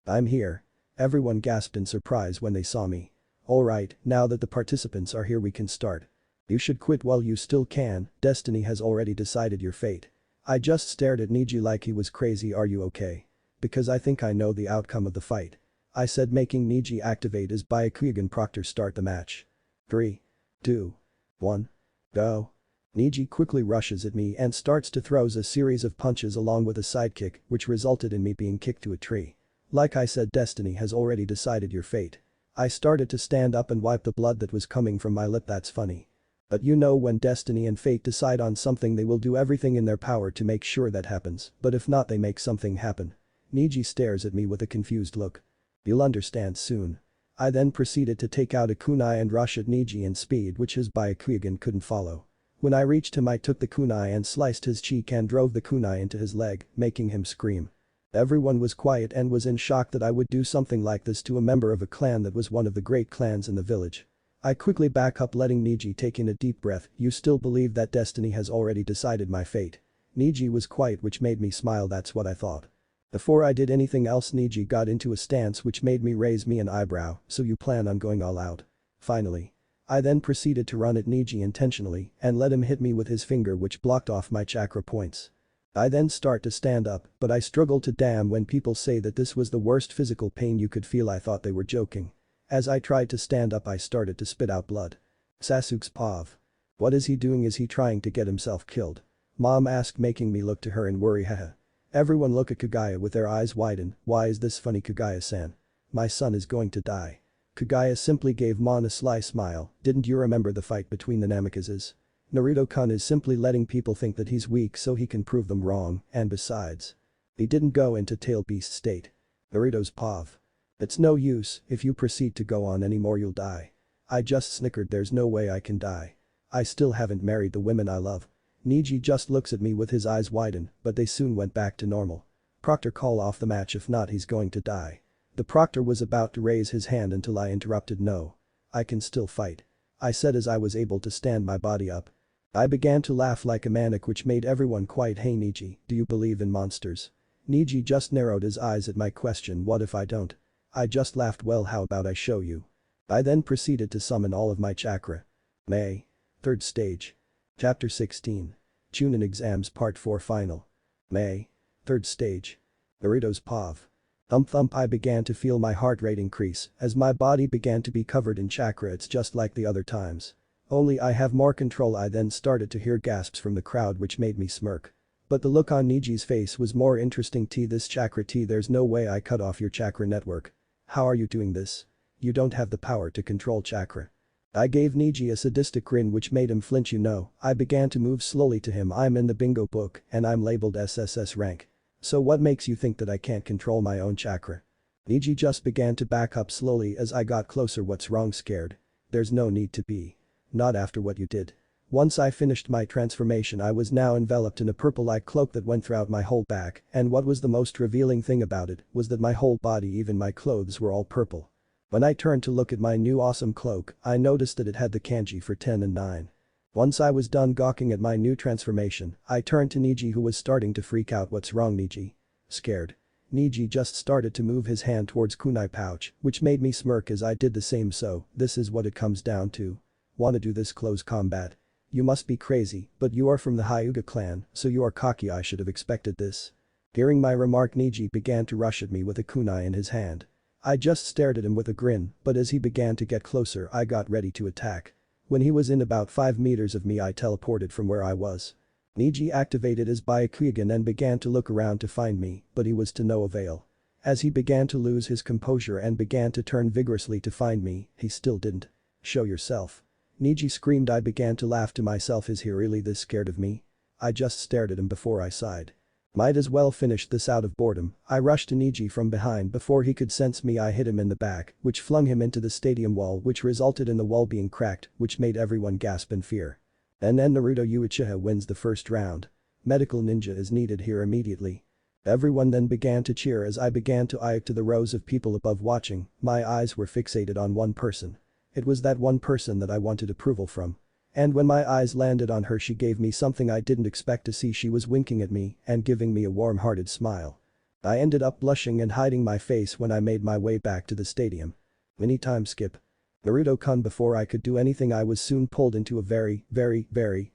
I'm here. Everyone gasped in surprise when they saw me. Alright, now that the participants are here we can start. You should quit while you still can, destiny has already decided your fate. I just stared at Neji like he was crazy. Are you okay? Because I think I know the outcome of the fight. I said making Neji activate his Byakugan Proctor start the match. 3, 2, 1, go. Neji quickly rushes at me and starts to throws a series of punches along with a sidekick which resulted in me being kicked to a tree. Like I said, destiny has already decided your fate. I started to stand up and wipe the blood that was coming from my lip. That's funny. But you know when destiny and fate decide on something they will do everything in their power to make sure that happens, but if not they make something happen. Neji stares at me with a confused look. You'll understand soon. I then proceeded to take out a kunai and rush at Neji in speed which his Byakugan couldn't follow. When I reached him I took the kunai and sliced his cheek and drove the kunai into his leg, making him scream. Everyone was quiet and was in shock that I would do something like this to a member of a clan that was one of the great clans in the village. I quickly back up letting Neji take in a deep breath. You still believe that destiny has already decided my fate? Neji was quiet which made me smile, that's what I thought. Before I did anything else Neji got into a stance which made me raise an eyebrow, so you plan on going all out? Finally. I then proceeded to run at Neji intentionally and let him hit me with his finger which blocked off my chakra points. I then start to stand up, but I struggle to damn when people say that this was the worst physical pain you could feel. I thought they were joking. As I tried to stand up I started to spit out blood. Sasuke's pav. What is he doing? Is he trying to get himself killed? Mom asked, making me look to her in worry. Haha. Everyone look at Kaguya with their eyes widen. Why is this funny, Kaguya-san? My son is going to die. Kaguya simply gave Mon a sly smile. Didn't you remember the fight between the Namikazes? Naruto-kun is simply letting people think that he's weak so he can prove them wrong, and besides. He didn't go into tail beast state. Naruto's pav. It's no use, if you proceed to go on anymore you'll die. I just snickered, there's no way I can die. I still haven't married the women I love. Neji just looks at me with his eyes widen, but they soon went back to normal. Proctor, call off the match, if not he's going to die. The proctor was about to raise his hand until I interrupted. No. I can still fight. I said as I was able to stand my body up. I began to laugh like a maniac which made everyone quiet. Hey Neji, do you believe in monsters? Neji just narrowed his eyes at my question. What if I don't? I just laughed. Well, how about I show you? I then proceeded to summon all of my chakra. May. 3rd stage. Chapter 16. Chunin exams part 4 final. May. 3rd stage. Naruto's pav. Thump thump. I began to feel my heart rate increase as my body began to be covered in chakra. It's just like the other times. Only I have more control. I then started to hear gasps from the crowd which made me smirk. But the look on Neji's face was more interesting. This chakra there's no way I cut off your chakra network. How are you doing this? You don't have the power to control chakra. I gave Neji a sadistic grin which made him flinch. You know, I began to move slowly to him. I'm in the bingo book and I'm labeled SSS rank. So what makes you think that I can't control my own chakra? Neji just began to back up slowly as I got closer. What's wrong? Scared? There's no need to be. Not after what you did. Once I finished my transformation I was now enveloped in a purple-like cloak that went throughout my whole back, and what was the most revealing thing about it was that my whole body, even my clothes, were all purple. When I turned to look at my new awesome cloak, I noticed that it had the kanji for 10 and 9. Once I was done gawking at my new transformation, I turned to Neji who was starting to freak out. What's wrong, Neji? Scared? Neji just started to move his hand towards kunai pouch, which made me smirk as I did the same. So, this is what it comes down to. Wanna do this close combat? You must be crazy, but you are from the Hyuga clan, so you are cocky. I should have expected this. Hearing my remark, Neji began to rush at me with a kunai in his hand. I just stared at him with a grin, but as he began to get closer I got ready to attack. When he was in about 5 meters of me I teleported from where I was. Neji activated his Byakugan and began to look around to find me, but he was to no avail. As he began to lose his composure and began to turn vigorously to find me, he still didn't. Show yourself. Neji screamed. I began to laugh to myself. Is he really this scared of me? I just stared at him before I sighed. Might as well finish this out of boredom. I rushed to Neji from behind before he could sense me. I hit him in the back, which flung him into the stadium wall, which resulted in the wall being cracked, which made everyone gasp in fear. And then Naruto Uchiha wins the first round. Medical ninja is needed here immediately. Everyone then began to cheer as I began to eye to the rows of people above watching. My eyes were fixated on one person. It was that one person that I wanted approval from. And when my eyes landed on her she gave me something I didn't expect to see. She was winking at me and giving me a warm-hearted smile. I ended up blushing and hiding my face when I made my way back to the stadium. Mini time skip. Naruto-kun, before I could do anything I was soon pulled into a very,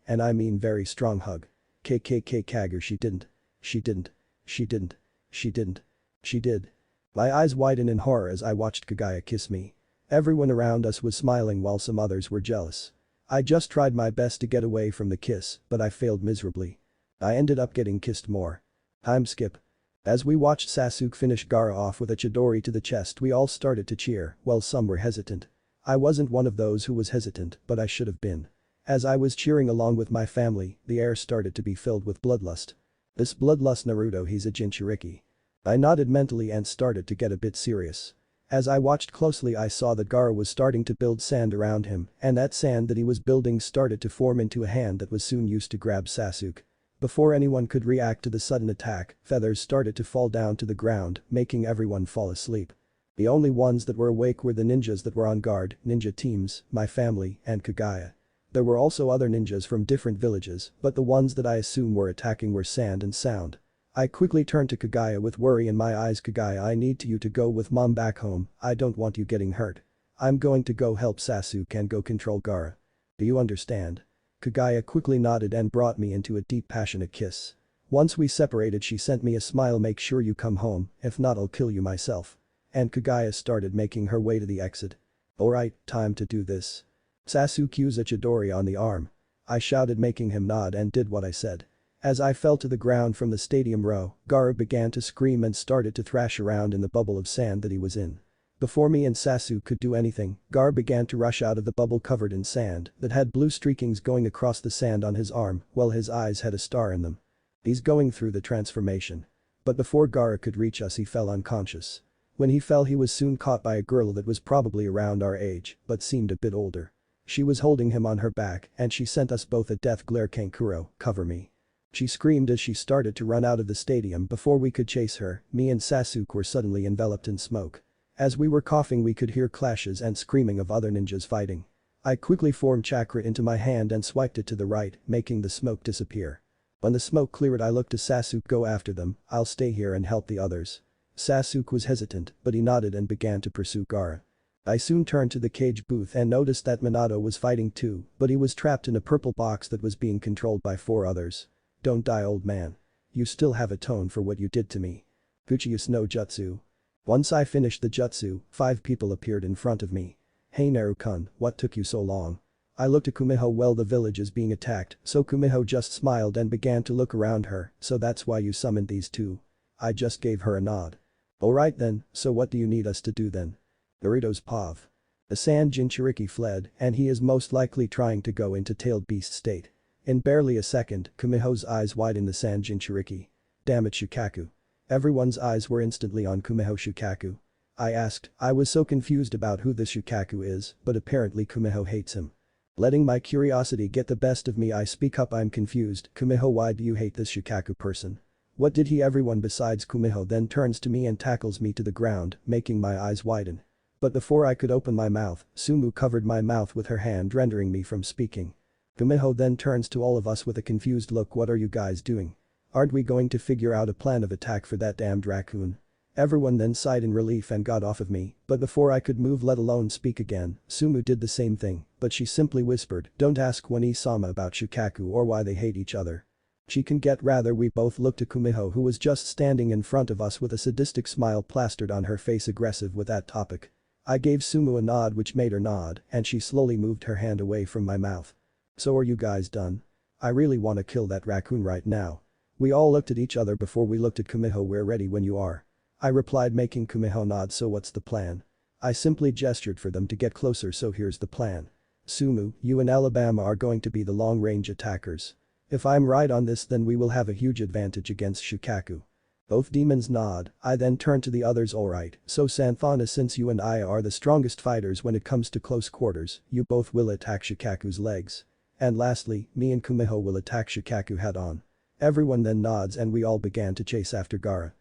and I mean very strong hug. Kaguya, she didn't. She didn't. She didn't. She didn't. She did. My eyes widened in horror as I watched Kaguya kiss me. Everyone around us was smiling while some others were jealous. I just tried my best to get away from the kiss, but I failed miserably. I ended up getting kissed more. Time skip. As we watched Sasuke finish Gaara off with a Chidori to the chest, we all started to cheer, while some were hesitant. I wasn't one of those who was hesitant, but I should have been. As I was cheering along with my family, the air started to be filled with bloodlust. This bloodlust Naruto, he's a Jinchuriki. I nodded mentally and started to get a bit serious. As I watched closely, I saw that Gaara was starting to build sand around him, and that sand that he was building started to form into a hand that was soon used to grab Sasuke. Before anyone could react to the sudden attack, feathers started to fall down to the ground, making everyone fall asleep. The only ones that were awake were the ninjas that were on guard, ninja teams, my family, and Kaguya. There were also other ninjas from different villages, but the ones that I assume were attacking were Sand and Sound. I quickly turned to Kaguya with worry in my eyes. Kaguya, I need you to go with mom back home, I don't want you getting hurt. I'm going to go help Sasuke and go control Gaara. Do you understand? Kaguya quickly nodded and brought me into a deep passionate kiss. Once we separated, she sent me a smile. Make sure you come home, if not I'll kill you myself. And Kaguya started making her way to the exit. Alright, time to do this. Sasuke used a Chidori on the arm. I shouted, making him nod, and did what I said. As I fell to the ground from the stadium row, Gaara began to scream and started to thrash around in the bubble of sand that he was in. Before me and Sasuke could do anything, Gaara began to rush out of the bubble covered in sand that had blue streakings going across the sand on his arm, while his eyes had a star in them. He's going through the transformation. But before Gaara could reach us, he fell unconscious. When he fell, he was soon caught by a girl that was probably around our age, but seemed a bit older. She was holding him on her back and she sent us both a death glare. Kankuro, cover me. She screamed as she started to run out of the stadium. Before we could chase her, me and Sasuke were suddenly enveloped in smoke. As we were coughing, we could hear clashes and screaming of other ninjas fighting. I quickly formed chakra into my hand and swiped it to the right, making the smoke disappear. When the smoke cleared, I looked to Sasuke. Go after them, I'll stay here and help the others. Sasuke was hesitant, but he nodded and began to pursue Gaara. I soon turned to the cage booth and noticed that Minato was fighting too, but he was trapped in a purple box that was being controlled by 4 others. Don't die, old man. You still have a tone for what you did to me. Fuchius no Jutsu. Once I finished the jutsu, 5 people appeared in front of me. Hey Naru-kun, what took you so long? I looked at Kumiho. Well, the village is being attacked, so Kumiho just smiled and began to look around her. So that's why you summoned these 2. I just gave her a nod. Alright then, so what do you need us to do then? Naruto's pav. The Sand Jinchuriki fled, and he is most likely trying to go into tailed beast state. In barely a second, Kumiho's eyes widened. The Sand Jinchuriki. Damn it, Shukaku. Everyone's eyes were instantly on Kumiho. Shukaku? I asked. I was so confused about who this Shukaku is, but apparently Kumiho hates him. Letting my curiosity get the best of me, I speak up. I'm confused. Kumiho, why do you hate this Shukaku person? What did he? Everyone besides Kumiho then turns to me and tackles me to the ground, making my eyes widen. But before I could open my mouth, Sumu covered my mouth with her hand, rendering me from speaking. Kumiho then turns to all of us with a confused look. What are you guys doing? Aren't we going to figure out a plan of attack for that damned raccoon? Everyone then sighed in relief and got off of me, but before I could move, let alone speak again, Sumu did the same thing, but she simply whispered, don't ask Wani-sama about Shukaku or why they hate each other. She can get. Rather, we both looked at Kumiho, who was just standing in front of us with a sadistic smile plastered on her face, aggressive with that topic. I gave Sumu a nod, which made her nod, and she slowly moved her hand away from my mouth. So are you guys done? I really want to kill that raccoon right now. We all looked at each other before we looked at Kumiho. We're ready when you are. I replied, making Kumiho nod. So what's the plan? I simply gestured for them to get closer. So here's the plan. Sumu, you and Alabama are going to be the long-range attackers. If I'm right on this, then we will have a huge advantage against Shukaku. Both demons nod. I then turned to the others. Alright, so Santhana, since you and I are the strongest fighters when it comes to close quarters, you both will attack Shukaku's legs. And lastly, me and Kumiho will attack Shukaku head on. Everyone then nods and we all began to chase after Gaara.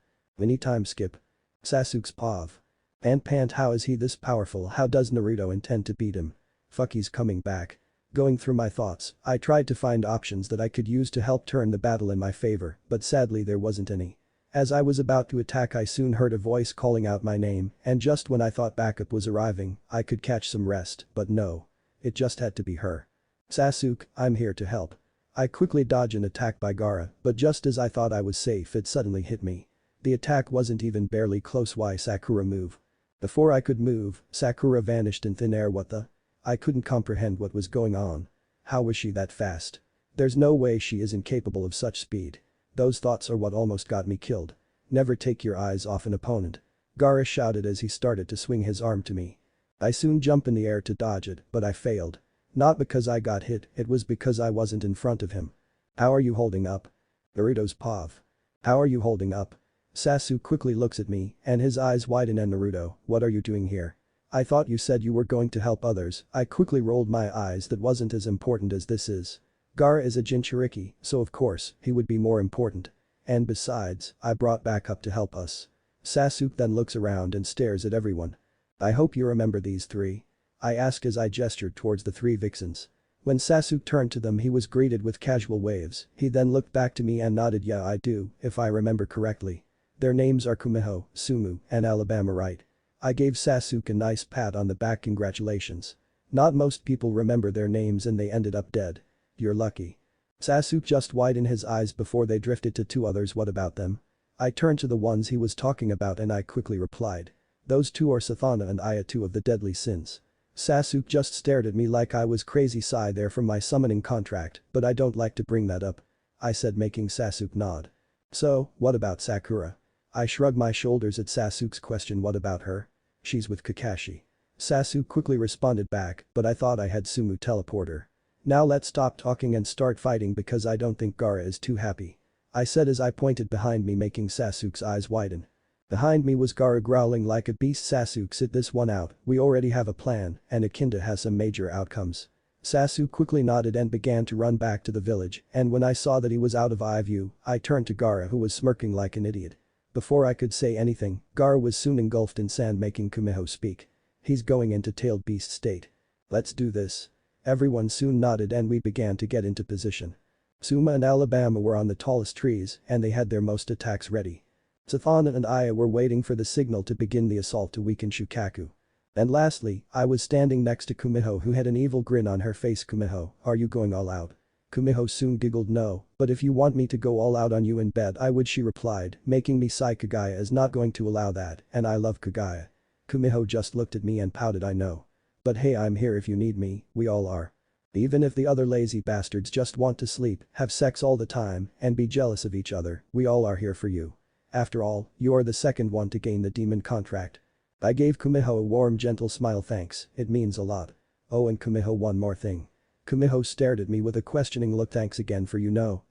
Any time skip. Sasuke's pav. And Pant, how is he this powerful? How does Naruto intend to beat him? Fuck, he's coming back. Going through my thoughts, I tried to find options that I could use to help turn the battle in my favor, but sadly there wasn't any. As I was about to attack, I soon heard a voice calling out my name, and just when I thought backup was arriving, I could catch some rest, but no. It just had to be her. Sasuke, I'm here to help. I quickly dodged an attack by Gaara, but just as I thought I was safe, it suddenly hit me. The attack wasn't even barely close. Why Sakura move? Before I could move, Sakura vanished in thin air. What the? I couldn't comprehend what was going on. How was she that fast? There's no way she isn't capable of such speed. Those thoughts are what almost got me killed. Never take your eyes off an opponent. Gaara shouted as he started to swing his arm to me. I soon jumped in the air to dodge it, but I failed. Not because I got hit, it was because I wasn't in front of him. How are you holding up? Naruto's pav. How are you holding up? Sasuke quickly looks at me and his eyes widen and Naruto, what are you doing here? I thought you said you were going to help others. I quickly rolled my eyes, that wasn't as important as this is. Gaara is a Jinchuriki, so of course, he would be more important. And besides, I brought backup to help us. Sasuke then looks around and stares at everyone. I hope you remember these three. I asked as I gestured towards the three vixens. When Sasuke turned to them he was greeted with casual waves, he then looked back to me and nodded yeah I do, if I remember correctly. Their names are Kumiho, Sumu, and Alabama right. I gave Sasuke a nice pat on the back congratulations. Not most people remember their names and they ended up dead. You're lucky. Sasuke just widened his eyes before they drifted to two others what about them? I turned to the ones he was talking about and I quickly replied. Those two are Sathana and Aya, two of the deadly sins. Sasuke just stared at me like I was crazy. Sigh there from my summoning contract, but I don't like to bring that up. I said making Sasuke nod. So, what about Sakura? I shrugged my shoulders at Sasuke's question what about her? She's with Kakashi. Sasuke quickly responded back, but I thought I had Sumu teleport her. Now let's stop talking and start fighting because I don't think Gaara is too happy. I said as I pointed behind me making Sasuke's eyes widen. Behind me was Gaara growling like a beast. Sasuke sit this one out, we already have a plan and Akinda has some major outcomes. Sasuke quickly nodded and began to run back to the village and when I saw that he was out of eye view, I turned to Gaara who was smirking like an idiot. Before I could say anything, Gaara was soon engulfed in sand making Kumiho speak. He's going into tailed beast state. Let's do this. Everyone soon nodded and we began to get into position. Suma and Alabama were on the tallest trees and they had their most attacks ready. Sathana and Aya were waiting for the signal to begin the assault to weaken Shukaku. And lastly, I was standing next to Kumiho who had an evil grin on her face. Kumiho, are you going all out? Kumiho soon giggled no, but if you want me to go all out on you in bed I would she replied, making me sigh. Kaguya is not going to allow that and I love Kaguya. Kumiho just looked at me and pouted I know. But hey I'm here if you need me, we all are. Even if the other lazy bastards just want to sleep, have sex all the time, and be jealous of each other, we all are here for you. After all, you are the second one to gain the demon contract. I gave Kumiho a warm gentle smile thanks, it means a lot. Oh and Kumiho one more thing. Kumiho stared at me with a questioning look thanks again for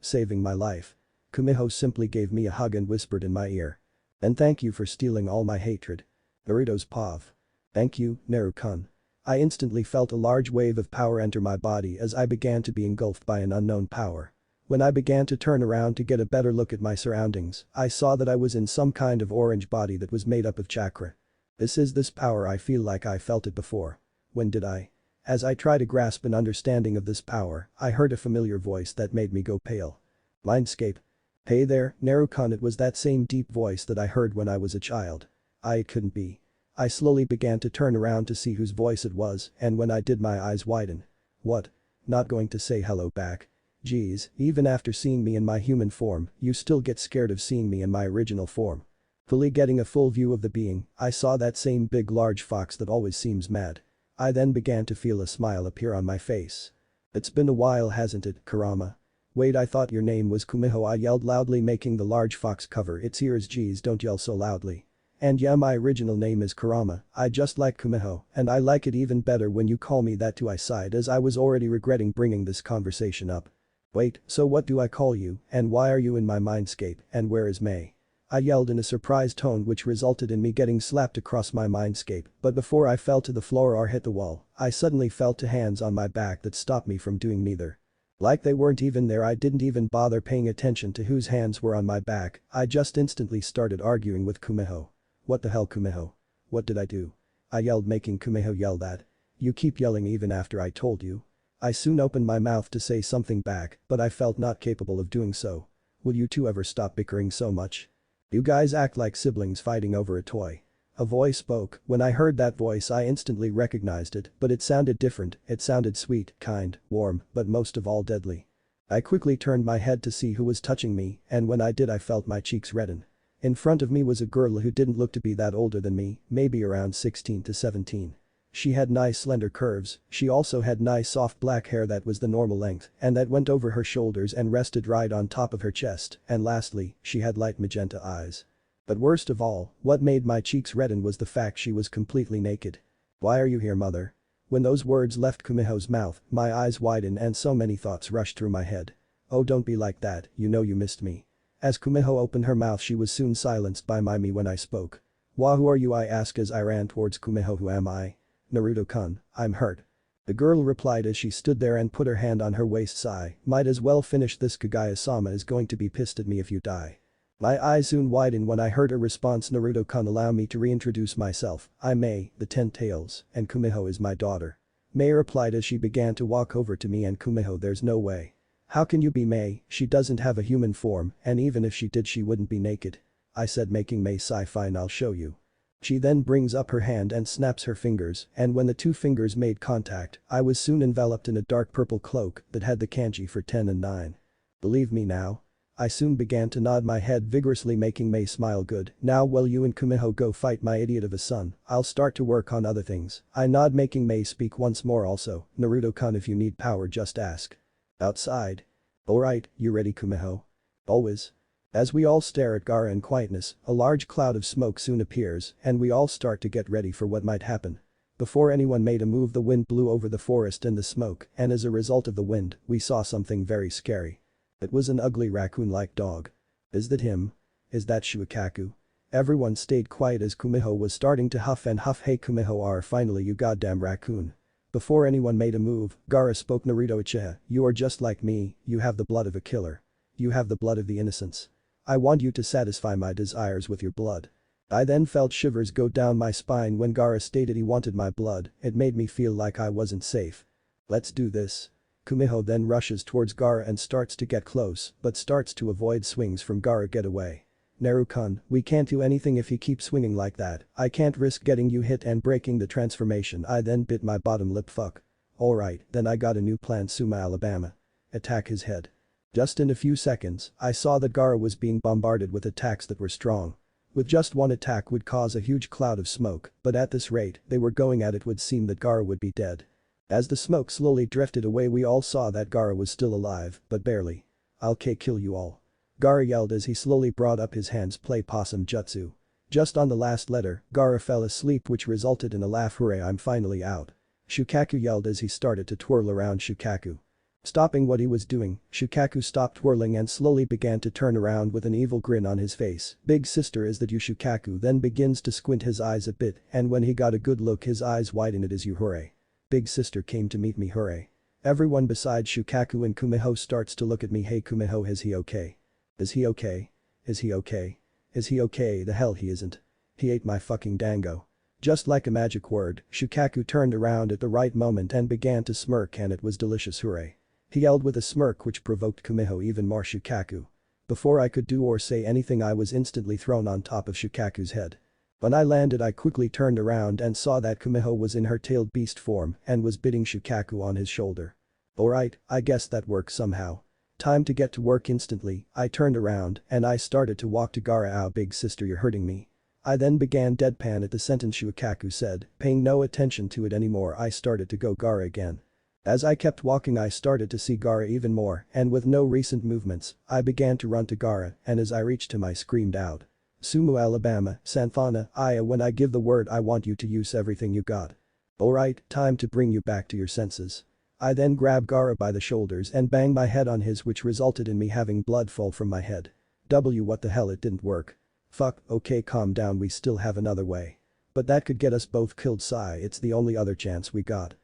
saving my life. Kumiho simply gave me a hug and whispered in my ear. And thank you for stealing all my hatred. Naruto's pav. Thank you, Naru-kun. I instantly felt a large wave of power enter my body as I began to be engulfed by an unknown power. When I began to turn around to get a better look at my surroundings, I saw that I was in some kind of orange body that was made up of chakra. This power I feel like I felt it before. When did I? As I tried to grasp an understanding of this power, I heard a familiar voice that made me go pale. Mindscape. Hey there, Naru-kun, it was that same deep voice that I heard when I was a child. It couldn't be. I slowly began to turn around to see whose voice it was and when I did my eyes widen. What? Not going to say hello back? Geez, even after seeing me in my human form, you still get scared of seeing me in my original form. Fully getting a full view of the being, I saw that same big large fox that always seems mad. I then began to feel a smile appear on my face. It's been a while hasn't it, Kurama? Wait I thought your name was Kumiho I yelled loudly making the large fox cover its ears geez don't yell so loudly. And yeah my original name is Kurama, I just like Kumiho and I like it even better when you call me that too I sighed as I was already regretting bringing this conversation up. Wait, so what do I call you and why are you in my mindscape and where is May? I yelled in a surprised tone which resulted in me getting slapped across my mindscape but before I fell to the floor or hit the wall, I suddenly felt two hands on my back that stopped me from doing neither. Like they weren't even there I didn't even bother paying attention to whose hands were on my back, I just instantly started arguing with Kumiho. What the hell Kumiho? What did I do? I yelled making Kumiho yell that. You keep yelling even after I told you. I soon opened my mouth to say something back but I felt not capable of doing so. Will you two ever stop bickering so much? You guys act like siblings fighting over a toy. A voice spoke, when I heard that voice I instantly recognized it but it sounded different, it sounded sweet, kind, warm, but most of all deadly. I quickly turned my head to see who was touching me and when I did I felt my cheeks redden. In front of me was a girl who didn't look to be that older than me, maybe around 16 to 17. She had nice slender curves, she also had nice soft black hair that was the normal length and that went over her shoulders and rested right on top of her chest and lastly, she had light magenta eyes. But worst of all, what made my cheeks redden was the fact she was completely naked. Why are you here mother? When those words left Kumiho's mouth, my eyes widened and so many thoughts rushed through my head. Oh, don't be like that, you know you missed me. As Kumiho opened her mouth, she was soon silenced by me when I spoke. Who are you, I asked as I ran towards Kumiho. Who am I? Naruto-kun, I'm hurt. The girl replied as she stood there and put her hand on her waist. Sigh, might as well finish this. Kaguya-sama is going to be pissed at me if you die. My eyes soon widened when I heard her response. Naruto-kun, allow me to reintroduce myself, I'm Mei, the 10 tails, and Kumiho is my daughter. Mei replied as she began to walk over to me. And Kumiho, there's no way. How can you be Mei, she doesn't have a human form, and even if she did she wouldn't be naked. I said, making Mei sigh. Fine, I'll show you. She then brings up her hand and snaps her fingers, and when the two fingers made contact, I was soon enveloped in a dark purple cloak that had the kanji for 10 and 9. Believe me now? I soon began to nod my head vigorously, making Mei smile. Good, now will you and Kumiho go fight my idiot of a son, I'll start to work on other things. I nod, making Mei speak once more. Also, Naruto-kun, if you need power just ask. Outside. Alright, you ready, Kumiho? Always. As we all stare at Gaara in quietness, a large cloud of smoke soon appears and we all start to get ready for what might happen. Before anyone made a move, the wind blew over the forest and the smoke, and as a result of the wind, we saw something very scary. It was an ugly raccoon-like dog. Is that him? Is that Shukaku? Everyone stayed quiet as Kumiho was starting to huff and huff. Hey Kumiho, finally, you goddamn raccoon. Before anyone made a move, Gaara spoke. Naruto Uchiha, you are just like me, you have the blood of a killer. You have the blood of the innocents. I want you to satisfy my desires with your blood. I then felt shivers go down my spine when Gaara stated he wanted my blood. It made me feel like I wasn't safe. Let's do this. Kumiho then rushes towards Gaara and starts to get close, but starts to avoid swings from Gaara. Get away. Naruto-kun, we can't do anything if you keep swinging like that. I can't risk getting you hit and breaking the transformation. I then bit my bottom lip. Fuck. Alright, then I got a new plan. Suma Alabama. Attack his head. Just in a few seconds, I saw that Gaara was being bombarded with attacks that were strong. With just one attack would cause a huge cloud of smoke, but at this rate they were going at it would seem that Gaara would be dead. As the smoke slowly drifted away, we all saw that Gaara was still alive, but barely. I'll kill you all. Gaara yelled as he slowly brought up his hands. Play possum jutsu. Just on the last letter, Gaara fell asleep, which resulted in a laugh. Hooray, I'm finally out. Shukaku yelled as he started to twirl around. Shukaku. Stopping what he was doing, Shukaku stopped twirling and slowly began to turn around with an evil grin on his face. Big sister, is that you? Shukaku then begins to squint his eyes a bit, and when he got a good look his eyes widened. It is you. Hooray. Big sister came to meet me. Hooray. Everyone besides Shukaku and Kumiho starts to look at me. Hey Kumiho, is he okay? Is he okay? Is he okay? Is he okay? The hell he isn't. He ate my fucking dango. Just like a magic word, Shukaku turned around at the right moment and began to smirk, and it was delicious. Hooray. He yelled with a smirk which provoked Kumiho even more. Shukaku. Before I could do or say anything I was instantly thrown on top of Shukaku's head. When I landed I quickly turned around and saw that Kumiho was in her tailed beast form and was biting Shukaku on his shoulder. Alright, I guess that works somehow. Time to get to work. Instantly, I turned around and I started to walk to Gaara. Ow, big sister, you're hurting me. I then began deadpan at the sentence Shukaku said, paying no attention to it anymore. I started to go Gaara again. As I kept walking I started to see Gaara even more, and with no recent movements, I began to run to Gaara, and as I reached him I screamed out. Sumu Alabama, Sanfana, Aya, when I give the word I want you to use everything you got. Alright, time to bring you back to your senses. I then grabbed Gaara by the shoulders and banged my head on his, which resulted in me having blood fall from my head. What the hell, it didn't work. Fuck, okay, calm down, we still have another way. But that could get us both killed. Sigh, it's the only other chance we got.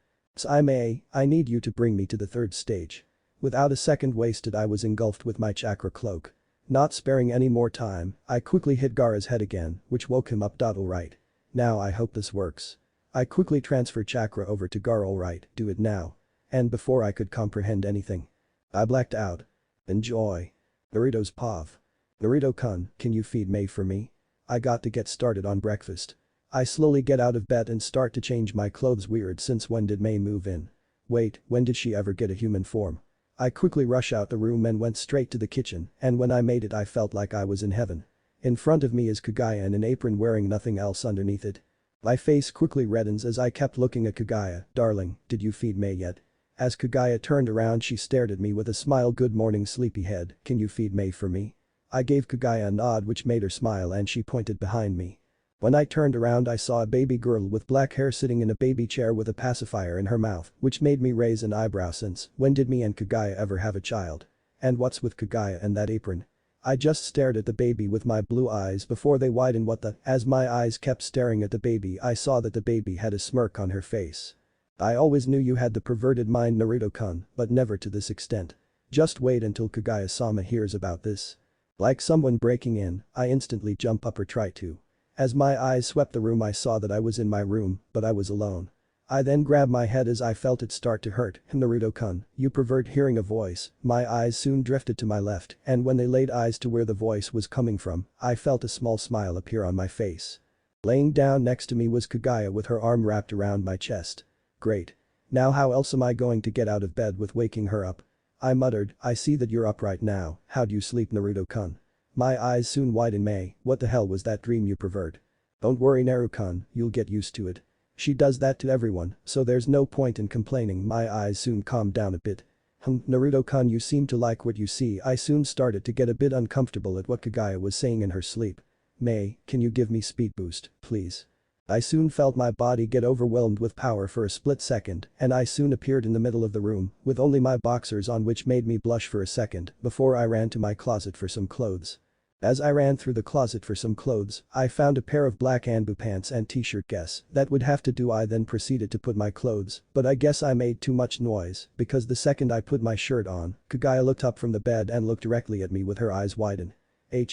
I need you to bring me to the third stage. Without a second wasted I was engulfed with my chakra cloak. Not sparing any more time, I quickly hit Gaara's head again, which woke him up. Alright. Now I hope this works. I quickly transferred chakra over to Gaara. Alright, do it now. And before I could comprehend anything, I blacked out. Enjoy. Naruto's POV. Naruto-kun, can you feed Mei for me? I got to get started on breakfast. I slowly get out of bed and start to change my clothes. Weird, since when did Mei move in? Wait, when did she ever get a human form? I quickly rush out the room and went straight to the kitchen, and when I made it I felt like I was in heaven. In front of me is Kaguya in an apron wearing nothing else underneath it. My face quickly reddens as I kept looking at Kaguya. Darling, did you feed Mei yet? As Kaguya turned around she stared at me with a smile. Good morning, sleepyhead, can you feed Mei for me? I gave Kaguya a nod which made her smile and she pointed behind me. When I turned around I saw a baby girl with black hair sitting in a baby chair with a pacifier in her mouth, which made me raise an eyebrow since when did me and Kaguya ever have a child? And what's with Kaguya and that apron? I just stared at the baby with my blue eyes before they widened as my eyes kept staring at the baby I saw that the baby had a smirk on her face. I always knew you had the perverted mind Naruto-kun, but never to this extent. Just wait until Kaguya-sama hears about this. Like someone breaking in, I instantly jump up or try to. As my eyes swept the room I saw that I was in my room, but I was alone. I then grabbed my head as I felt it start to hurt. Naruto-kun, you pervert. Hearing a voice, my eyes soon drifted to my left, and when they laid eyes to where the voice was coming from, I felt a small smile appear on my face. Laying down next to me was Kaguya with her arm wrapped around my chest. Great. Now how else am I going to get out of bed with waking her up? I muttered, I see that you're up right now, how'd you sleep Naruto-kun? My eyes soon widened. What the hell was that dream you pervert? Don't worry Naruto-kun, you'll get used to it. She does that to everyone, so there's no point in complaining. My eyes soon calmed down a bit. Naruto-kun, you seem to like what you see. I soon started to get a bit uncomfortable at what Kaguya was saying in her sleep. Can you give me speed boost, please? I soon felt my body get overwhelmed with power for a split second, and I soon appeared in the middle of the room, with only my boxers on, which made me blush for a second before I ran to my closet for some clothes. As I ran through the closet for some clothes, I found a pair of black Anbu pants and t-shirt. Guess that would have to do. I then proceeded to put my clothes, but I guess I made too much noise because the second I put my shirt on, Kaguya looked up from the bed and looked directly at me with her eyes widened. Hey,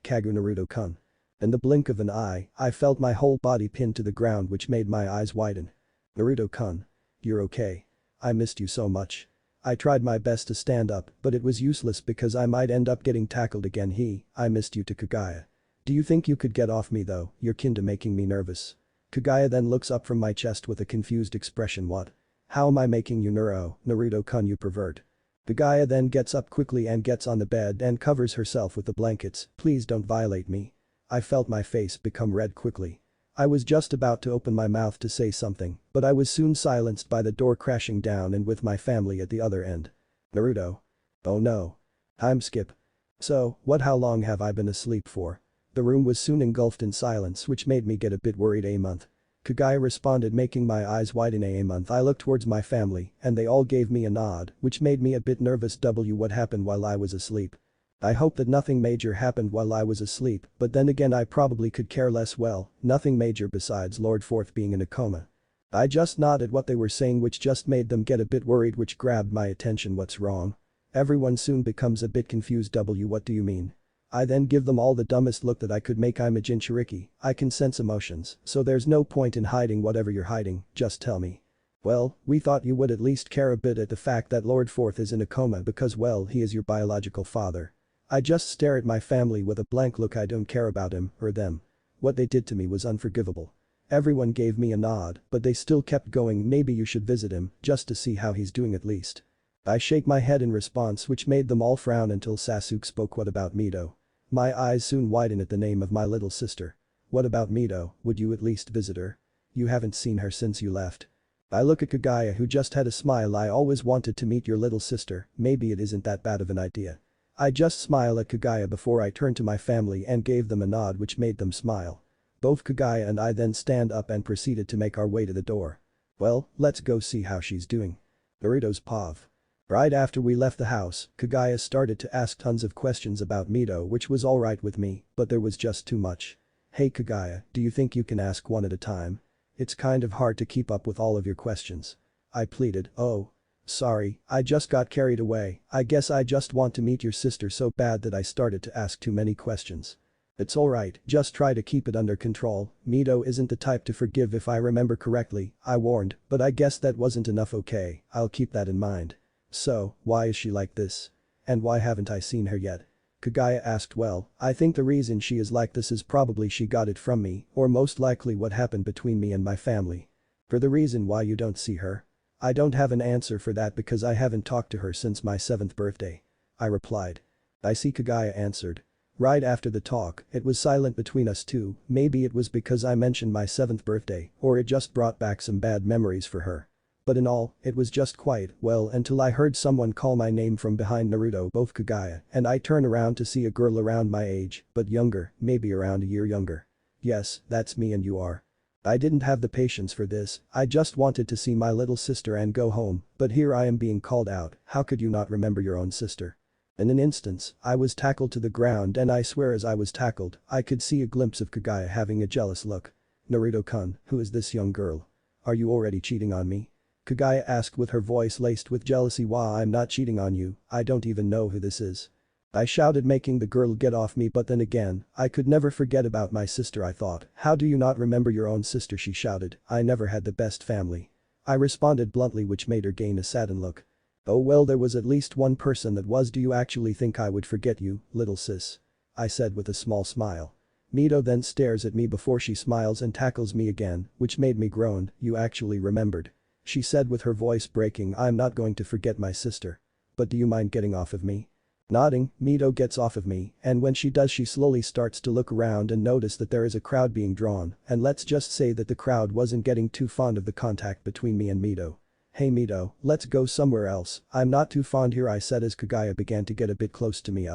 Kagu Naruto-kun. In the blink of an eye, I felt my whole body pinned to the ground, which made my eyes widen. Naruto-kun. You're okay. I missed you so much. I tried my best to stand up, but it was useless because I might end up getting tackled again. I missed you to Kaguya. Do you think you could get off me though? You're kin to making me nervous. Kaguya then looks up from my chest with a confused expression. What? How am I making you Naruto-kun, you pervert? Kaguya then gets up quickly and gets on the bed and covers herself with the blankets. Please don't violate me. I felt my face become red quickly. I was just about to open my mouth to say something, but I was soon silenced by the door crashing down and with my family at the other end. Naruto. Oh no. Time skip. So, how long have I been asleep for? The room was soon engulfed in silence, which made me get a bit worried. A month. Kaguya responded, making my eyes widen. A month. I looked towards my family, and they all gave me a nod, which made me a bit nervous. What happened while I was asleep? I hope that nothing major happened while I was asleep, but then again I probably could care less. Well, nothing major besides Lord Forth being in a coma. I just nodded what they were saying, which just made them get a bit worried, which grabbed my attention. What's wrong? Everyone soon becomes a bit confused. What do you mean? I then give them all the dumbest look that I could make. I'm a Jinchuriki, I can sense emotions, so there's no point in hiding whatever you're hiding, just tell me. Well, we thought you would at least care a bit at the fact that Lord Forth is in a coma because, well, he is your biological father. I just stare at my family with a blank look. I don't care about him or them. What they did to me was unforgivable. Everyone gave me a nod, but they still kept going. Maybe you should visit him, just to see how he's doing at least. I shake my head in response, which made them all frown until Sasuke spoke. What about Mito? My eyes soon widen at the name of my little sister. What about Mito? Would you at least visit her? You haven't seen her since you left. I look at Kaguya, who just had a smile. I always wanted to meet your little sister, maybe it isn't that bad of an idea. I just smile at Kaguya before I turn to my family and gave them a nod, which made them smile. Both Kaguya and I then stand up and proceeded to make our way to the door. Well, let's go see how she's doing. Naruto's Pav. Right after we left the house, Kaguya started to ask tons of questions about Mito, which was alright with me, but there was just too much. Hey Kaguya, do you think you can ask one at a time? It's kind of hard to keep up with all of your questions. I pleaded. Oh. Sorry, I just got carried away. I guess I just want to meet your sister so bad that I started to ask too many questions. It's alright, just try to keep it under control. Mito isn't the type to forgive if I remember correctly, I warned, but I guess that wasn't enough. Okay, I'll keep that in mind. So, why is she like this? And why haven't I seen her yet? Kaguya asked. Well, I think the reason she is like this is probably she got it from me, or most likely what happened between me and my family. For the reason why you don't see her? I don't have an answer for that because I haven't talked to her since my 7th birthday. I replied. I see, Kaguya answered. Right after the talk, it was silent between us two. Maybe it was because I mentioned my 7th birthday, or it just brought back some bad memories for her. But in all, it was just quiet, well, until I heard someone call my name from behind Naruto, both Kaguya and I turn around to see a girl around my age, but younger, maybe around a year younger. Yes, that's me and you are. I didn't have the patience for this, I just wanted to see my little sister and go home, but here I am being called out, how could you not remember your own sister? In an instant, I was tackled to the ground and I swear as I was tackled, I could see a glimpse of Kaguya having a jealous look. Naruto-kun, who is this young girl? Are you already cheating on me? Kaguya asked with her voice laced with jealousy. Why, I'm not cheating on you, I don't even know who this is. I shouted, making the girl get off me, but then again, I could never forget about my sister, I thought. How do you not remember your own sister, she shouted, I never had the best family. I responded bluntly, which made her gain a saddened look. Oh well, there was at least one person that was. Do you actually think I would forget you, little sis? I said with a small smile. Mito then stares at me before she smiles and tackles me again, which made me groan. You actually remembered. She said with her voice breaking. I'm not going to forget my sister. But do you mind getting off of me? Nodding, Mito gets off of me, and when she does she slowly starts to look around and notice that there is a crowd being drawn, and let's just say that the crowd wasn't getting too fond of the contact between me and Mito. Hey Mito, let's go somewhere else, I'm not too fond here, I said as Kaguya began to get a bit close to me.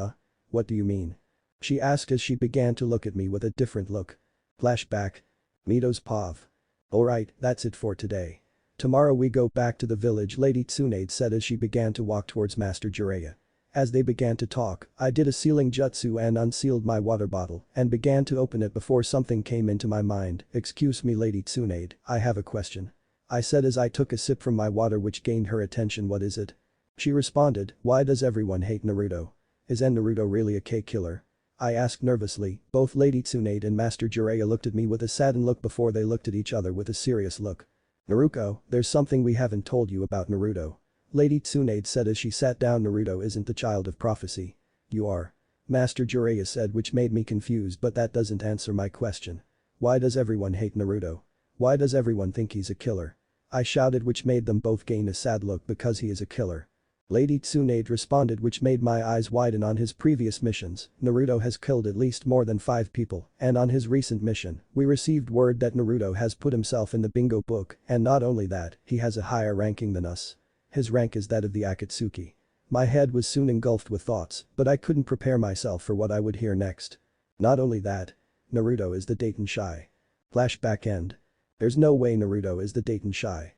What do you mean? She asked as she began to look at me with a different look. Flashback. Mito's pav. Alright, that's it for today. Tomorrow we go back to the village, Lady Tsunade said as she began to walk towards Master Jiraiya. As they began to talk, I did a sealing jutsu and unsealed my water bottle and began to open it before something came into my mind. Excuse me Lady Tsunade, I have a question. I said as I took a sip from my water, which gained her attention. What is it? She responded, why does everyone hate Naruto? Is Naruto really a killer? I asked nervously. Both Lady Tsunade and Master Jiraiya looked at me with a saddened look before they looked at each other with a serious look. Naruto, there's something we haven't told you about Naruto. Lady Tsunade said as she sat down. Naruto isn't the child of prophecy. You are. Master Jiraiya said, which made me confused, but that doesn't answer my question. Why does everyone hate Naruto? Why does everyone think he's a killer? I shouted, which made them both gain a sad look. Because he is a killer. Lady Tsunade responded, which made my eyes widen. On his previous missions, Naruto has killed at least more than 5 people, and on his recent mission, we received word that Naruto has put himself in the bingo book, and not only that, he has a higher ranking than us. His rank is that of the Akatsuki. My head was soon engulfed with thoughts, but I couldn't prepare myself for what I would hear next. Not only that, Naruto is the Dayton Shy. Flashback end. There's no way Naruto is the Dayton Shy.